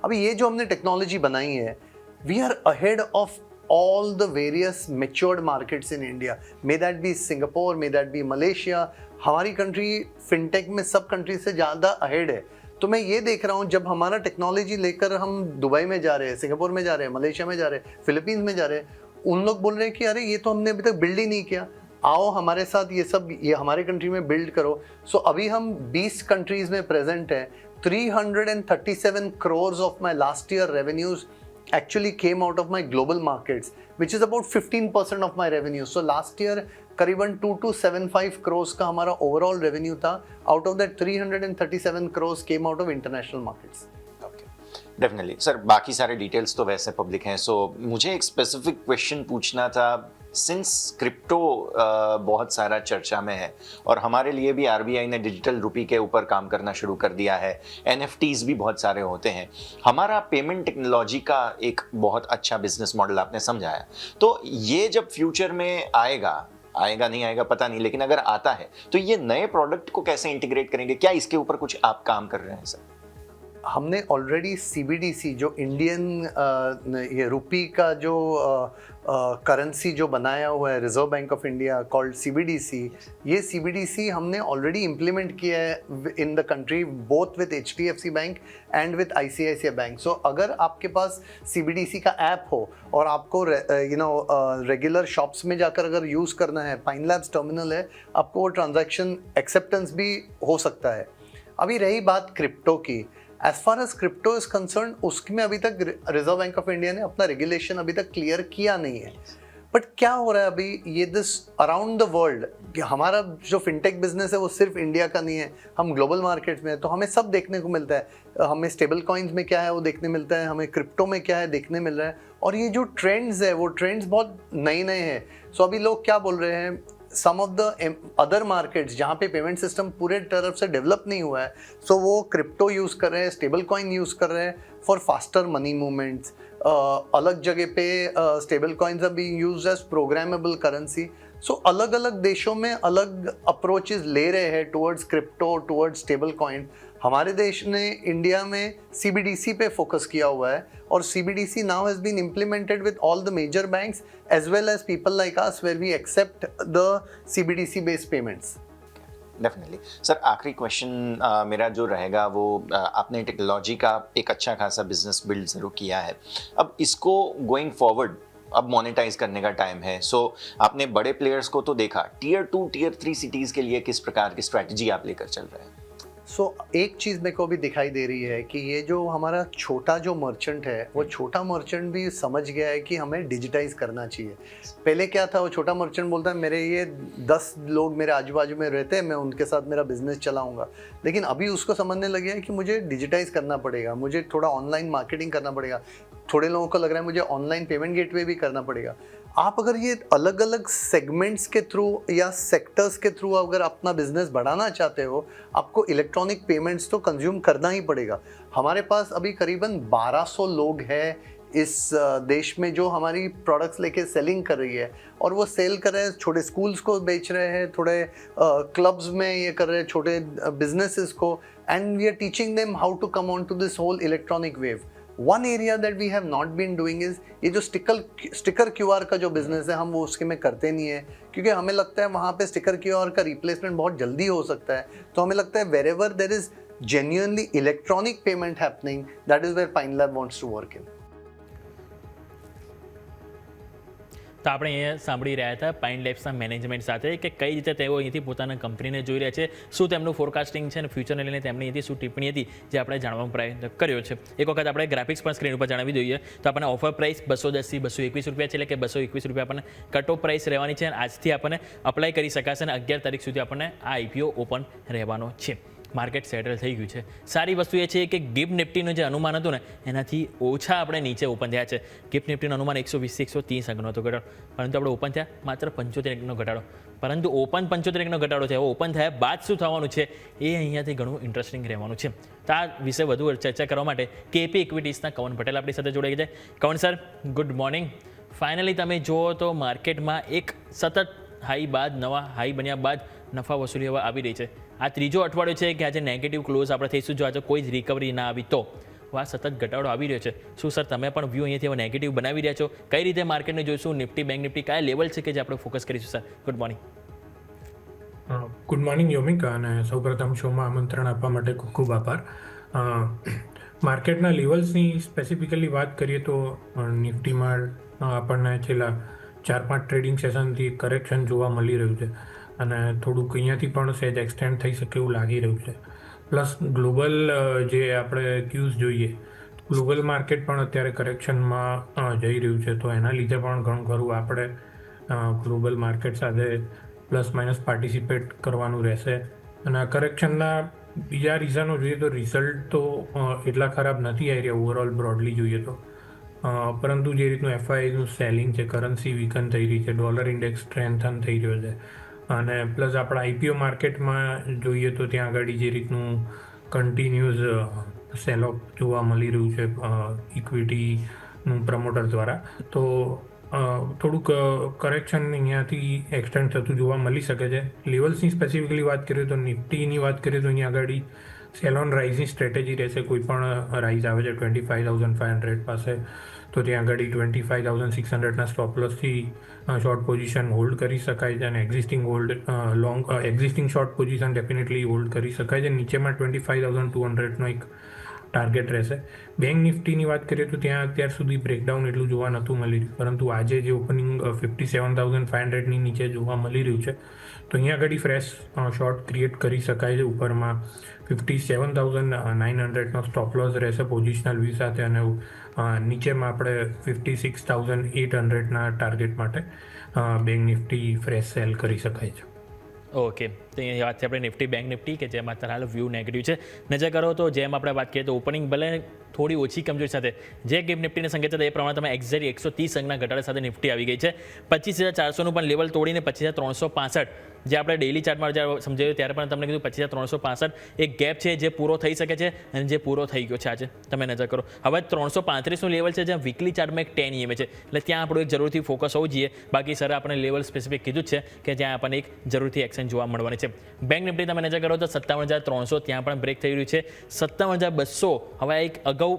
अभी ये जो हमने technology बनाई है, we are ahead of all the various matured markets in India. May that be Singapore, may that be Malaysia. हमारी country fintech में सब country से ज़्यादा अहेड है. तो मैं ये देख रहा हूँ जब हमारा टेक्नोलॉजी लेकर हम दुबई में जा रहे हैं, सिंगापुर में जा रहे हैं, मलेशिया में जा रहे हैं, फिलीपींस में जा रहे हैं, उन लोग बोल रहे हैं कि अरे ये तो हमने अभी तक बिल्ड ही नहीं किया, आओ हमारे साथ ये हमारे कंट्री में बिल्ड करो. सो अभी हम 20 कंट्रीज में प्रेजेंट हैं. 337 crores of my last year revenues actually came out of my global markets, which is about 15% of my revenue. So last year करीबन 2275 crores का हमारा overall revenue था. Out of that 337 crores came out of international markets. Definitely sir, बाकी सारे details तो वैसे public हैं. सो मुझे एक स्पेसिफिक क्वेश्चन पूछना था. सिंस क्रिप्टो बहुत सारा चर्चा में है और हमारे लिए भी आरबीआई ने डिजिटल रुपी के ऊपर काम करना शुरू कर दिया है, एनएफटीज भी बहुत सारे होते हैं, हमारा पेमेंट टेक्नोलॉजी का एक बहुत अच्छा बिजनेस मॉडल आपने समझाया. तो ये जब फ्यूचर में आएगा नहीं आएगा पता नहीं, लेकिन अगर आता है तो ये नए प्रोडक्ट को कैसे इंटीग्रेट करेंगे? क्या इसके ऊपर कुछ आप काम कर रहे हैं सर? हमने ऑलरेडी सीबीडीसी जो इंडियन ये रुपी का जो करेंसी जो बनाया हुआ है, Reserve Bank of India called CBDC, ये सीबीडीसी हमने ऑलरेडी इम्प्लीमेंट किया है in the country, both with HDFC bank and with ICICI bank. So अगर आपके पास सीबीडीसी का ऐप हो और आपको रेगुलर शॉप्स में जाकर अगर यूज़ करना है, पाइन लैब्स टर्मिनल है, आपको वो ट्रांजैक्शन एक्सेप्टेंस भी हो सकता है. अभी रही बात क्रिप्टो की, as far as crypto is concern, उसमें अभी तक रिजर्व बैंक ऑफ इंडिया ने अपना रेगुलेशन अभी तक क्लियर किया नहीं है. बट क्या हो रहा है अभी ये दिस अराउंड द वर्ल्ड, कि हमारा जो फिनटेक बिजनेस है वो सिर्फ इंडिया का नहीं है, हम ग्लोबल मार्केट में है, तो हमें सब देखने को मिलता है. हमें स्टेबल कॉइन्स में क्या है वो देखने मिलता है, हमें क्रिप्टो में क्या है देखने मिल रहा है. और ये जो ट्रेंड्स है वो ट्रेंड्स बहुत नए नए हैं. सो अभी लोग क्या बोल रहे हैं, सम ऑफ द अदर मार्केट्स जहाँ पे पेमेंट सिस्टम पूरे तरफ से डेवलप नहीं हुआ है, सो वो क्रिप्टो यूज़ कर रहे हैं, स्टेबल कॉइन यूज़ कर रहे हैं फॉर फास्टर मनी मूवमेंट्स. अलग जगह पे stable coins are being used as programmable currency. So अलग अलग देशों में अलग अप्रोचेस ले रहे हैं towards crypto, towards stable coin. हमारे देश ने इंडिया में सीबीडीसी पे फोकस किया हुआ है और CBDC now has been implemented with all the major banks as well as people like us where we accept the CBDC based payments. Definitely sir, आखिरी क्वेश्चन मेरा जो रहेगा वो आपने टेक्नोलॉजी का एक अच्छा खासा बिजनेस बिल्ड जरूर किया है, अब इसको गोइंग फॉरवर्ड अब मोनेटाइज करने का टाइम है. सो आपने बड़े प्लेयर्स को तो देखा, टियर 2 टियर 3 सिटीज़ के लिए किस प्रकार की स्ट्रैटेजी आप लेकर चल रहे हैं? सो एक चीज़ मेरे को भी दिखाई दे रही है कि ये जो हमारा छोटा जो मर्चेंट है, वो छोटा मर्चेंट भी समझ गया है कि हमें डिजिटाइज करना चाहिए. पहले क्या था, वो छोटा मर्चेंट बोलता है मेरे ये 10 लोग मेरे आजू बाजू में रहते हैं, मैं उनके साथ मेरा बिजनेस चलाऊंगा. लेकिन अभी उसको समझने लगे है कि मुझे डिजिटाइज करना पड़ेगा, मुझे थोड़ा ऑनलाइन मार्केटिंग करना पड़ेगा. थोड़े लोगों को लग रहा है मुझे ऑनलाइन पेमेंट गेटवे भी करना पड़ेगा. आप अगर ये अलग अलग सेगमेंट्स के थ्रू या सेक्टर्स के थ्रू अगर अपना बिजनेस बढ़ाना चाहते हो, आपको इलेक्ट्रॉनिक पेमेंट्स तो कंज्यूम करना ही पड़ेगा. हमारे पास अभी करीबन 1200 लोग हैं इस देश में जो हमारी प्रोडक्ट्स लेके सेलिंग कर रही है, और वो सेल कर रहे हैं, छोटे स्कूल्स को बेच रहे हैं, थोड़े क्लब्स में ये कर रहे हैं, छोटे बिजनेसेस को, and we are teaching them how to come on to this whole electronic wave. One area that we have not been doing is ये जो स्टिकर क्यूआर का जो बिजनेस है, हम वो उसके में करते नहीं है, क्योंकि हमें लगता है वहाँ पे स्टिकर क्यूआर का रिप्लेसमेंट बहुत जल्दी हो सकता है. तो हमें लगता है wherever there is genuinely electronic payment happening, that is where Pine Lab wants to work in. તો આપણે અહીંયા સાંભળી રહ્યા હતા પાઇન લેબ્સના મેનેજમેન્ટ સાથે કે કઈ રીતે તેઓ અહીંથી પોતાના કંપનીને જોઈ રહ્યા છે, શું તેમનું ફોરકાસ્ટિંગ છે અને ફ્યુચરને લઈને તેમની અહીંથી શું ટિપ્પણી હતી જે આપણે જાણવાનો પ્રયત્ન કર્યો છે. એક વખત આપણે ગ્રાફિક્સ પણ સ્ક્રીન ઉપર જણાવી દઈએ તો આપણને ઓફર પ્રાઇસ 210 થી 221 રૂપિયા છે, એટલે કે 221 રૂપિયા આપણને કટ ઓફ પ્રાઇસ રહેવાની છે અને આજથી આપણને અપ્લાય કરી શકાશે અને 11 તારીખ સુધી આપણને આ આઈપીઓ ઓપન રહેવાનો છે. માર્કેટ સેટલ થઈ ગયું છે. સારી વસ્તુ એ છે કે ગિફ્ટ નિફ્ટીનું જે અનુમાન હતું ને એનાથી ઓછા આપણે નીચે ઓપન થયા છે. ગિફ્ટ નિફ્ટીનું અનુમાન 120 130 અંકનો હતો ઘટાડો, પરંતુ આપણે ઓપન થયા માત્ર 75 અંકનો ઘટાડો. પરંતુ ઓપન 75 અંકનો ઘટાડો છે. હવે ઓપન થયા બાદ શું થવાનું છે એ અહીંયાથી ઘણું ઇન્ટરેસ્ટિંગ રહેવાનું છે. તો આ વિશે વધુ ચર્ચા કરવા માટે કેપી ઇક્વિટીઝના કવન પટેલ આપણી સાથે જોડાઈ ગયા છે. કવન સર, ગુડ મોર્નિંગ. ફાઇનલી તમે જુઓ તો માર્કેટમાં એક સતત હાઈ બાદ નવા હાઈ બન્યા બાદ નફા વસૂલી હવે આવી રહી છે. આ ત્રીજો અઠવાડિયું છે કે આજે નેગેટિવ ક્લોઝ આપણે થઈશું જો આજે કોઈ જ રિકવરી ના આવી તો. આ સતત ઘટાડો આવી રહ્યો છે. શું સર તમે પણ વ્યૂ અહીંયાથી હવે નેગેટિવ બનાવી રહ્યા છો? કઈ રીતે માર્કેટને જોઈશું? નિફ્ટી, બેંક નિફ્ટી કયા લેવલ છે કે જે આપણે ફોકસ કરીશું? Sir good morning. Good morning Yomik, અને સૌપ્રથમ શોમાં આમંત્રણ આપવા માટે ખૂબ ખૂબ આભાર. માર્કેટના લેવલ્સની સ્પેસિફિકલી વાત કરીએ તો નિફ્ટીમાં આપણને છેલ્લા 4-5 ટ્રેડિંગ સેશનથી કરેક્શન જોવા મળી રહ્યું છે અને થોડુંક અહીંયાથી પણ સહેજ એક્સટેન્ડ થઈ શકે એવું લાગી રહ્યું છે. પ્લસ ગ્લોબલ જે આપણે ક્યુઝ જોઈએ, ગ્લોબલ માર્કેટ પણ અત્યારે કરેક્શનમાં જઈ રહ્યું છે, તો એના લીધે પણ ઘણું ખરું આપણે ગ્લોબલ માર્કેટ સાથે પ્લસ માઇનસ પાર્ટિસિપેટ કરવાનું રહેશે. અને આ કરેક્શનના બીજા રીઝનો જોઈએ તો રિઝલ્ટ તો એટલા ખરાબ નથી આવી રહ્યા ઓવરઓલ બ્રોડલી જોઈએ તો, પરંતુ જે રીતનું એફઆઈનું સેલિંગ છે, કરન્સી વીકન થઈ રહી છે, ડોલર ઇન્ડેક્સ સ્ટ્રેન્થન થઈ રહ્યો છે, અને પ્લસ આપણા આઈપીઓ માર્કેટમાં જોઈએ તો ત્યાં આગળ જે રીતનું કન્ટિન્યુઅસ સેલ ઓફ જોવા મળી રહ્યું છે ઇક્વિટીનું પ્રમોટર દ્વારા, તો થોડુંક કરેક્શન અહીંયાથી એક્સટેન્ડ થતું જોવા મળી શકે છે. લેવલ્સની સ્પેસિફિકલી વાત કરીએ તો નિફ્ટીની વાત કરીએ તો અહીંયા આગળ સેલ ઓન રાઇઝની સ્ટ્રેટેજી રહેશે. કોઈ પણ રાઇઝ આવે છે 25,500 પાસે, તો ત્યાં આગળ 25,600ના સ્ટોપ લોસથી શોર્ટ પોઝિશન હોલ્ડ કરી શકાય છે, અને existing short position definitely hold કરી શકાય છે. નીચેમાં 25,200નો એક ટાર્ગેટ રહેશે. બેંક નિફ્ટીની વાત કરીએ તો ત્યાં અત્યાર સુધી બ્રેકડાઉન એટલું જોવા નહોતું મળી રહ્યું, પરંતુ આજે જે ઓપનિંગ 57,500ની નીચે જોવા મળી રહ્યું છે, તો અહીંયા આગળ ફ્રેશ શોર્ટ ક્રિએટ કરી શકાય છે. ઉપરમાં 57,900નો સ્ટોપ લોસ રહેશે પોઝિશનલ વ્યૂ સાથે, અને નીચેમાં આપણે 56,800ના ટાર્ગેટ માટે બેંક નિફ્ટી ફ્રેશ સેલ કરી શકાય છે. ઓકે, તો અહીંયા વાત છે આપણે નિફ્ટી, બેંક નિફ્ટી કે જેમાં અત્યારે હાલ વ્યૂ નેગેટિવ છે. નજર કરો તો જેમ આપણે વાત કરીએ તો ઓપનિંગ ભલે થોડી ઓછી કમજોરી સાથે જે ગિફ્ટ નિફ્ટીને સંકેત હતા એ પ્રમાણે તમે એક્ઝેક્ટ 130 અંકના ઘટાડા સાથે નિફ્ટી આવી ગઈ છે. 25,400નું પણ લેવલ તોડીને 25,365 જે આપણે ડેઇલી ચાર્ટમાં જ્યારે સમજાવ્યું ત્યારે પણ તમને કીધું 25,365 એક ગેપ છે જે પૂરો થઈ શકે છે અને જે પૂરો થઈ ગયો છે આજે. તમે નજર કરો હવે 335નું લેવલ છે જ્યાં વીકલી ચાર્ટમાં એક 10 EMA છે, એટલે ત્યાં આપણું એક જરૂરથી ફોકસ હોવું જોઈએ. બાકી સર આપણે લેવલ સ્પેસિફિક કીધું જ છે કે જ્યાં આપણને એક જરૂરથી એક્શન જોવા મળવાની છે. બેંક નિફ્ટી તમે નજર કરો તો 57,300 ત્યાં પણ બ્રેક થઈ રહ્યું છે. 57,200 હવે એક અગાઉ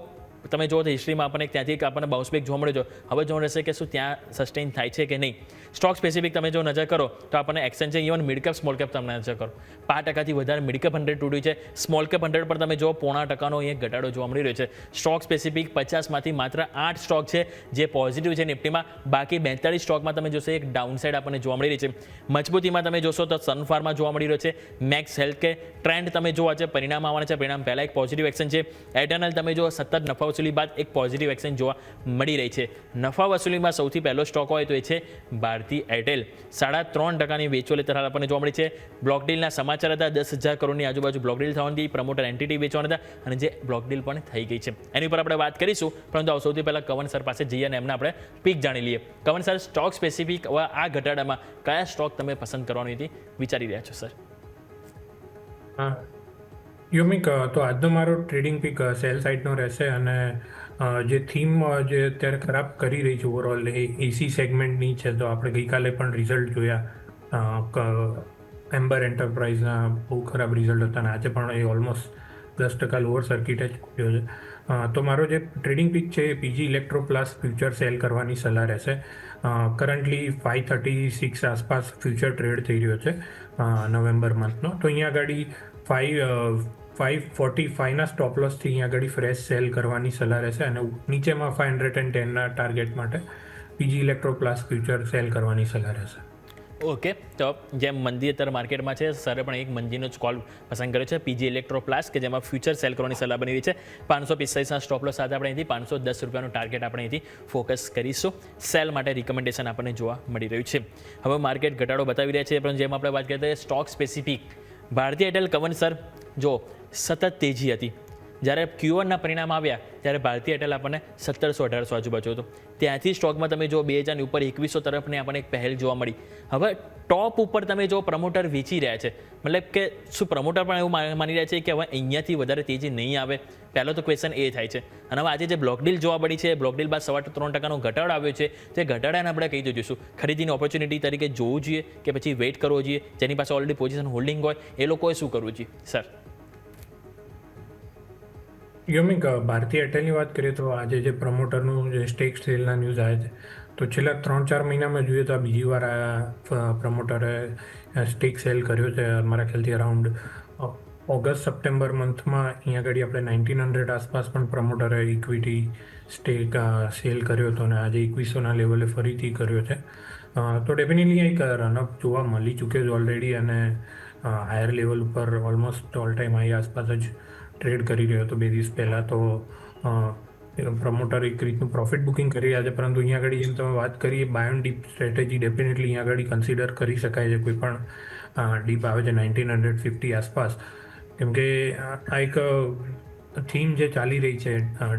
તમે જુઓ તો હિસ્ટ્રીમાં આપણને ત્યાંથી આપણને બાઉન્સ બેક જોવા મળ્યો છે. હવે જોવા રહેશે કે શું ત્યાં સસ્ટેન થાય છે કે નહીં. સ્ટોક સ્પેસિફિક તમે જો નજર કરો તો આપણને એક્શન છે. Even mid cap small cap તમે નજર કરો 5%થી વધારે મિડ કેપ 100 તૂટ્યું છે. સ્મોલ કેપ 100 પર તમે જો 0.5%નો અહીંયા ઘટાડો જોવા મળી રહ્યો છે. સ્ટોક સ્પેસિફિક 50માંથી માત્ર 8 સ્ટોક છે જે પોઝિટિવ છે નિફ્ટીમાં. બાકી 42 સ્ટોકમાં તમે જોશો એક ડાઉન સાઇડ આપણને જોવા મળી રહી છે. મજબૂતીમાં તમે જોશો તો સન ફાર્મા જોવા મળી રહ્યો છે. મેક્સ હેલ્થકેર ટ્રેન્ડ તમે જોવા છે, પરિણામ આવવાના છે. પરિણામ પહેલાં એક પોઝિટિવ એક્શન છે. એટર્નલ તમે જો સતત નફા વસૂલી બાદ એક પોઝિટિવ એક્શન જોવા મળી રહી છે. નફા વસૂલીમાં સૌથી પહેલો સ્ટોક હોય તો એ છે ભારતી એરટેલ. 3.5%ની વેચો લેતા આપણને જોવા મળી છે. બ્લોક ડીલના સમાચાર હતા 10,000 કરોડની આજુબાજુ બ્લોક ડીલ થવાની, પ્રમોટર એન્ટિટી વેચવાના હતા અને જે બ્લોક ડીલ પણ થઈ ગઈ છે. એની ઉપર આપણે વાત કરીશું, પરંતુ સૌથી પહેલાં કવન સર પાસે જઈએ અને એમને આપણે પીક જાણી લઈએ. કવન સર, સ્ટોક સ્પેસિફિક આ ઘટાડામાં કયા સ્ટોક તમે પસંદ કરવાની વિચારી રહ્યા છો? સર યોમિક, તો આજનો મારો ટ્રેડિંગ પીક સેલ સાઇડનો રહેશે, અને જે થીમ જે અત્યારે ખરાબ કરી રહી છે ઓવરઓલ એ એસી સેગમેન્ટની છે. તો આપણે ગઈકાલે પણ રિઝલ્ટ જોયા, એમ્બર એન્ટરપ્રાઇઝના બહુ ખરાબ રિઝલ્ટ હતા, અને આજે પણ એ ઓલમોસ્ટ 10% લોઅર સર્કિટ જ ખુલ્યો છે. તો મારો જે ટ્રેડિંગ પીક છે એ પીજી ઇલેક્ટ્રોપ્લાસ ફ્યુચર સેલ કરવાની સલાહ રહેશે. કરન્ટલી 536 આસપાસ ફ્યુચર ટ્રેડ થઈ રહ્યો છે નવેમ્બર મંથનો. તો અહીંયા આગળ 545ના સ્ટોપ લોસથી અહીંયા આગળ ફ્રેશ સેલ કરવાની સલાહ રહેશે, અને નીચેમાં 510ના ટાર્ગેટ માટે પીજી ઇલેક્ટ્રોપ્લાસ ફ્યુચર સેલ કરવાની સલાહ રહેશે. ઓકે, તો જેમ મંદી અત્યારે માર્કેટમાં છે, સરે પણ એક મંદીનો જ કોલ પસંદ કર્યો છે પીજી ઇલેક્ટ્રોપ્લાસ કે જેમાં ફ્યુચર સેલ કરવાની સલાહ બની રહી છે. 545ના સ્ટોપ લોસ સાથે આપણે અહીંથી 510 રૂપિયાનું ટાર્ગેટ આપણે અહીંથી ફોકસ કરીશું. સેલ માટે રિકમેન્ડેશન આપણને જોવા મળી રહ્યું છે. હવે માર્કેટ ઘટાડો બતાવી રહ્યા છે, પણ જેમ આપણે વાત કરીએ સ્ટોક સ્પેસિફિક ભારતીય એરટેલ કવન સર જો સતત તેજી હતી. જ્યારે Q1ના પરિણામ આવ્યા ત્યારે ભારતીય એરટેલ આપણને 1700-1800 આજુબાજુ હતું. ત્યાંથી સ્ટોકમાં તમે જો 2000ની ઉપર 2100 તરફની આપણને એક પહેલ જોવા મળી. હવે ટોપ ઉપર તમે જો પ્રમોટર વેચી રહ્યા છે, મતલબ કે શું પ્રમોટર પણ એવું માની રહ્યા છે કે હવે અહીંયાથી વધારે તેજી નહીં આવે? પહેલો તો ક્વેશ્ચન એ થાય છે. અને હવે આજે જે બ્લોક ડીલ જોવા મળી છે, બ્લોક ડીલ બાદ 3.25% ઘટાડો આવ્યો છે, તે ઘટાડાને આપણે કહી દઈશું ખરીદીની ઓપોર્ચ્યુનિટી તરીકે જોવું જોઈએ કે પછી વેઇટ કરવો જોઈએ? જેની પાસે ઓલરેડી પોઝિશન હોલ્ડિંગ હોય એ લોકોએ શું કરવું જોઈએ સર? યોમિક, ભારતીય એરટેલની વાત કરીએ તો આજે જે પ્રમોટરનું જે સ્ટેક સેલના ન્યૂઝ આવ્યા છે, તો છેલ્લા 3-4 મહિનામાં જોઈએ તો આ બીજી વાર આ પ્રમોટરે સ્ટેક સેલ કર્યો છે. મારા ખ્યાલથી અરાઉન્ડ ઓગસ્ટ-સપ્ટેમ્બર મંથમાં અહીંયા આગળ આપણે 1900 આસપાસ પણ પ્રમોટરે ઇક્વિટી સ્ટેક સેલ કર્યો હતો અને આજે 2100ના લેવલે ફરીથી કર્યો છે. તો ડેફિનેટલી એક રનઅપ જોવા મળી ચૂક્યો છે ઓલરેડી અને હાયર લેવલ ઉપર ઓલમોસ્ટ ઓલ ટાઈમ હાઈ આસપાસ જ ટ્રેડ કરી રહ્યો હતો 2 દિવસ પહેલાં. તો પ્રમોટર એક રીતનું પ્રોફિટ બુકિંગ કરી રહ્યા છે, પરંતુ અહીંયા આગળ જેમ તમે વાત કરીએ buy on dip strategy definitely અહીંયા આગળ કન્સિડર કરી શકાય છે. કોઈ પણ ડીપ આવે છે 1950 આસપાસ, કેમ કે આ એક થીમ જે ચાલી રહી છે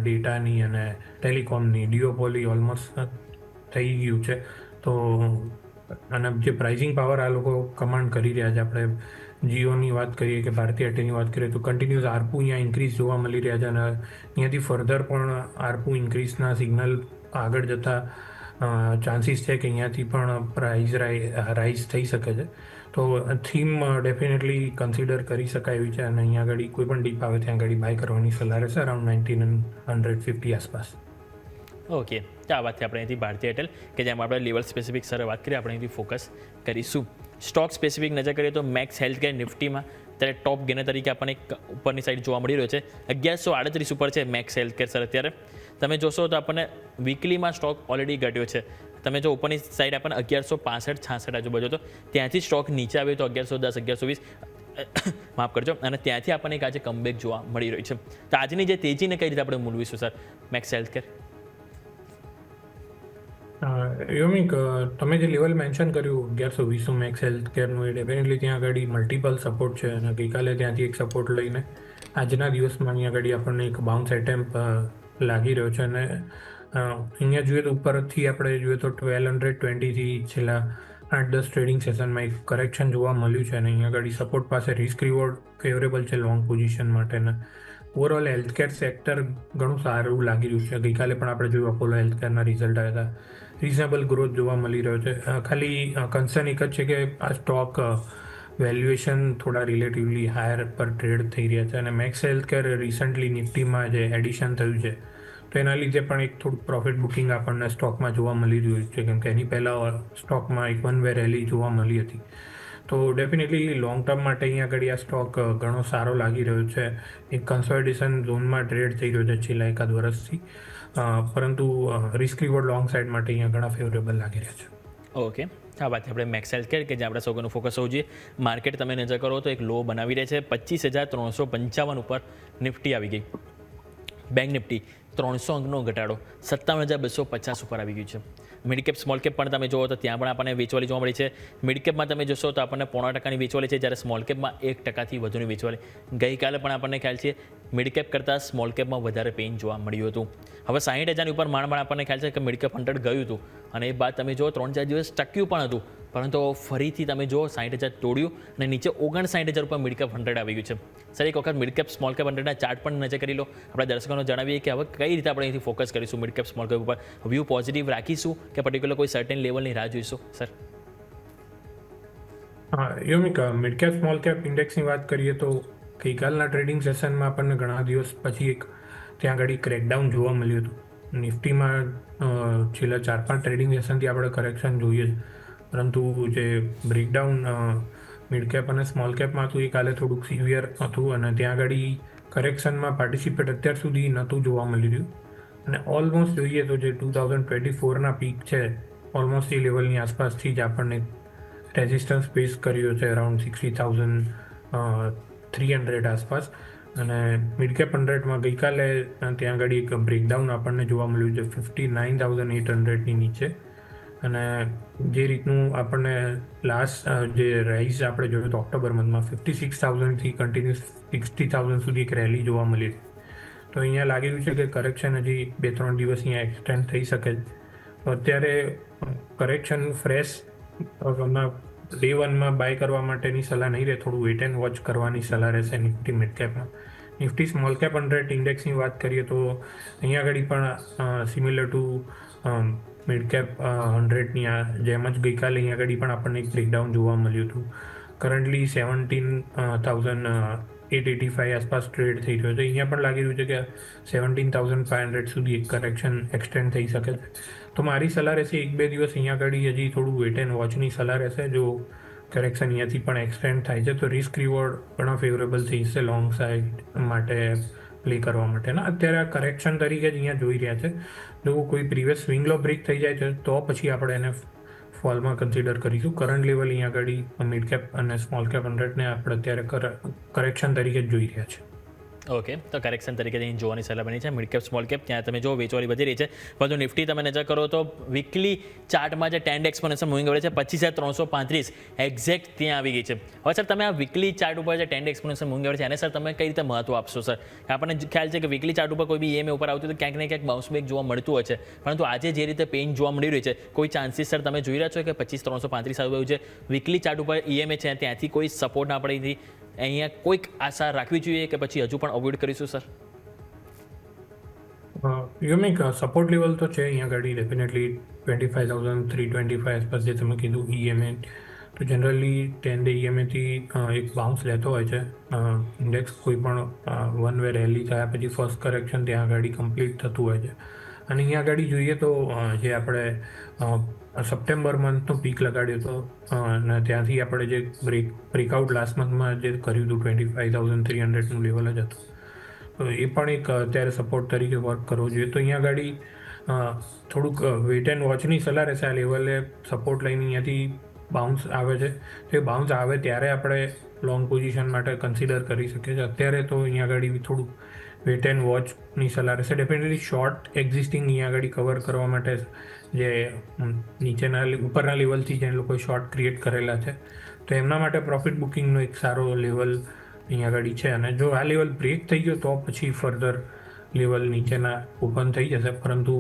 ડેટાની અને ટેલિકોમની, ડિયોપોલી ઓલમોસ્ટ થઈ ગયું છે. તો અને જે પ્રાઇઝિંગ પાવર આ લોકો કમાન્ડ કરી રહ્યા છે, આપણે જીઓની વાત કરીએ કે ભારતીય એરટેલની વાત કરીએ તો કન્ટિન્યુઅસ આરપુ અહીંયા ઇન્ક્રીઝ જોવા મળી રહ્યા છે અને અહીંયાથી ફર્ધર પણ આરપુ ઇન્ક્રીઝના સિગ્નલ આગળ જતાં ચાન્સીસ છે કે અહીંયાથી પણ પ્રાઇઝ રાઇઝ થઈ શકે છે. તો થીમ ડેફિનેટલી કન્સિડર કરી શકાય એવી છે અને અહીંયા આગળ કોઈ પણ ડીપ આવે ત્યાં આગળ બાય કરવાની સલાહ રહેશે અરાઉન્ડ 1950 આસપાસ. ઓકે, તો આ વાતથી આપણે અહીંથી ભારતીય એરટેલ કે જેમ આપણે લેવલ સ્પેસિફિક સરે વાત કરીએ, આપણે અહીંથી ફોકસ કરીશું. સ્ટોક સ્પેસિફિક નજર કરીએ તો મેક્સ હેલ્થકેર નિફ્ટીમાં અત્યારે ટોપ ગેનર તરીકે આપણને એક ઉપરની સાઈડ જોવા મળી રહ્યો છે. 1138 ઉપર છે મેક્સ હેલ્થકેર સર. અત્યારે તમે જોશો તો આપણને વીકલીમાં સ્ટોક ઓલરેડી ઘટ્યો છે. તમે જો ઉપરની સાઈડ આપણને 1165-66 આજુબાજુ હતો, ત્યાંથી સ્ટોક નીચે આવ્યો તો 1110, 1120 માફ કરજો, અને ત્યાંથી આપણને એક આજે કમબેક જોવા મળી રહ્યું છે. તો આજની જે તેજીને કઈ રીતે આપણે મૂલવીશું સર મેક્સ હેલ્થકેર? યોમિક, તમે જે લેવલ મેન્શન કર્યું 1120 મેક્સ હેલ્થકેરનું, એ ડેફિનેટલી ત્યાં આગળ મલ્ટિપલ સપોર્ટ છે અને ગઈકાલે ત્યાંથી એક સપોર્ટ લઈને આજના દિવસમાં અહીંયા આગળ આપણને એક બાઉન્સ એટેમ્પ લાગી રહ્યો છે અને અહીંયા જોઈએ તો ઉપરથી આપણે જોઈએ તો 1220થી છેલ્લા 8-10 ટ્રેડિંગ સેશનમાં એક કરેક્શન જોવા મળ્યું છે અને અહીંયા આગળ સપોર્ટ પાસે રિસ્ક રિવોર્ડ ફેવરેબલ છે લોંગ પોઝિશન માટેના. ઓવરઓલ હેલ્થકેર સેક્ટર ઘણું સારું લાગી રહ્યું છે. ગઈકાલે પણ આપણે જોયું અપોલો હેલ્થકેરના રિઝલ્ટ આવ્યા હતા, રિઝનેબલ ગ્રોથ જોવા મળી રહ્યો છે. ખાલી કન્સર્ન એક જ છે કે આ સ્ટોક વેલ્યુએશન થોડા રિલેટિવલી હાયર પર ટ્રેડ થઈ રહ્યા છે અને મેક્સ હેલ્થકેર રિસન્ટલી નિફ્ટીમાં જે એડિશન થયું છે તો એના લીધે પણ એક થોડુંક પ્રોફિટ બુકિંગ આપણને સ્ટોકમાં જોવા મળી રહ્યું છે, કેમ કે એની પહેલાં સ્ટોકમાં એક વન વે રેલી જોવા મળી હતી. તો ડેફિનેટલી લોંગ ટર્મ માટે અહીંયા આગળ આ સ્ટોક ઘણો સારો લાગી રહ્યો છે. એક કન્સોલિડેશન ઝોનમાં ટ્રેડ થઈ રહ્યો છે છેલ્લા 1 વર્ષથી, પરંતુ રિસ્ક રિવોર્ડ લોંગ સાઇડ માટે અહીંયા ઘણા ફેવરેબલ લાગી રહ્યા છે. ઓકે, આ વાત આપણે મેક્સ હેલ્થકેર કે જ્યાં આપણે સૌનું ફોકસ હોવું જોઈએ. માર્કેટ તમે નજર કરો તો એક લો બનાવી રહે છે 25,355 ઉપર નિફ્ટી આવી ગઈ. બેંક નિફ્ટી 300 અંકનો ઘટાડો 57,250 ઉપર આવી ગયું છે. મિડકેપ સ્મોલ કેપ પણ તમે જુઓ તો ત્યાં પણ આપણને વેચવાલી જોવા મળી છે. મિડકેપમાં તમે જોશો તો આપણને 0.5% વેચવાલી છે, જ્યારે સ્મોલ કેપમાં 1%થી વધુની વેચવાલી. ગઈકાલે પણ આપણને ખ્યાલ છે મિડકેપ કરતાં સ્મોલ કેપમાં વધારે પેઇન જોવા મળ્યું હતું. હવે 60,000ની ઉપર માંડ આપણને ખ્યાલ છે કે મિડકેપ 100 ગયું હતું અને એ બાદ તમે જુઓ 3-4 દિવસ ટક્યું પણ હતું, પરંતુ ફરીથી તમે જુઓ 60,000 તોડ્યું અને નીચે 59,000 ઉપર મિડકેપ 100 આવી ગયું છે. સર એક વખત મિડકેપ સ્મોલ કેપ 100ના ચાર્ટ પણ નજર કરી લો. આપણા દર્શકોને જણાવીએ કે હવે કઈ રીતે આપણે અહીંથી ફોકસ કરીશું મિડકેપ સ્મોલ કેપ ઉપર. વ્યૂ પોઝિટિવ રાખીશું કે પર્ટિક્યુલર કોઈ સર્ટેન લેવલની રાહ જોઈશું સર? હા યોમિક, મિડ કેપ સ્મોલ કેપ ઇન્ડેક્સની વાત કરીએ તો ગઈકાલના ટ્રેડિંગ સેશનમાં આપણને ઘણા દિવસ પછી એક ત્યાં આગળ ક્રેકડાઉન જોવા મળ્યું હતું. નિફ્ટીમાં છેલ્લા 4-5 ટ્રેડિંગ સેશનથી આપણે કરેક્શન જોઈએ છે, પરંતુ જે બ્રેકડાઉન મિડ કેપ અને સ્મોલ કેપમાં હતું એ કાલે થોડુંક સિવિયર હતું અને ત્યાં આગળ કરેક્શનમાં પાર્ટિસિપેટ અત્યાર સુધી નહોતું જોવા મળી રહ્યું અને ઓલમોસ્ટ જોઈએ તો જે 2024ના પીક છે ઓલમોસ્ટ એ લેવલની આસપાસથી જ આપણને રેઝિસ્ટન્સ ફેસ કર્યો છે અરાઉન્ડ 60,300 આસપાસ. અને મિડકેપ 100માં ગઈકાલે ત્યાં આગળ એક બ્રેકડાઉન આપણને જોવા મળ્યું છે 59,800ની નીચે અને જે રીતનું આપણને લાસ્ટ જે રાઇઝ આપણે જોયું તો ઓક્ટોબર મંથમાં 56,000થી કન્ટિન્યુઅસ 60,000 સુધી એક રેલી જોવા મળી હતી. તો અહીંયા લાગી રહ્યું છે કે કરેક્શન હજી 2-3 દિવસ અહીંયા એક્સટેન્ડ થઈ શકે છે. તો અત્યારે કરેક્શન ફ્રેશ ડે વનમાં બાય કરવા માટેની સલાહ નહીં રહે, થોડું વેટ એન્ડ વોચ કરવાની સલાહ રહેશે નિફ્ટી મિડ કેપમાં. નિફ્ટી સ્મોલ કેપ 100 ઇન્ડેક્સની વાત કરીએ તો અહીંયા આગળ પણ સિમિલર ટુ મિડ કેપ 100ની જેમ જ ગઈકાલે અહીંયા આગળ પણ આપણને એક બ્રેકડાઉન જોવા મળ્યું હતું. કરન્ટલી 17,885 આસપાસ ટ્રેડ થઈ રહ્યો છે. અહીંયા પણ લાગી રહ્યું છે કે 17,500 સુધી એક કરેક્શન એક્સટેન્ડ થઈ શકે છે. તો મારી સલાહ રહેશે 1-2 દિવસ અહીંયા આગળ હજી થોડું વેટ એન્ડ વોચની સલાહ રહેશે. જો કરેક્શન અહીંયાથી પણ એક્સટેન્ડ થાય છે તો રિસ્ક રિવોર્ડ ઘણો ફેવરેબલ થઈ જશે લોંગ સાઇડ માટે પ્લે કરવા માટેના. અત્યારે આ કરેક્શન તરીકે જ અહીંયા જોઈ રહ્યા છે. જો કોઈ પ્રીવિયસ સ્વિંગ લો બ્રેક થઈ જાય છે તો પછી આપણે એને ફોલમાં કન્સિડર કરીશું. કરંટ લેવલ અહીંયા આગળ મિડ કેપ અને સ્મોલ કેપ 100ને આપણે અત્યારે કરેક્શન તરીકે જ જોઈ રહ્યા છે. ઓકે, તો કરેક્શન તરીકે અહીં જોવાની સલાહ બની છે. મિડ કેપ સ્મોલ કેપ ત્યાં તમે જો વેચવાની વધી રહી છે, પરંતુ નિફ્ટી તમે નજર કરો તો વીકલી ચાર્ટમાં જે 10 એક્સપોનેન્શિયલ મૂવિંગ એવરેજ છે 25,335 એક્ઝેક્ટ ત્યાં આવી ગઈ છે. હવે સર તમે આ વીકલી ચાર્ટ ઉપર જે 10 એક્સપોનેન્શિયલ મૂવિંગ એવરેજ છે એને સર તમે કઈ રીતે મહત્વ આપશો સર? આપણને ખ્યાલ છે કે વીકલી ચાર્ટ ઉપર કોઈ બી EMA ઉપર આવતું તો ક્યાંક ને ક્યાંક બાઉન્સ બેક જોવા મળતું હોય છે, પરંતુ આજે જે રીતે પેઇન જોવા મળી રહ્યું છે, કોઈ ચાન્સીસ સર તમે જોઈ રહ્યા છો કે 25,335 આવી ગયું છે વીકલી ચાર્ટ ઉપર EMA છે ત્યાંથી કોઈ સપોર્ટ ના પડી, અહીંયા કોઈક આશા રાખવી જોઈએ કે પછી હજુ પણ અવોઇડ કરીશું સર? યુમિક સપોર્ટ લેવલ તો છે અહીંયા આગળ ડેફિનેટલી 25,325 આસપાસ જે તમે કીધું EMA. તો જનરલી 10 ડે EMAથી એક બાઉન્સ લેતો હોય છે ઇન્ડેક્સ. કોઈ પણ વન વે રેલી થયા પછી ફર્સ્ટ કરેક્શન ત્યાં આગળ કમ્પ્લીટ થતું હોય છે. અને અહીંયા આગળ જોઈએ તો જે આપણે સપ્ટેમ્બર મંથનો પીક લગાડ્યો હતો અને ત્યાંથી આપણે જે બ્રેકઆઉટ લાસ્ટ મંથમાં જે કર્યું હતું 25,300નું લેવલ જ હતું. તો એ પણ એક અત્યારે સપોર્ટ તરીકે વર્ક કરવો જોઈએ. તો અહીંયા આગળ થોડુંક વેટ એન્ડ વોચની સલાહ રહેશે. આ લેવલે સપોર્ટ લઈને અહીંયાથી બાઉન્સ આવે છે, તો એ બાઉન્સ આવે ત્યારે આપણે લોંગ પોઝિશન માટે કન્સિડર કરી શકીએ છીએ. અત્યારે તો અહીંયા આગળ થોડુંક વેટ એન્ડ વોચની સલાહ રહેશે. ડેફિનેટલી શોર્ટ એક્ઝિસ્ટિંગ અહીંયા આગળ કવર કરવા માટે જે નીચેના ઉપરના લેવલથી જે લોકોએ શોર્ટ ક્રિએટ કરેલા છે તો એમના માટે પ્રોફિટ બુકિંગનો એક સારો લેવલ અહીંયા આગળ છે. અને જો આ લેવલ બ્રેક થઈ ગયો તો પછી ફર્ધર લેવલ નીચેના ઓપન થઈ જશે, પરંતુ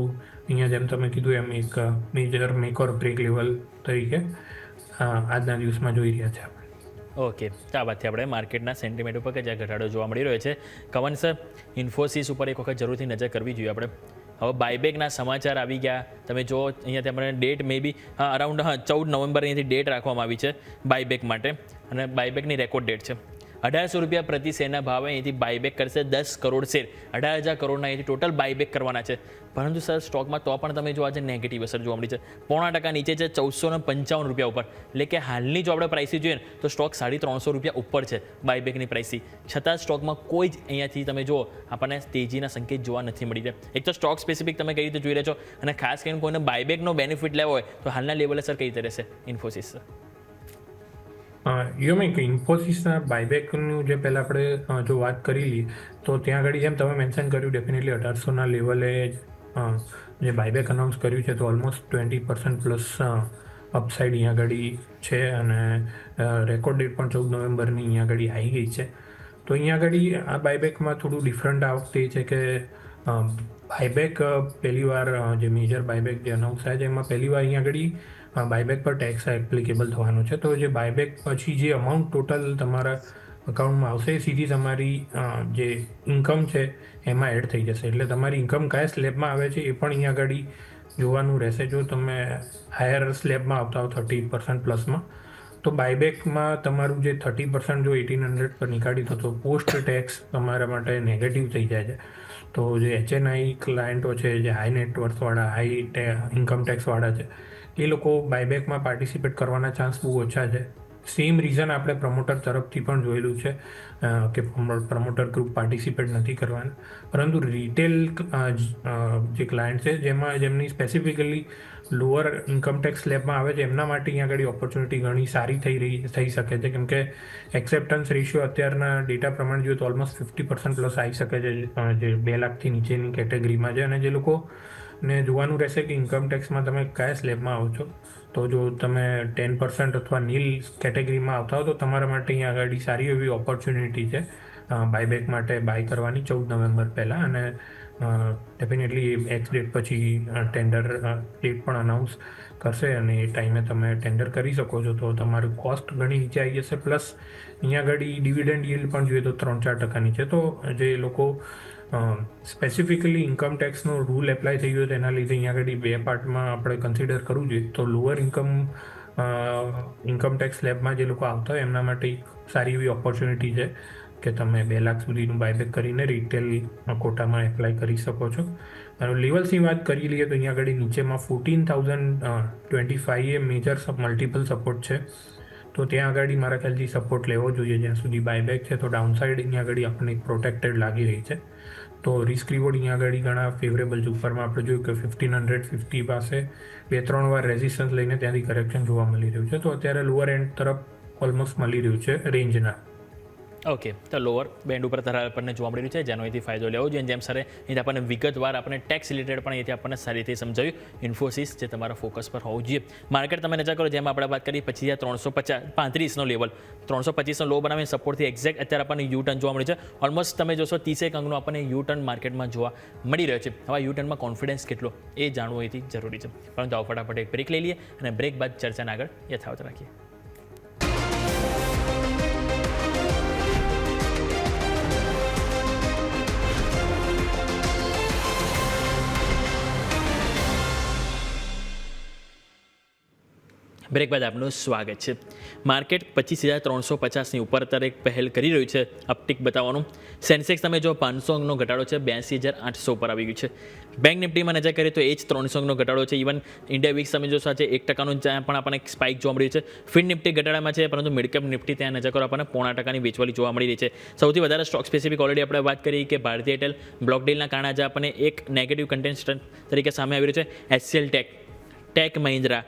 અહીંયા જેમ તમે કીધું એમ એક મેજર મેક ઓર બ્રેક લેવલ તરીકે આજના દિવસમાં જોઈ રહ્યા છે. ઓકે, તો આ વાતથી આપણે માર્કેટના સેન્ટિમેન્ટ ઉપર કે જ્યાં ઘટાડો જોવા મળી રહ્યો છે. કવન સર, ઇન્ફોસિસ ઉપર એક વખત જરૂરથી નજર કરવી જોઈએ આપણે. હવે બાયબેકના સમાચાર આવી ગયા. તમે જો અહીંયાથી આપણે ડેટ મે બી અરાઉન્ડ 14 નવેમ્બર અહીંયાથી ડેટ રાખવામાં આવી છે બાયબેક માટે, અને બાયબેકની રેકોર્ડ ડેટ છે 1800 રૂપિયા પ્રતિ શેરના ભાવે અહીંથી બાયબેક કરશે 10 કરોડ શેર. 18,000 કરોડના અહીંથી ટોટલ બાયબેક કરવાના છે. પરંતુ સર સ્ટોકમાં તો પણ તમે જો આજે નેગેટિવ અસર જોવા મળી છે. 0.5% નીચે છે 1455 રૂપિયા ઉપર. એટલે કે હાલની જો આપણે પ્રાઇસી જોઈએ ને તો સ્ટોક 350 રૂપિયા ઉપર છે બાયબેકની પ્રાઇસી. છતાં સ્ટોકમાં કોઈ જ અહીંયાથી તમે જુઓ આપણને તેજીના સંકેત જોવા નથી મળી રહ્યા. એક તો સ્ટોક સ્પેસિફિક તમે કઈ રીતે જોઈ રહ્યા છો, અને ખાસ કરીને કોઈને બાયબેકનો બેનિફિટ લેવો હોય તો હાલના લેવલે સર કઈ રીતે રહેશે ઇન્ફોસિસ સર? યુમિક ઇન્ફોસિસના બાયબેકનું જે પહેલાં આપણે જો વાત કરી લઈએ તો ત્યાં આગળ જેમ તમે મેન્શન કર્યું ડેફિનેટલી 1800ના લેવલે જે બાયબેક અનાઉન્સ કર્યું છે તો ઓલમોસ્ટ 20% પ્લસ અપસાઇડ અહીંયા આગળ છે. અને રેકોર્ડ ડેટ પણ 14 નવેમ્બરની અહીંયા આગળ આવી ગઈ છે. તો અહીંયા આગળ આ બાયબેકમાં થોડું ડિફરન્ટ આ વખતે છે કે બાયબેક પહેલીવાર જે મેજર બાયબેક જે અનાઉન્સ થાય છે એમાં પહેલીવાર અહીંયા આગળ બાયબેક પર ટેક્સ એપ્લિકેબલ થવાનો છે. તો જે બાયબેક પછી જે અમાઉન્ટ ટોટલ તમારા અકાઉન્ટમાં આવશે એ સીધી તમારી જે ઇન્કમ છે એમાં એડ થઈ જશે. એટલે તમારી ઇન્કમ કયા સ્લેબમાં આવે છે એ પણ અહીંયા આગળ જોવાનું રહેશે. જો તમે હાયર સ્લેબમાં આવતા હો 30% પ્લસમાં તો બાયબેકમાં તમારું જે 30% જો 1800 પર નીકાળી દો તો પોસ્ટ ટેક્સ તમારા માટે નેગેટિવ થઈ જાય છે. તો જે HNI ક્લાયન્ટો છે, જે હાઈ નેટવર્થવાળા, હાઈ ઇન્કમ ટેક્સવાળા છે, એ લોકો બાયબેકમાં પાર્ટિસિપેટ કરવાના ચાન્સ બહુ ઓછા છે. સેમ રીઝન આપણે પ્રમોટર તરફથી પણ જોયેલું છે કે પ્રમોટર ગ્રુપ પાર્ટિસિપેટ નથી કરવાના. પરંતુ રિટેલ જે ક્લાયન્ટ છે જેમની સ્પેસિફિકલી લોઅર ઇન્કમ ટેક્સ સ્લેબમાં આવે છે એમના માટે અહીંયા આગળ ઓપોર્ચ્યુનિટી ઘણી સારી થઈ શકે છે. કેમ કે એક્સેપ્ટન્સ રેશિયો અત્યારના ડેટા પ્રમાણે જોઈએ તો ઓલમોસ્ટ 50% પ્લસ આવી શકે છે જે 2 લાખથી નીચેની કેટેગરીમાં છે. અને જે લોકો ને જોવાનું રહેશે કે ઇન્કમ ટેક્સમાં તમે કયા સ્લેબમાં આવો છો. તો જો તમે 10% અથવા નીલ કેટેગરીમાં આવતા હો તો તમારા માટે અહીંયા આગળ સારી એવી ઓપોર્ચ્યુનિટી છે બાયબેક માટે બાય કરવાની 14 નવેમ્બર પહેલાં. અને ડેફિનેટલી એક્સ ડેટ પછી ટેન્ડર ડેટ પણ અનાઉન્સ કરશે અને એ ટાઈમે તમે ટેન્ડર કરી શકો છો. તો તમારું કોસ્ટ ઘણી નીચે આવી જશે. પ્લસ અહીંયા આગળ ડિવિડન્ડ yield પણ જોઈએ તો 3-4% છે. તો જે લોકો સ્પેસિફિકલી ઇન્કમ ટેક્સનો રૂલ એપ્લાય થઈ ગયો તેના લીધે અહીંયા આગળ 2 પાર્ટમાં આપણે કન્સિડર કરવું જોઈએ. તો લોઅર ઇન્કમ ટેક્સ સ્લેબમાં જે લોકો આવતા હોય એમના માટે એક સારી એવી ઓપોર્ચ્યુનિટી છે કે તમે 2 લાખ સુધીનું બાયબેક કરીને રિટેલ કોટામાં એપ્લાય કરી શકો છો. અને લેવલ્સની વાત કરી લઈએ તો અહીંયા આગળ નીચેમાં 14,025 એ મેજર મલ્ટિપલ સપોર્ટ છે. તો ત્યાં આગળ મારા ખ્યાલથી સપોર્ટ લેવો જોઈએ જ્યાં સુધી બાયબેક છે. તો ડાઉનસાઇડ અહીંયા આગળ આપણને પ્રોટેક્ટેડ લાગી રહી છે. તો રિસ્ક રિવોર્ડ અહીંયા આગળ ઘણા ફેવરેબલ છે. ઉપરમાં આપણે જોયું કે 1550 પાસે 2-3 વાર રેઝિસ્ટન્સ લઈને ત્યાંથી કરેક્શન જોવા મળી રહ્યું છે. તો અત્યારે લોઅર એન્ડ તરફ ઓલમોસ્ટ મળી રહ્યું છે રેન્જના. ઓકે, તો લોઅર બેન્ડ ઉપર તરફ આપણને જોવા મળી રહ્યું છે જેનો અહીંથી ફાયદો લેવો જોઈએ. જેમ સરે અહીંથી આપણને વિગતવાર આપણને ટેક્સ રિલેટેડ પણ અહીંથી આપણને સારી રીતે સમજાવ્યું. ઇન્ફોસિસ જે તમારા ફોકસ પર હોવું જોઈએ. માર્કેટ તમે નજર કરો જેમ આપણે વાત કરી પછી 335નો લેવલ 325નો લો બનાવીને સપોર્ટથી એક્ઝેક્ટ અત્યારે આપણને યુ ટર્ન જોવા મળી છે. ઓલમોસ્ટ તમે જોશો 30 અંકનો આપણને યુ ટર્ન માર્કેટમાં જોવા મળી રહ્યો છે. હવે યુ ટર્નમાં કોન્ફિડન્સ કેટલો એ જાણવું અહીંથી જરૂરી છે. પરંતુ આવો ફટાફટ એક બ્રેક લઈ લઈએ અને બ્રેક બાદ ચર્ચાને આગળ યથાવત રાખીએ. બ્રેક બાદ આપનું સ્વાગત છે. માર્કેટ 25,350ની ઉપર અત્યારે એક પહેલ કરી રહ્યું છે અપટિક બતાવવાનું. સેન્સેક્સ તમે જો 500 અંકનો ઘટાડો છે 82,800 ઉપર આવી ગયું છે. બેંક નિફ્ટીમાં નજર કરીએ તો એ જ 300 અંકનો ઘટાડો છે. ઇવન ઇન્ડિયા વીક્સ તમે જોશો આજે 1%નું ત્યાં પણ આપણને એક સ્પાઇક જોવા મળી છે. ફિન નિફ્ટી ઘટાડામાં છે પરંતુ મિડકેપ નિફ્ટી ત્યાં નજર કરો આપણને 0.5%ની વેચવાલી જોવા મળી રહી છે. સૌથી વધારે સ્ટોક સ્પેસિફિક ઓલરેડી આપણે વાત કરી કે ભારતીય એરટેલ બ્લોક ડીલના કારણે આજે આપણને એક નેગેટિવ કન્ટેન્ટ તરીકે સામે આવી રહ્યું છે. HCL ટેક મહિન્દ્રા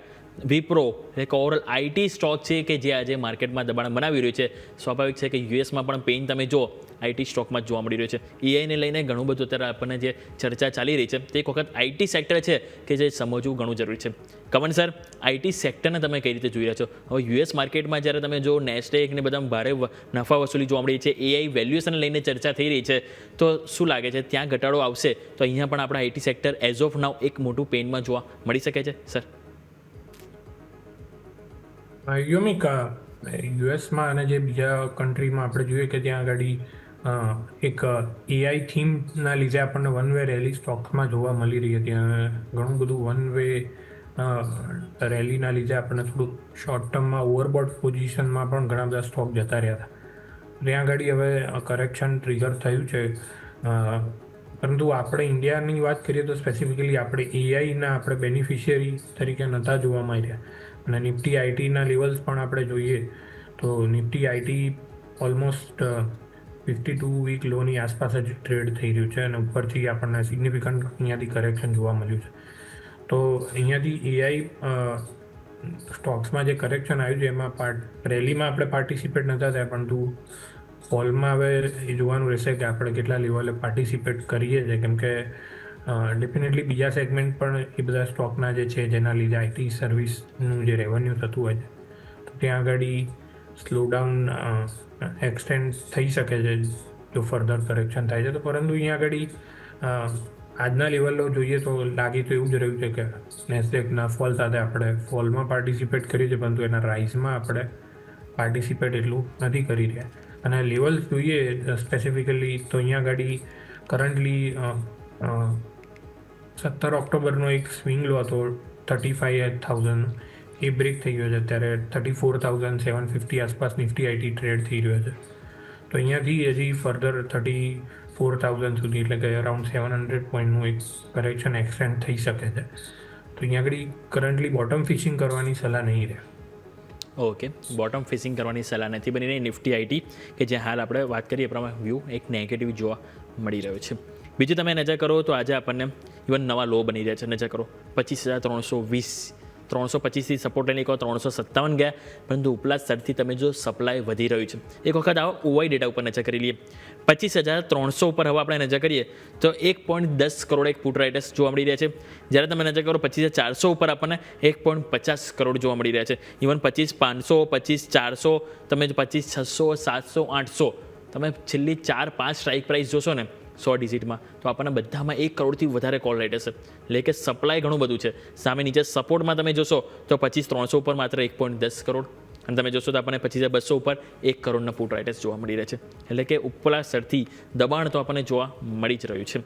વિપ્રો એક ઓવરઓલ આઈટી સ્ટોક છે કે જે આજે માર્કેટમાં દબાણ બનાવી રહ્યું છે. સ્વાભાવિક છે કે યુએસમાં પણ પેઇન તમે જો આઈટી સ્ટોકમાં જોવા મળી રહ્યું છે. એઆઈને લઈને ઘણું બધું અત્યારે આપણને જે ચર્ચા ચાલી રહી છે તે એક વખત આઈટી સેક્ટર છે કે જે સમજવું ઘણું જરૂરી છે. કમન સર, આઈટી સેક્ટરને તમે કઈ રીતે જોઈ રહ્યા છો? હવે યુએસ માર્કેટમાં જ્યારે તમે જો નેસ્ડેક ને બધા ભારે નફા વસૂલી જોવા મળી છે, એઆઈ વેલ્યુએશન લઈને ચર્ચા થઈ રહી છે, તો શું લાગે છે ત્યાં ઘટાડો આવશે તો અહીંયા પણ આપણા આઈટી સેક્ટર એઝ ઓફ નાઉ એક મોટું પેઇનમાં જોવા મળી શકે છે સર? યોમિક યુએસમાં અને જે બીજા કન્ટ્રીમાં આપણે જોઈએ કે ત્યાં આગળ એક એઆઈ થીમના લીધે આપણને વન વે રેલી સ્ટોક્સમાં જોવા મળી રહી હતી. ઘણું બધું વન વે રેલીના લીધે આપણને થોડુંક શોર્ટ ટર્મમાં ઓવરબોટ પોઝિશનમાં પણ ઘણા બધા સ્ટોક જતા રહ્યા હતા. ત્યાં આગળ હવે કરેક્શન ટ્રિગર થયું છે. પરંતુ આપણે ઇન્ડિયાની વાત કરીએ તો સ્પેસિફિકલી આપણે એઆઈના આપણે બેનિફિશિયરી તરીકે નહોતા જોવામાં આવ્યા. અને નિફ્ટી આઈટીના લેવલ્સ પણ આપણે જોઈએ તો નિફ્ટી આઈટી ઓલમોસ્ટ 52 વીક લોની આસપાસ જ ટ્રેડ થઈ રહ્યું છે અને ઉપરથી આપણને સિગ્નિફિકન્ટ અહીંયાથી કરેક્શન જોવા મળ્યું છે. તો અહીંયાથી એઆઈ સ્ટોક્સમાં જે કરેક્શન આવ્યું છે એમાં રેલીમાં આપણે પાર્ટિસિપેટ નહોતા થયા, પરંતુ ફોલમાં હવે એ જોવાનું રહેશે કે આપણે કેટલા લેવલે પાર્ટિસિપેટ કરીએ છીએ. કેમ કે ડેફિનેટલી બીજા સેગમેન્ટ પણ એ બધા સ્ટોકના જે છે જેના લીધે આઈટી સર્વિસનું જે રેવન્યુ થતું હોય છે તો ત્યાં આગળ સ્લોડાઉન એક્સટેન્ડ થઈ શકે છે જો ફર્ધર કરેક્શન થાય છે. તો પરંતુ અહીંયા આગળ આજના લેવલો જોઈએ તો લાગે તો એવું જ રહ્યું છે કે નેસ્ડેકના ફોલ સાથે આપણે ફોલમાં પાર્ટિસિપેટ કરીએ છીએ પરંતુ એના રાઇઝમાં આપણે પાર્ટિસિપેટ એટલું નથી કરી રહ્યા. અને લેવલ્સ જોઈએ સ્પેસિફિકલી તો અહીંયા આગળ કરન્ટલી 17 ઓક્ટોબરનો એક સ્વિંગ લો હતો 35,000 એ બ્રેક થઈ ગયો છે. અત્યારે 34,750 આસપાસ નિફ્ટી આઈટી ટ્રેડ થઈ રહ્યો છે. તો અહીંયાથી હજી ફર્ધર 34,000 સુધી એટલે કે અરાઉન્ડ 700 પોઈન્ટનું એક કરેક્શન એક્સટેન્ડ થઈ શકે છે. તો અહીંયા આગળ કરન્ટલી બોટમ ફિશિંગ કરવાની સલાહ નહીં રહે. ઓકે, બોટમ ફિશિંગ કરવાની સલાહ નથી બની રહી નિફ્ટી આઈટી કે જે હાલ આપણે વાત કરીએ એ પ્રમાણે વ્યૂ એક નેગેટિવ જોવા મળી રહ્યો છે. બીજું તમે નજર કરો તો આજે આપણને ઇવન નવા લો બની રહ્યા છે. નજર કરો 25,320 325થી સપોર્ટ લઈને એક વાર 357 ગયા, પરંતુ ઉપલા સ્તરથી તમે જો સપ્લાય વધી રહ્યું છે. એક વખત આવો ઓવાઈ ડેટા ઉપર નજર કરી લઈએ. 25,300 ઉપર હવે આપણે નજર કરીએ તો 1.10 કરોડ એક પુટ રાઇટર્સ જોવા મળી રહ્યા છે. જ્યારે તમે નજર કરો 25,400 ઉપર આપણને 1.50 કરોડ જોવા મળી રહ્યા છે. ઇવન 25,500, 25,400, તમે 25,600, 700, 800 તમે છેલ્લી 4-5 સ્ટ્રાઇક પ્રાઇસ જોશો ને 100 ડિજિટમાં, તો આપણને બધામાં 1 કરોડથી વધારે કોલ રાઇટર્સ છે. એટલે કે સપ્લાય ઘણું બધું છે. સામે નીચે સપોર્ટમાં તમે જોશો તો 25,300 ઉપર માત્ર 1.10 કરોડ, અને તમે જોશો તો આપણને 25,200 ઉપર 1 કરોડના પુટ રાઇટર્સ જોવા મળી રહ્યા છે. એટલે કે ઉપલા સ્તરથી દબાણ તો આપણને જોવા મળી જ રહ્યું છે.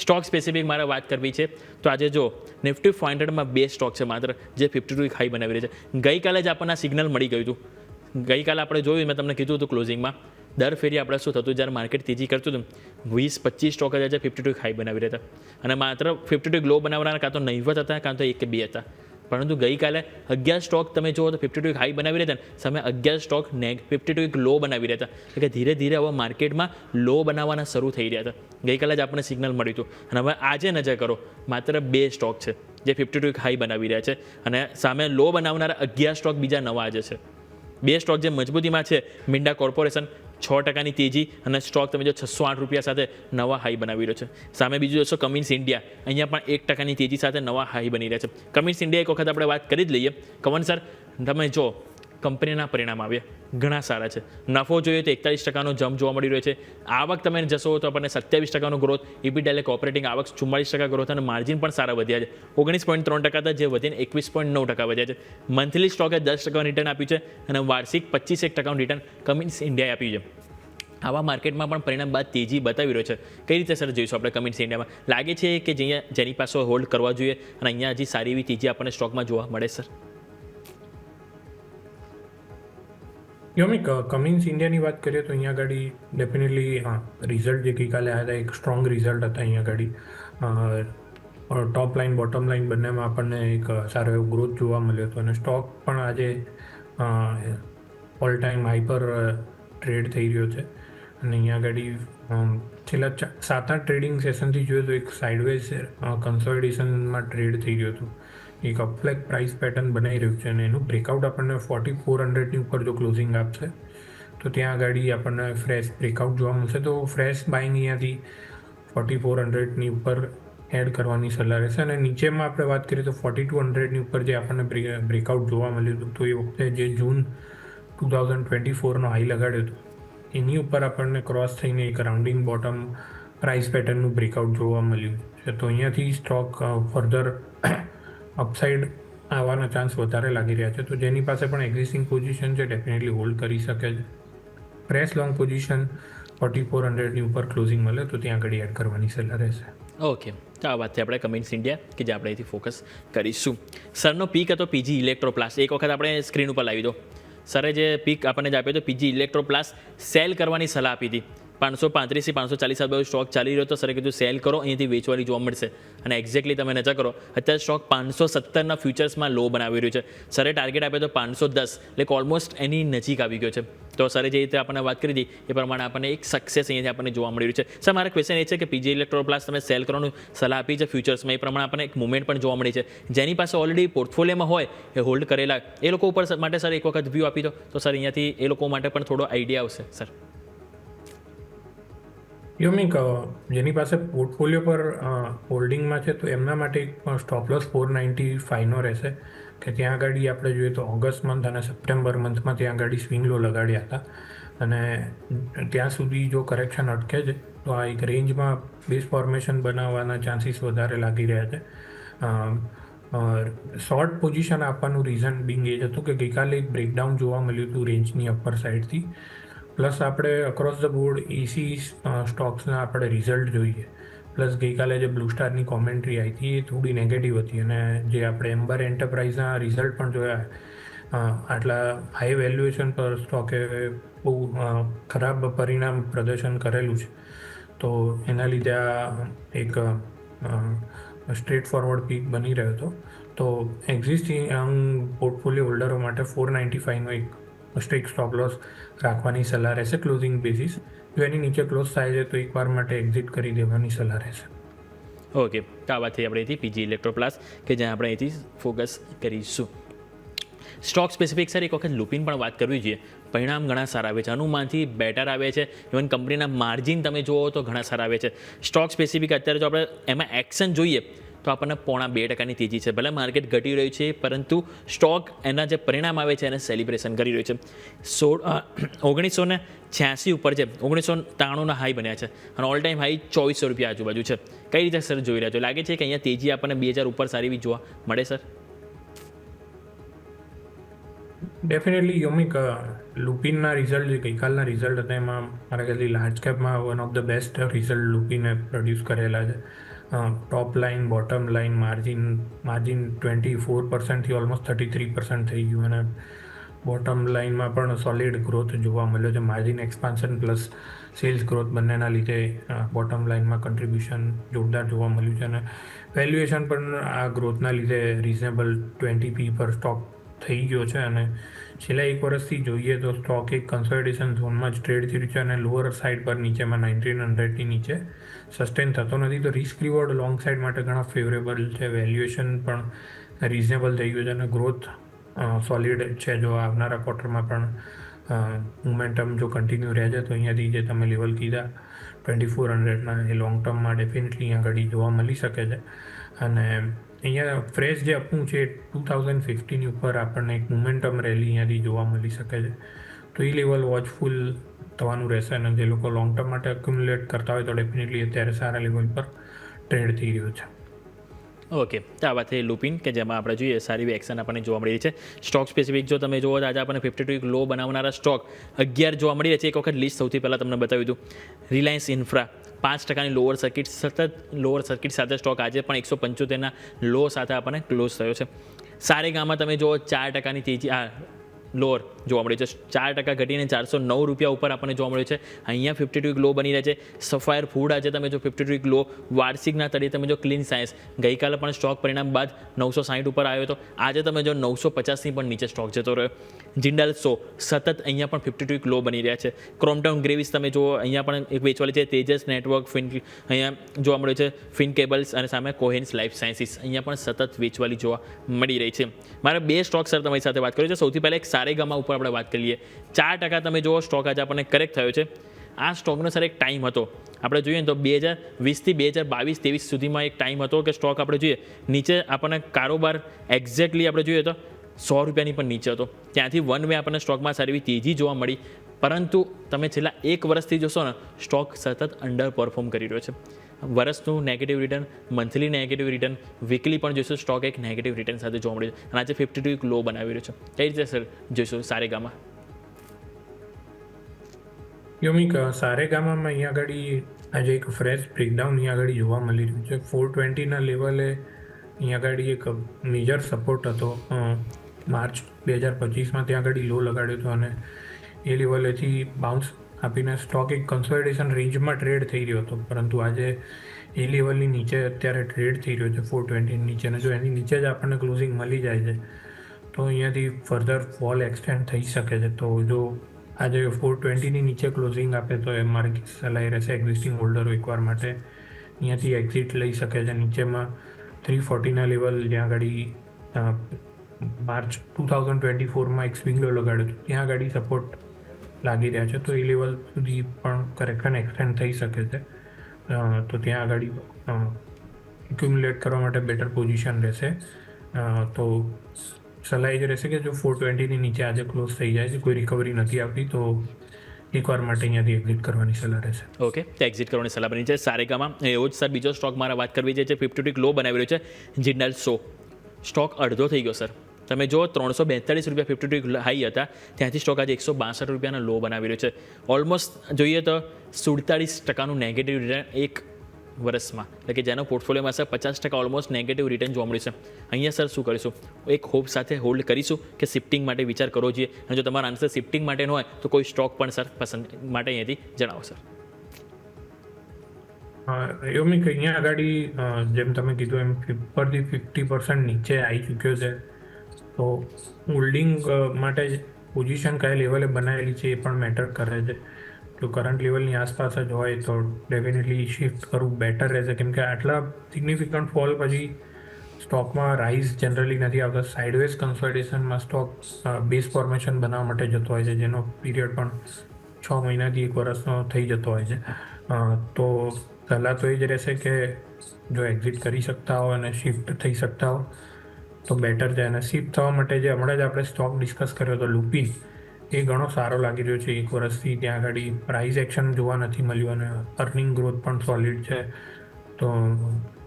સ્ટોક સ્પેસિફિક મારે વાત કરવી છે તો આજે જો નિફ્ટી 500માં 2 સ્ટોક છે માત્ર, જે 52 હાઈ બનાવી રહ્યા છે. ગઈકાલે જ આપણને સિગ્નલ મળી ગયું હતું. ગઈકાલે આપણે જોયું, મેં તમને કીધું હતું ક્લોઝિંગમાં, દર ફેરી આપણે શું થતું, જ્યારે માર્કેટ તેજી કરતું હતું 20-25 સ્ટોક જ છે 52 હાઈ બનાવી રહ્યા હતા, અને માત્ર 52 ગ્લો બનાવવાના કાં તો નહીવત હતા કાં તો 1 કે 2 હતા. પરંતુ ગઈકાલે 11 સ્ટોક તમે જુઓ તો 52 હાઈ બનાવી રહ્યા હતા, સામે 11 સ્ટોક 52 લો બનાવી રહ્યા હતા. એટલે કે ધીરે ધીરે હવે માર્કેટમાં લો બનાવવાના શરૂ થઈ રહ્યા હતા. ગઈકાલે જ આપણને સિગ્નલ મળ્યું હતું. અને હવે આજે નજર કરો, માત્ર 2 સ્ટોક છે જે 52 હાઈ બનાવી રહ્યા છે, અને સામે લો બનાવનારા 11 સ્ટોક બીજા નવા આજે છે. 2 સ્ટોક જે મજબૂતીમાં છે, મિન્ડા કોર્પોરેશન 6% તેજી અને સ્ટોક તમે જો 608 રૂપિયા સાથે નવા હાઈ બનાવી રહ્યો છે. સામે બીજું જોશો કમિન્સ ઇન્ડિયા, અહીંયા પણ 1% તેજી સાથે નવા હાઈ બની રહ્યા છે. કમિન્સ ઇન્ડિયા એક વખત આપણે વાત કરી જ લઈએ. કવન સર, તમે જો કંપનીના પરિણામ આવ્યા ઘણા સારા છે. નફો જોઈએ તો 41%નો જમ્પ જોવા મળી રહ્યો છે. આવક તમે જશો તો આપણને 27%નો ગ્રોથ, ઇબિટા એટલે ઓપરેટિંગ આવક 44% ગ્રોથ, અને માર્જિન પણ સારા વધ્યા છે. 19.3% હતા જે વધીને 21.9% વધ્યા છે. મંથલી સ્ટોકે 10% રિટર્ન આપ્યું છે, અને વાર્ષિક 25% રિટર્ન કમિન્સ ઇન્ડિયાએ આપ્યું છે. આવા માર્કેટમાં પણ પરિણામ બાદ તેજી બતાવી રહ્યો છે. કઈ રીતે સર જોઈશું આપણે કમિન્સ ઇન્ડિયામાં? લાગે છે કે જેની પાસે હોલ્ડ કરવા જોઈએ, અને અહીંયા હજી સારી એવી તેજી આપણને સ્ટોકમાં જોવા મળે સર? યોમિક, કમિન્સ ઇન્ડિયાની વાત કરીએ તો અહીંયા આગળ ડેફિનેટલી રિઝલ્ટ જે ગઈકાલે આવ્યા હતા એક સ્ટ્રોંગ રિઝલ્ટ હતા. અહીંયા આગળ ટોપ લાઇન બોટમ લાઇન બંનેમાં આપણને એક સારો એવો ગ્રોથ જોવા મળ્યો હતો, અને સ્ટોક પણ આજે ઓલ ટાઈમ હાઈ પર ટ્રેડ થઈ રહ્યો છે. અને અહીંયા આગળ છેલ્લા 7-8 ટ્રેડિંગ સેશનથી જોઈએ તો એક સાઇડવેઝ કન્સોલિડેશનમાં ટ્રેડ થઈ રહ્યું હતું. એક અપફ્લેગ પ્રાઇસ પેટર્ન બનાવી રહ્યું છે, અને એનું બ્રેકઆઉટ આપણને 4400ની ઉપર જો ક્લોઝિંગ આપશે તો ત્યાં આગળ આપણને ફ્રેશ બ્રેકઆઉટ જોવા મળશે. તો ફ્રેશ બાઇંગ અહીંયાથી 4400ની ઉપર એડ કરવાની સલાહ રહેશે. અને નીચેમાં આપણે વાત કરીએ તો 4200ની ઉપર જે આપણને બ્રેકઆઉટ જોવા મળ્યું હતું, તો એ વખતે જે જૂન 2024નો હાઈ લગાડ્યો હતો એની ઉપર આપણને ક્રોસ થઈને એક રાઉન્ડિંગ બોટમ પ્રાઇસ પેટર્નનું બ્રેકઆઉટ જોવા મળ્યું છે. તો અહીંયાથી સ્ટોક ફર્ધર અપસાઇડ આવવાના ચાન્સ વધારે લાગી રહ્યા છે. તો જેની પાસે પણ એક્ઝિસ્ટિંગ પોઝિશન છે ડેફિનેટલી હોલ્ડ કરી શકે છે. ફ્રેશ લોંગ પોઝિશન 4400ની ઉપર ક્લોઝિંગ મળે તો ત્યાં આગળ એડ કરવાની સલાહ રહેશે. ઓકે, તો આ વાતથી આપણે કમિન્સ ઇન્ડિયા કે જે આપણે અહીંથી ફોકસ કરીશું. સરનો પીક હતો પીજી ઇલેક્ટ્રોપ્લાસ્ટ, એક વખત આપણે સ્ક્રીન ઉપર લાવી દો. સરે જે પીક આપણને જ આપ્યો હતો પીજી ઇલેક્ટ્રોપ્લાસ્ટ, સેલ કરવાની સલાહ આપી હતી. 535 થી 540 બાજુ સ્ટોક ચાલી રહ્યો હતો. સરે કીધું સેલ કરો, અહીંયાથી વેચવાની જોવા મળશે. અને એક્ઝેક્ટલી તમે નજર કરો, અત્યારે સ્ટોક 517ના ફ્યુચર્સમાં લો બનાવી રહ્યું છે. સરે ટાર્ગેટ આપ્યો તો 510, એટલે ઓલમોસ્ટ એની નજીક આવી ગયો છે. તો સરે જે રીતે આપણને વાત કરી હતી એ પ્રમાણે આપણને એક સક્સેસ અહીંયાથી આપણને જોવા મળી રહ્યું છે. સર, મારા ક્વેશ્ચન એ છે કે પીજી ઇલેક્ટ્રોપ્લાસ્ટ તમે સેલ કરવાનું સલાહ આપી છે ફ્યુચર્સમાં, એ પ્રમાણે આપણને એક મુવમેન્ટ પણ જોવા મળી છે. જેની પાસે ઓલરેડી પોર્ટફોલિયોમાં હોય એ હોલ્ડ કરેલા એ લોકો ઉપર માટે સર એક વખત વ્યૂ આપી દો, તો સર અહીંયાથી એ લોકો માટે પણ થોડો આઈડિયા આવશે સર. યોમિક, જેની પાસે પોર્ટફોલિયો પર હોલ્ડિંગમાં છે તો એમના માટે એક સ્ટોપ લોસ 495નો રહેશે, કે ત્યાં આગળ આપણે જોઈએ તો ઓગસ્ટ મંથ અને સપ્ટેમ્બર મંથમાં ત્યાં આગળ સ્વિંગ લો લગાડ્યા હતા, અને ત્યાં સુધી જો કરેક્શન અટકે છે તો આ એક રેન્જમાં બેઝ ફોર્મેશન બનાવવાના ચાન્સીસ વધારે લાગી રહ્યા છે. શોર્ટ પોઝિશન આપવાનું રીઝન બિંગ એ હતું કે ગઈકાલે એક બ્રેકડાઉન જોવા મળ્યું હતું રેન્જની અપર સાઇડથી, પ્લસ આપણે અક્રોસ ધ બોર્ડ એસી સ્ટોક્સના આપણે રિઝલ્ટ જોઈએ, પ્લસ ગઈકાલે જે બ્લુ સ્ટારની કોમેન્ટ્રી આવી હતી એ થોડી નેગેટિવ હતી, અને જે આપણે એમ્બર એન્ટરપ્રાઇઝના રિઝલ્ટ પણ જોયા આટલા હાઈ વેલ્યુએશન પર સ્ટોકે બહુ ખરાબ પરિણામ પ્રદર્શન કરેલું છે. તો એના લીધે આ એક સ્ટ્રેટ ફોરવર્ડ પીક બની રહ્યો હતો. તો એક્ઝિસ્ટિંગ પોર્ટફોલિયો હોલ્ડરો માટે 495નો એક સ્ટ્રિક સ્ટોપ લોસ રાખવાની સલાહ રહેશે ક્લોઝિંગ બેઝિસ. જો એની નીચે ક્લોઝ થાય છે તો એકવાર માટે એક્ઝિટ કરી દેવાની સલાહ રહેશે. ઓકે, તો આ વાત થઈ આપણે અહીંથી પીજી ઇલેક્ટ્રોપ્લાસ કે જ્યાં આપણે અહીંથી ફોકસ કરીશું. સ્ટોક સ્પેસિફિક સર એક વખત લુપિન પણ વાત કરવી જોઈએ. પરિણામ ઘણા સારા આવે છે, અનુમાનથી બેટર આવે છે. ઇવન કંપનીના માર્જિન તમે જુઓ તો ઘણા સારા આવે છે. સ્ટોક સ્પેસિફિક અત્યારે જો આપણે એમાં એક્શન જોઈએ તો આપણને 0.2% તેજી છે. ભલે માર્કેટ ઘટી રહ્યું છે પરંતુ સ્ટોક એના જે પરિણામ આવે છે એને સેલિબ્રેશન કરી રહ્યું છે. 1986 ઉપર છે, 1993ના હાઈ બન્યા છે અને ઓલ ટાઈમ હાઈ 2400 રૂપિયા આજુબાજુ છે. કઈ રીતે સર જોઈ રહ્યા છો? લાગે છે કે અહીંયા તેજી આપણને 2000 ઉપર સારી એવી જોવા મળે સર? ડેફિનેટલી યોમિક, લુપિનના રિઝલ્ટ જે ગઈકાલના રિઝલ્ટ હતા એમાં મારા ખ્યાલથી લાર્જ કેપમાં one of the best result લુપિને પ્રોડ્યુસ કરેલા છે. Top line, bottom line, margin 24%થી ઓલમોસ્ટ 33% થઈ ગયું અને બોટમ લાઇનમાં પણ સોલિડ ગ્રોથ જોવા મળ્યો છે. Margin expansion plus cells growth બંનેના લીધે બોટમ લાઇનમાં કન્ટ્રીબ્યુશન જોરદાર જોવા મળ્યું છે અને વેલ્યુએશન પણ આ ગ્રોથના લીધે રિઝનેબલ 20p પર સ્ટોક થઈ ગયો છે અને છેલ્લા એક વર્ષથી જોઈએ તો સ્ટોક એક કન્સોલિડેશન ઝોનમાં જ ટ્રેડ થઈ રહ્યું છે અને લોઅર સાઇડ પર નીચેમાં 1900ની નીચે સસ્ટેન થતો નથી. તો રિસ્ક રિવોર્ડ લોંગ સાઇડ માટે ઘણા ફેવરેબલ છે. વેલ્યુએશન પણ રિઝનેબલ થઈ ગયું છે અને ગ્રોથ સોલિડ છે. જો આવનારા ક્વાર્ટરમાં પણ મોમેન્ટમ જો કન્ટિન્યુ રહે છે તો અહીંયાથી જે તમે લેવલ કીધા 2400ના એ લોંગ ટર્મમાં ડેફિનેટલી અહીંયા આગળ જોવા મળી શકે છે. અને અહીંયા ફ્રેશ જે અપનું છે 2050ની ઉપર આપણને એક મોમેન્ટમ રેલી અહીંયાથી જોવા મળી શકે છે. તો એ લેવલ વોચફુલ થવાનું રહેશે અને જે લોકો લોંગ ટર્મ માટે એક્યુમ્યુલેટ કરતા હોય તો ડેફિનેટલી અત્યારે સારા લેવલ પર ટ્રેડ થઈ રહ્યો છે. ઓકે, તો આ વાત થઈ લુપિન કે જેમાં આપણે જોઈએ સારી એવી એક્શન આપણને જોવા મળી રહી છે. સ્ટોક સ્પેસિફિક જો તમે જુઓ તો આજે આપણને 52 લો બનાવનારા સ્ટોક 11 જોવા મળી રહ્યા છે. એક વખત લિસ્ટ સૌથી પહેલાં તમને બતાવ્યું હતું. રિલાયન્સ ઇન્ફ્રા 5%ની લોઅર સર્કિટ, સતત લોઅર સર્કિટ સાથે સ્ટોક આજે પણ 175ના લો સાથે આપણને ક્લોઝ થયો છે. સારેગામાં તમે જુઓ 4%ની તેજી, લોઅર જોવા મળ્યું છે. 4% ઘટીને 409 રૂપિયા ઉપર આપણને જોવા મળ્યું છે. અહીંયા 52 લો બની રહ્યા છે. સફાયર ફૂડ આજે તમે જો 52 લો, વાર્ષિકના તળિયે તમે જો ક્લીન સાયન્સ ગઈકાલે પણ સ્ટોક પરિણામ બાદ 960 ઉપર આવ્યો હતો. આજે તમે જો 950ની પણ નીચે સ્ટોક જતો રહ્યો. જિંદાલ 100 સતત અહીંયા પણ 52 લો બની રહ્યા છે. ક્રોમ્પટન ગ્રેવિસ તમે જુઓ અહીંયા પણ એક વેચવાલી છે. તેજસ નેટવર્ક, ફિન અહીંયા જોવા મળ્યું છે. ફિન કેબલ્સ અને સામે કોહેન્સ લાઈફ સાયન્સીસ અહીંયા પણ સતત વેચવાલી જોવા મળી રહી છે. મારે બે સ્ટોક સર તમારી સાથે વાત કરી છે. સૌથી પહેલાં એક સારેગામા ઉપર આપણે વાત કરીએ. 4% તમે જુઓ સ્ટોક આજે આપણને કરેક્ટ થયો છે. આ સ્ટોકનો સર એક ટાઈમ હતો, આપણે જોઈએ ને તો 2020થી 2022-23 સુધીમાં એક ટાઈમ હતો કે સ્ટોક આપણે જોઈએ નીચે આપણને કારોબાર એક્ઝેક્ટલી આપણે જોઈએ તો 100 રૂપિયાની પણ નીચે હતો. ત્યાંથી વન વે આપણને સ્ટોકમાં સારી એવી તેજી જોવા મળી. પરંતુ તમે છેલ્લા એક વર્ષથી જોશો ને સ્ટોક સતત અંડર પરફોર્મ કરી રહ્યો છે. વર્ષનું negative return, monthly negative return, weekly પણ જોઈશું સ્ટોક એક નેગેટિવ રિટર્ન સાથે જોવા મળ્યું છે અને આજે 52 લો બનાવી રહ્યો છે. કઈ રીતે સર જોઈશું સારેગામાં? યોમિક, સારેગામામાં અહીંયા આગળ આજે એક ફ્રેશ બ્રેકડાઉન અહીંયા આગળ જોવા મળી રહ્યું છે. 420ના લેવલે અહીંયા આગળ એક મેજર સપોર્ટ હતો. માર્ચ 2025માં ત્યાં આગળ લો લગાડ્યો હતો અને એ લેવલેથી બાઉન્સ આપીને સ્ટોક એક કન્સોલિડેશન રેન્જમાં ટ્રેડ થઈ રહ્યો હતો. પરંતુ આજે એ લેવલની નીચે અત્યારે ટ્રેડ થઈ રહ્યો છે 420ની નીચે અને જો એની નીચે જ આપણને ક્લોઝિંગ મળી જાય છે તો અહીંયાથી ફર્ધર ફોલ એક્સટેન્ડ થઈ શકે છે. તો જો આજે 420ની નીચે ક્લોઝિંગ આપે તો એ મારી સલાહ રહેશે એક્ઝિસ્ટિંગ હોલ્ડરો એકવાર માટે અહીંયાથી એક્ઝિટ લઈ શકે છે. નીચેમાં 340ના લેવલ જ્યાં આગળ માર્ચ 2024માં એક સ્વિંગ લો લગાડ્યો હતો ત્યાં આગળ સપોર્ટ લાગી રહ્યા છે. તો એ લેવલ સુધી પણ કરેક્શન એક્સટેન્ડ થઈ શકે છે. તો ત્યાં આગળ એક્યુમ્યુલેટ કરવા માટે બેટર પોઝિશન રહેશે. તો સલાહ એ જ રહેશે કે જો 420ની નીચે આજે ક્લોઝ થઈ જાય છે, કોઈ રિકવરી નથી આવતી તો એકવાર માટે અહીંયાથી એક્ઝિટ કરવાની સલાહ રહેશે. ઓકે, તો એક્ઝિટ કરવાની સલાહ બની છે સારેગામાં. એવો જ સર બીજો સ્ટોક મારે વાત કરવી છે 52 લો બનાવી રહ્યો છે જિંદાલ 100. સ્ટોક અડધો થઈ ગયો સર. તમે જો 342 રૂપિયા 52 હાઈ હતા ત્યાંથી સ્ટોક આજે 162 રૂપિયાના લો બનાવી રહ્યો છે. ઓલમોસ્ટ જોઈએ તો 47%નું નેગેટિવ રિટર્ન એક વર્ષમાં, એટલે કે જેનો પોર્ટફોલિયોમાં સર 50% ઓલમોસ્ટ નેગેટિવ રિટર્ન જોવા મળ્યું છે. અહીંયા સર શું કરીશું? એક હોપ સાથે હોલ્ડ કરીશું કે શિફ્ટિંગ માટે વિચાર કરવો જોઈએ? અને જો તમારો આન્સર શિફ્ટિંગ માટેનો હોય તો કોઈ સ્ટોક પણ સર પસંદ માટે અહીંયાથી જણાવો સર. યોમિક, અહીંયા આગળ જેમ તમે કીધું એમ ઉપરથી 50% નીચે આવી ચૂક્યો છે. તો હોલ્ડિંગ માટે જ પોઝિશન કયા લેવલે બનાવેલી છે એ પણ મેટર કરે છે. જો કરંટ લેવલની આસપાસ જ હોય તો ડેફિનેટલી શિફ્ટ કરવું બેટર રહેશે, કેમ કે આટલા સિગ્નિફિકન્ટ ફોલ પછી સ્ટોકમાં રાઇઝ જનરલી નથી આવતા. સાઇડવેઝ કન્સોલિડેશનમાં સ્ટોક બેઝ ફોર્મેશન બનાવવા માટે જતો હોય છે, જેનો પીરિયડ પણ 6 મહિનાથી 1 વર્ષનો થઈ જતો હોય છે. તો સલાહ તો એ જ રહેશે કે જો એક્ઝિટ કરી શકતા હો અને શિફ્ટ થઈ શકતા હો તો બેટર છે. અને શિફ્ટ થવા માટે જે હમણાં જ આપણે સ્ટોક ડિસ્કસ કર્યો હતો લુપિન, એ ઘણો સારો લાગી રહ્યો છે. 1 વર્ષથી ત્યાં આગળ પ્રાઇસ એક્શન જોવા નથી મળ્યું અને અર્નિંગ ગ્રોથ પણ સોલિડ છે. તો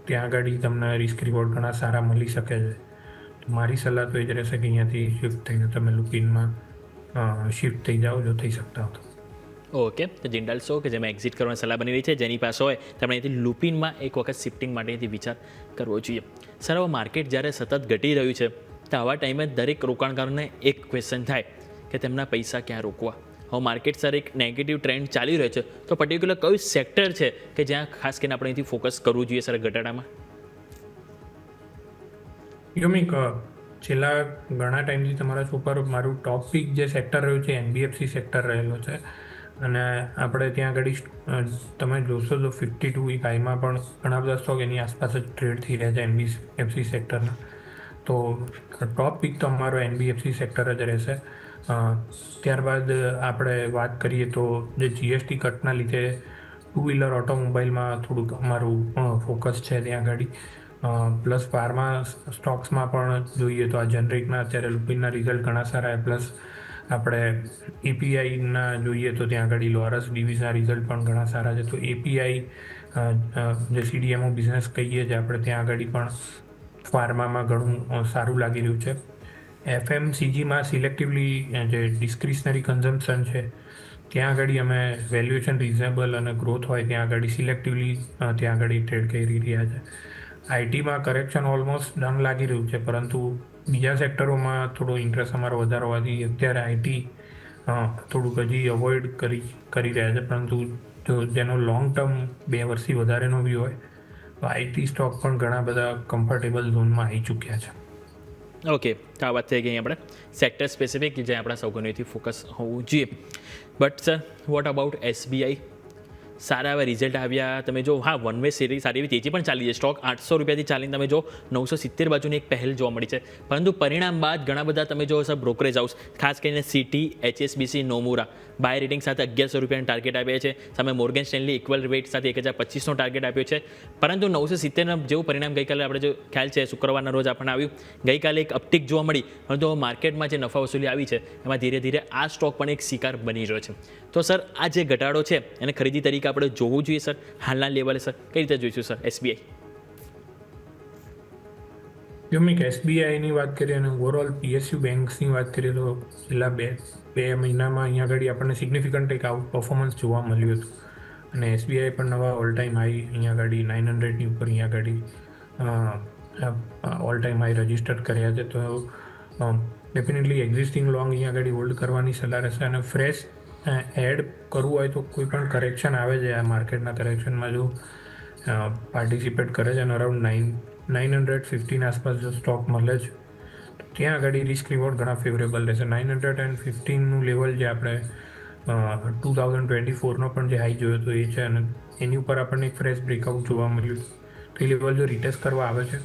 ત્યાં આગળ તમને રિસ્ક રિવોર્ડ ઘણા સારા મળી શકે છે. તો મારી સલાહ તો એ જ રહેશે કે અહીંયાથી શિફ્ટ થઈને તમે લુપિનમાં શિફ્ટ થઈ જાઓ જો થઈ શકતા હો તો. ઓકે, તો જિંદાલ શો કે જેમાં એક્ઝિટ કરવાની સલાહ બની રહી છે, જેની પાસે હોય તેમણે અહીંથી લુપિનમાં એક વખત શિફ્ટિંગ માટેથી વિચાર કરવો જોઈએ. સર, હવે માર્કેટ જ્યારે સતત ઘટી રહ્યું છે તો આવા ટાઈમે દરેક રોકાણકારોને એક ક્વેશ્ચન થાય કે તેમના પૈસા ક્યાં રોકવા. હવે માર્કેટ સર એક નેગેટિવ ટ્રેન્ડ ચાલી રહ્યો છે, તો પર્ટિક્યુલર કયું સેક્ટર છે કે જ્યાં ખાસ કરીને આપણે અહીંથી ફોકસ કરવું જોઈએ સર ઘટાડામાં? યોમિક, છેલ્લા ઘણા ટાઈમથી તમારા ઉપર મારું ટોપ પિક જે સેક્ટર રહ્યું છે NBFC સેક્ટર રહેલો છે. અને આપણે ત્યાં આગળ તમે જોશો તો 52 વીક હાઈમાં પણ ઘણા બધા સ્ટોક એની આસપાસ જ ટ્રેડ થઈ રહ્યા છે NBFC સેક્ટરના. તો ટોપ પિક તો અમારો NBFC સેક્ટર જ રહેશે. ત્યારબાદ આપણે વાત કરીએ તો જે GST કટના લીધે 2 વ્હીલર ઓટોમોબાઈલમાં થોડુંક અમારું ફોકસ છે ત્યાં આગળ. પ્લસ ફાર્મા સ્ટોક્સમાં પણ જોઈએ તો આ જનરિકના અત્યારે લુપિનના રિઝલ્ટ ઘણા સારા. પ્લસ આપણે APIના જોઈએ તો ત્યાં આગળ લોરસ ડિવિઝના રિઝલ્ટ પણ ઘણા સારા છે. તો API જે CDMO બિઝનેસ કહીએ છીએ આપણે, ત્યાં આગળ પણ ફાર્મામાં ઘણું સારું લાગી રહ્યું છે. FMCGમાં સિલેક્ટિવલી જે ડિસ્ક્રિશનરી કન્ઝમ્પશન છે ત્યાં આગળ અમે વેલ્યુએશન રિઝનેબલ અને ગ્રોથ હોય ત્યાં આગળ સિલેક્ટિવલી ત્યાં આગળ ટ્રેડ કરી રહ્યા છે. IT માં કરેક્શન ઓલમોસ્ટ ડન લાગી રહ્યું છે, પરંતુ બીજા સેક્ટરોમાં થોડો ઇન્ટરેસ્ટ અમારો વધારે હોવાથી અત્યારે IT થોડુંક હજી અવોઇડ કરી રહ્યા છે. પરંતુ જો જેનો લોંગ ટર્મ 2 વર્ષથી વધારેનો વ્યૂ હોય તો IT સ્ટોક પણ ઘણા બધા કમ્ફર્ટેબલ ઝોનમાં આવી ચૂક્યા છે. ઓકે, તો આ વાત થઈ ગઈ આપણે સેક્ટર સ્પેસિફિક જે આપણા સૌકોનેથી ફોકસ હોવું જોઈએ. But sir, what about SBI? સારા એવા રિઝલ્ટ આવ્યા. તમે જો હા, વન વે સિરીઝ સારી એવી તેજી પણ ચાલી છે. સ્ટોક 800 રૂપિયાથી ચાલીને તમે જો 970 બાજુની એક પહેલ જોવા મળી છે. પરંતુ પરિણામ બાદ ઘણા બધા તમે જો સર બ્રોકરેજ હાઉસ, ખાસ કરીને city, HSBC, Nomura by rating સાથે 1100 રૂપિયાનો ટાર્ગેટ આપ્યા છે. સામે મોર્ગન સ્ટેનલી ઇક્વલ રેટ સાથે 1025નો ટાર્ગેટ આપ્યો છે. પરંતુ 970 જેવું પરિણામ ગઈકાલે આપણે જો ખ્યાલ છે શુક્રવારના રોજ આપણને આવ્યું. ગઈકાલે એક અપટિક જોવા મળી, પરંતુ માર્કેટમાં જે નફા વસૂલી આવી છે એમાં ધીરે ધીરે આ સ્ટોક પણ એક શિકાર બની રહ્યો છે. તો સર, આ જે ઘટાડો છે એને ખરીદી તરીકે આપણે જોવું જોઈએ સર હાલના લેવલે? સર, કઈ રીતે જોઈશું સર SBI? યોમિક, SBIની વાત કરીએ અને ઓવરઓલ PSU બેંક્સની વાત કરીએ તો છેલ્લા બે મહિનામાં અહીંયા આગળ આપણને સિગ્નિફિકન્ટ એક આઉટ પરફોર્મન્સ જોવા મળ્યું હતું. અને SBI પણ નવા ઓલ ટાઈમ હાઈ અહીંયા આગળ 900ની ઉપર અહીંયા આગળ ઓલ ટાઈમ હાઈ રજિસ્ટર કર્યા છે. તો ડેફિનેટલી એક્ઝિસ્ટિંગ લોંગ અહીંયા આગળ હોલ્ડ કરવાની સલાહ રહેશે. અને ફ્રેશ એડ કરવું હોય તો કોઈ પણ કરેક્શન આવે છે આ માર્કેટના કરેક્શનમાં જો પાર્ટિસિપેટ કરે છે અને અરાઉન્ડ 915 આસપાસ જો સ્ટોક મળે છે તો ત્યાં આગળ રિસ્ક રિવોર્ડ ઘણા ફેવરેબલ રહેશે. 915નું લેવલ જે આપણે 2024નો પણ જે હાઈ જોયો તો એ છે, અને એની ઉપર આપણને એક ફ્રેશ બ્રેકઆઉટ જોવા મળ્યું. તો એ લેવલ જો રિટેસ્ટ કરવા આવે છે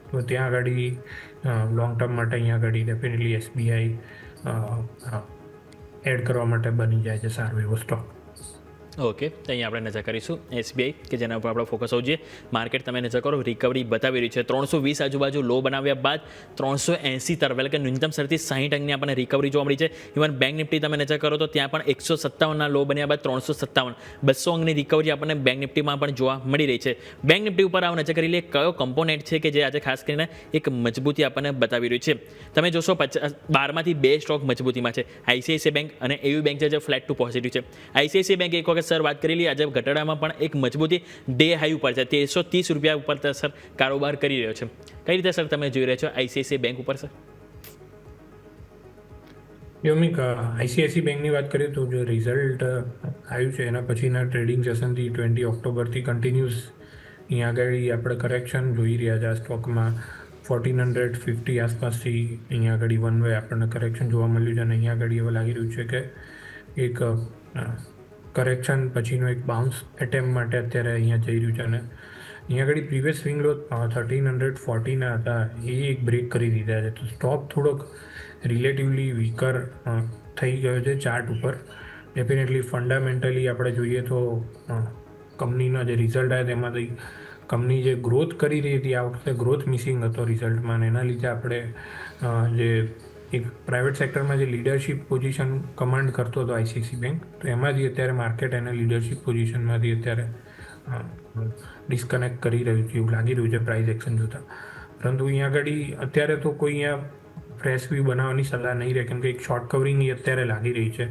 તો ત્યાં આગળ લોંગ ટર્મ માટે અહીંયા આગળ ડેફિનેટલી SBI એડ કરવા માટે બની જાય છે સારો એવો સ્ટોક. ઓકે, તો અહીંયા આપણે નજર કરીશું SBI કે જેના ઉપર આપણે ફોકસ હોવું જોઈએ. માર્કેટ તમે નજર કરો, રિકવરી બતાવી રહી છે. 320 આજુબાજુ લો બનાવ્યા બાદ 380 તરફ, એટલે કે ન્યૂનતમ સ્તરથી 60 અંકની આપણને રિકવરી જોવા મળી છે. ઇવન બેંક નિફ્ટી તમે નજર કરો તો ત્યાં પણ 157ના લો બન્યા બાદ 357, 200 અંકની રિકવરી આપણને બેંક નિફ્ટીમાં પણ જોવા મળી રહી છે. બેંક નિફ્ટી ઉપર આવ નજર કરી લઈએ કયો કમ્પોનેન્ટ છે કે જે આજે ખાસ કરીને એક મજબૂતી આપણને બતાવી રહ્યું છે. તમે જોશો 12માંથી 2 સ્ટોક મજબૂતીમાં છે. ICICI બેંક અને AU બેંક છે જે ફ્લેટ ટુ પોઝિટિવ છે. ICICI બેંક એક વખત સર વાત કરી લઈએ, આજે ઘટાડામાં પણ એક મજબૂતી ડે હાઈ ઉપર છે. 1330 રૂપિયા ઉપર સર કારોબાર કરી રહ્યો છે. કઈ રીતે સર તમે જોઈ રહ્યા છો ICICI બેંક ઉપર સર? યોમિક, ICICI બેંકની વાત કરીએ તો જો રિઝલ્ટ આવ્યું છે એના પછીના ટ્રેડિંગ સેશનથી 20 ઓક્ટોબરથી કન્ટિન્યુઅસ અહીંયા આગળ આપણે કરેક્શન જોઈ રહ્યા છે. આ સ્ટોકમાં 1450 આસપાસથી અહીંયા આગળ વન વે આપણને કરેક્શન જોવા મળ્યું છે. અને અહીંયા આગળ એવું લાગી રહ્યું છે કે એક કરેક્શન પછીનો એક બાઉન્સ એટેમ્પ માટે અત્યારે અહીંયા જઈ રહ્યું છે અને અહીંયા આગળ પ્રીવિયસ સ્વિંગ લો 1340 હતા એ એક બ્રેક કરી દીધા છે, તો સ્ટોક થોડોક રિલેટિવલી વીકર થઈ ગયો છે ચાર્ટ ઉપર. ડેફિનેટલી ફંડામેન્ટલી આપણે જોઈએ તો કંપનીના જે રિઝલ્ટ આવ્યા તેમાંથી કંપની જે ગ્રોથ કરી રહી હતી આ વખતે ગ્રોથ મિસિંગ હતો રિઝલ્ટમાં, અને એના લીધે આપણે જે એક પ્રાઇવેટ સેક્ટરમાં જે લીડરશિપ પોઝિશન કમાન્ડ કરતો હતો આઈસીઆઈસી બેંક, તો એમાંથી અત્યારે માર્કેટ એના લીડરશિપ પોઝિશનમાંથી અત્યારે ડિસ્કનેક્ટ કરી રહ્યું છે એવું લાગી રહ્યું છે પ્રાઇસ એક્શન જોતાં. પરંતુ અહીંયા આગળ અત્યારે તો કોઈ અહીંયા ફ્રેશ વ્યૂ બનાવવાની સલાહ નહીં રહે, કેમ કે એક શોર્ટ કવરિંગ અત્યારે લાગી રહી છે.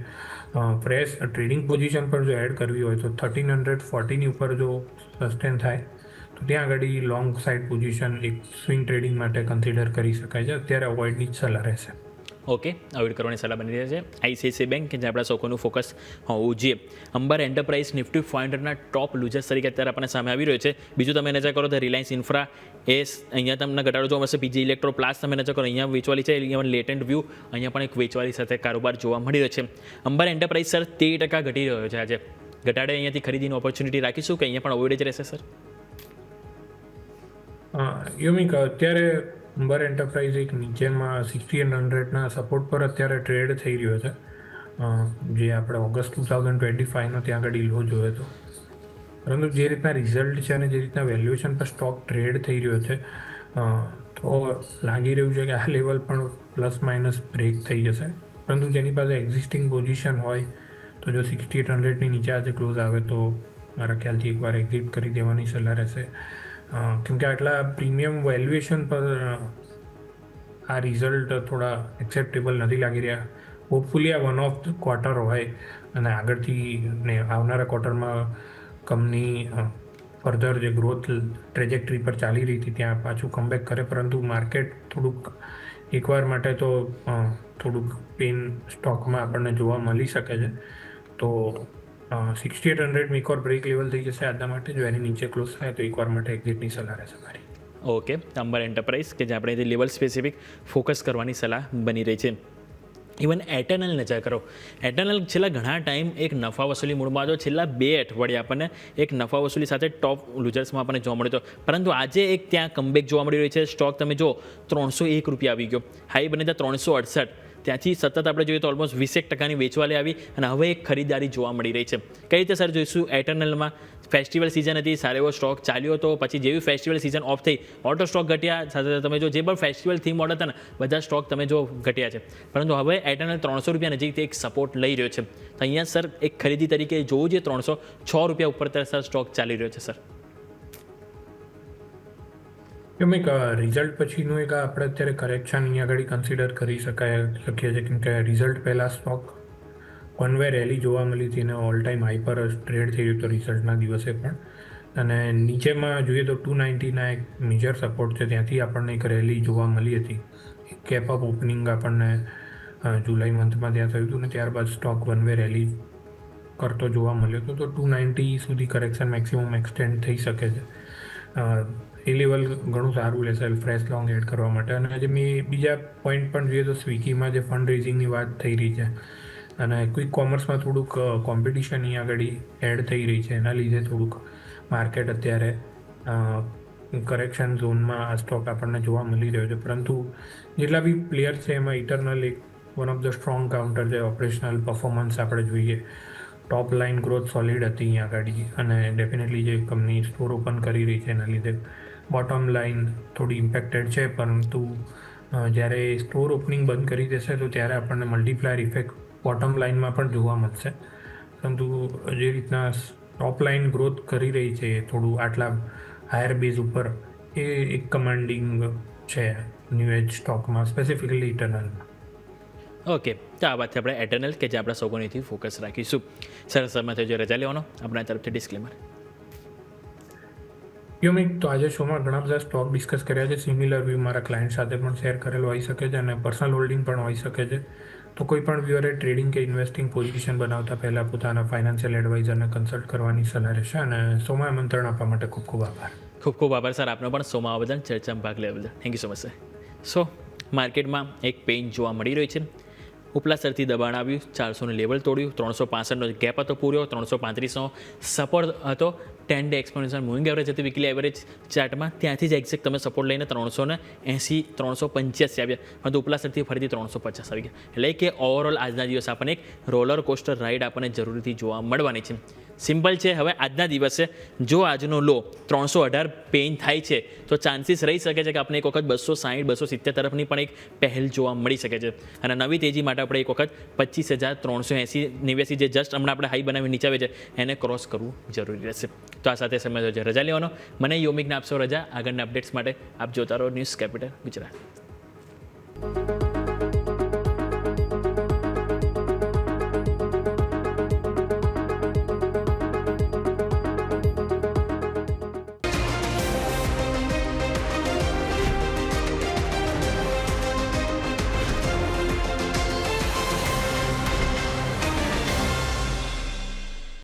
ફ્રેશ ટ્રેડિંગ પોઝિશન પર જો એડ કરવી હોય તો 1340ની ઉપર જો સસ્ટેન થાય તો ત્યાં આગળ લોંગ સાઇડ પોઝિશન એક સ્વિંગ ટ્રેડિંગ માટે કન્સિડર કરી શકાય છે. અત્યારે અવોઇડની જ સલાહ રહેશે. ઓકે, અવોઇડ કરવાની સલાહ બની રહી છે આઈસીઆઈસી બેંક કે જે આપણા સૌકોનું ફોકસ હોવું જોઈએ. અંબર એન્ટરપ્રાઇઝ નિફ્ટી 500ના ટોપ લૂઝર્સ તરીકે અત્યારે આપણને સામે આવી રહ્યો છે. બીજું તમે નજર કરો તો રિલાયન્સ ઇન્ફ્રા એ અહીંયા તમને ઘટાડો જોવા મળશે. પીજી ઇલેક્ટ્રો પ્લાસ તમે નજર કરો અહીંયા વેચવાલી છે, અહીંયા લેટેન્ટ વ્યૂ અહીંયા પણ એક વેચવાલી સાથે કારોબાર જોવા મળી રહ્યો છે. અંબર એન્ટરપ્રાઇઝ સર 13% ઘટી રહ્યો છે આજે. ઘટાડે અહીંયાથી ખરીદીની ઓપોર્ચ્યુનિટી રાખીશું કે અહીંયા પણ અવોઇડ જ રહેશે સર? યોમિક અત્યારે અંબર એન્ટરપ્રાઇઝ એક નીચેમાં 60-100ના સપોર્ટ પર અત્યારે ટ્રેડ થઈ રહ્યો છે, જે આપણે ઓગસ્ટ 2025નો ત્યાં આગળ લો જોયો હતો. પરંતુ જે રીતના રિઝલ્ટ છે અને જે રીતના વેલ્યુએશન પર સ્ટોક ટ્રેડ થઈ રહ્યો છે તો લાગી રહ્યું છે કે આ લેવલ પણ પ્લસ માઇનસ બ્રેક થઈ જશે. પરંતુ જેની પાસે એક્ઝિસ્ટિંગ પોઝિશન હોય તો જો 60-100ની નીચે આજે ક્લોઝ આવે તો મારા ખ્યાલથી એકવાર એક્ઝિટ કરી દેવાની સલાહ રહેશે, કેમકે આટલા પ્રીમિયમ વેલ્યુએશન પર આ રિઝલ્ટ થોડા એક્સેપ્ટેબલ નથી લાગી રહ્યા. હોપફુલી આ વન ઓફ ધ ક્વાર્ટર હોય અને આગળથી ને આવનારા ક્વાર્ટરમાં કંપની ફર્ધર જે ગ્રોથ ટ્રેજેક્ટરી પર ચાલી રહી હતી ત્યાં પાછું કમબેક કરે. પરંતુ માર્કેટ થોડુંક એકવાર માટે તો થોડુંક પેન સ્ટોકમાં આપણને જોવા મળી શકે છે. તો 6800 એકવાર બ્રેક લેવલ થઈ જશે આજના માટે. જો એની નીચે ક્લોઝ થાય તો એકવાર માટે એક્ઝિટની સલાહ રહેશે મારી. ઓકે, અંબર એન્ટરપ્રાઇઝ કે જે આપણે લેવલ સ્પેસિફિક ફોકસ કરવાની સલાહ બની રહી છે. ઇવન એટર્નલ નજર કરો, એટર્નલ છેલ્લા ઘણા ટાઈમ એક નફા વસૂલી મૂળમાં હતો. છેલ્લા 2 અઠવાડિયા આપણને એક નફા વસૂલી સાથે ટોપ લૂઝર્સમાં આપણને જોવા મળ્યો હતો. પરંતુ આજે એક ત્યાં કમબેક જોવા મળી રહ્યું છે. સ્ટોક તમે જો 301 રૂપિયા આવી ગયો, હાઈ બને ત્યાં 368, ત્યાંથી સતત આપણે જોઈએ તો ઓલમોસ્ટ 20% વેચવાલી આવી અને હવે એક ખરીદારી જોવા મળી રહી છે. કઈ રીતે સર જોઈશું એટર્નલમાં? ફેસ્ટિવલ સિઝન હતી, સારો એવો સ્ટોક ચાલ્યો હતો, પછી જેવી ફેસ્ટિવલ સિઝન ઓફ થઈ ઓટો સ્ટોક ઘટ્યા, સાથે તમે જો જે પણ ફેસ્ટિવલ થીમ ઓર્ડર હતા ને બધા સ્ટોક તમે જો ઘટ્યા છે. પરંતુ હવે એટર્નલ 300 રૂપિયા નજીકથી એક સપોર્ટ લઈ રહ્યો છે. તો અહીંયા સર એક ખરીદી તરીકે જોવું જોઈએ 306 રૂપિયા ઉપર સર સ્ટોક ચાલી રહ્યો છે સર. એક રિઝલ્ટ પછીનું એક આપણે અત્યારે કરેક્શન અહીંયા આગળ કન્સિડર કરી શકીએ છીએ, કેમ કે રિઝલ્ટ પહેલાં સ્ટોક વન વે રેલી જોવા મળી હતી અને ઓલ ટાઈમ હાઈ પર ટ્રેડ થઈ રહ્યું હતો રિઝલ્ટના દિવસે પણ. અને નીચેમાં જોઈએ તો 290ના એક મેજર સપોર્ટ છે, ત્યાંથી આપણને એક રેલી જોવા મળી હતી. કેપ અપ ઓપનિંગ આપણને જુલાઈ મંથમાં ત્યાં થયું હતું ને ત્યારબાદ સ્ટોક વન વે રેલી કરતો જોવા મળ્યો હતો. તો 290 સુધી કરેક્શન મેક્સિમમ એક્સટેન્ડ થઈ શકે છે. એ લેવલ ઘણું સારું રહેશે ફ્રેશ લોંગ એડ કરવા માટે. અને આજે મેં બીજા પોઈન્ટ પણ જોઈએ તો સ્વિગીમાં જે ફંડ રેઝિંગની વાત થઈ રહી છે અને ક્વિક કોમર્સમાં થોડુંક કોમ્પિટિશન અહીંયા આગળ એડ થઈ રહી છે, એના લીધે થોડુંક માર્કેટ અત્યારે કરેક્શન ઝોનમાં આ સ્ટોક આપણને જોવા મળી રહ્યો છે. પરંતુ જેટલા બી પ્લેયર્સ છે એમાં ઇટરનલ એક one of the strong counter છે. ઓપરેશનલ પરફોર્મન્સ આપણે જોઈએ, ટોપ લાઇન ગ્રોથ સોલિડ હતી અહીંયા આગળ અને ડેફિનેટલી જે કંપની સ્ટોર ઓપન કરી રહી છે એના લીધે બોટમ લાઇન થોડી ઇમ્પેક્ટેડ છે. પરંતુ જ્યારે સ્ટોર ઓપનિંગ બંધ કરી દેશે તો ત્યારે આપણને મલ્ટીપ્લાયર ઇફેક્ટ બોટમ લાઇનમાં પણ જોવા મળશે. પરંતુ જે રીતના ટોપ લાઇન ગ્રોથ કરી રહી છે થોડું આટલા હાયર બેઝ ઉપર, એ એક કમાન્ડિંગ છે ન્યૂ એજ સ્ટોકમાં, સ્પેસિફિકલી ઇટરનલમાં. ઓકે, તો આ વાતથી આપણે એટર્નલ કે જે આપણા સૌકોનીથી ફોકસ રાખીશું. સરસ સમયથી જો રજા લેવાનો આપણા તરફથી ડિસ્ક્લેમર. યોમિક, તો આજે શોમાં ઘણા બધા સ્ટોક ડિસ્કસ કર્યા છે. સિમિલર વ્યૂ મારા ક્લાયન્ટ સાથે પણ શેર કરેલો હોઈ શકે છે અને પર્સનલ હોલ્ડિંગ પણ હોઈ શકે છે. તો કોઈ પણ વ્યુઅરે ટ્રેડિંગ કે ઇન્વેસ્ટિંગ પોઝિશન બનાવતા પહેલાં પોતાના ફાઇનાન્શિયલ એડવાઇઝરને કન્સલ્ટ કરવાની સલાહ રહેશે. અને શોમાં આમંત્રણ આપવા માટે ખૂબ ખૂબ આભાર. ખૂબ ખૂબ આભાર સર આપનો પણ શોમાં આવવા બદલ, ચર્ચામાં ભાગ લેવા બદલ. Thank you so much sir. So માર્કેટમાં એક પેઇન જોવા મળી રહ્યું છે. ઉપલા સ્તરથી દબાણ આવ્યું, 400નું લેવલ તોડ્યું, 365નો ગેપ હતો પૂરો, 335નો સપોર્ટ હતો, 10 ડે એક્સપોનેન્શિયલ મૂવિંગ એવરેજ હતી વીકલી એવરેજ ચાર્ટમાં, ત્યાંથી જ એક્ઝેક્ટ તમે સપોર્ટ લઈને 380 385 આવ્યા, પરંતુ ઉપલા સ્તરથી ફરીથી 350 આવી ગયા. એટલે કે ઓવરઓલ આજના દિવસે આપણને એક રોલર કોસ્ટર રાઇડ આપણને જરૂરથી જોવા મળવાની છે. સિમ્પલ છે. હવે આજના દિવસે જો આજનો લો 318 પેઇન થાય છે તો ચાન્સીસ રહી શકે છે કે આપણે એક વખત 260 270 તરફની પણ એક પહેલ જોવા મળી શકે છે. અને નવી તેજી માટે આપણે એક વખત 25,380 89 જે જસ્ટ હમણાં આપણે હાઈ બનાવી નીચે આવે છે એને ક્રોસ કરવું જરૂરી રહેશે. તો આ સાથે સમય છે રજા લેવાનો. મને યોમિકને આપશો રજા. આગળના અપડેટ્સ માટે આપ જોતા રહો ન્યૂઝ કેપિટલ ગુજરાત.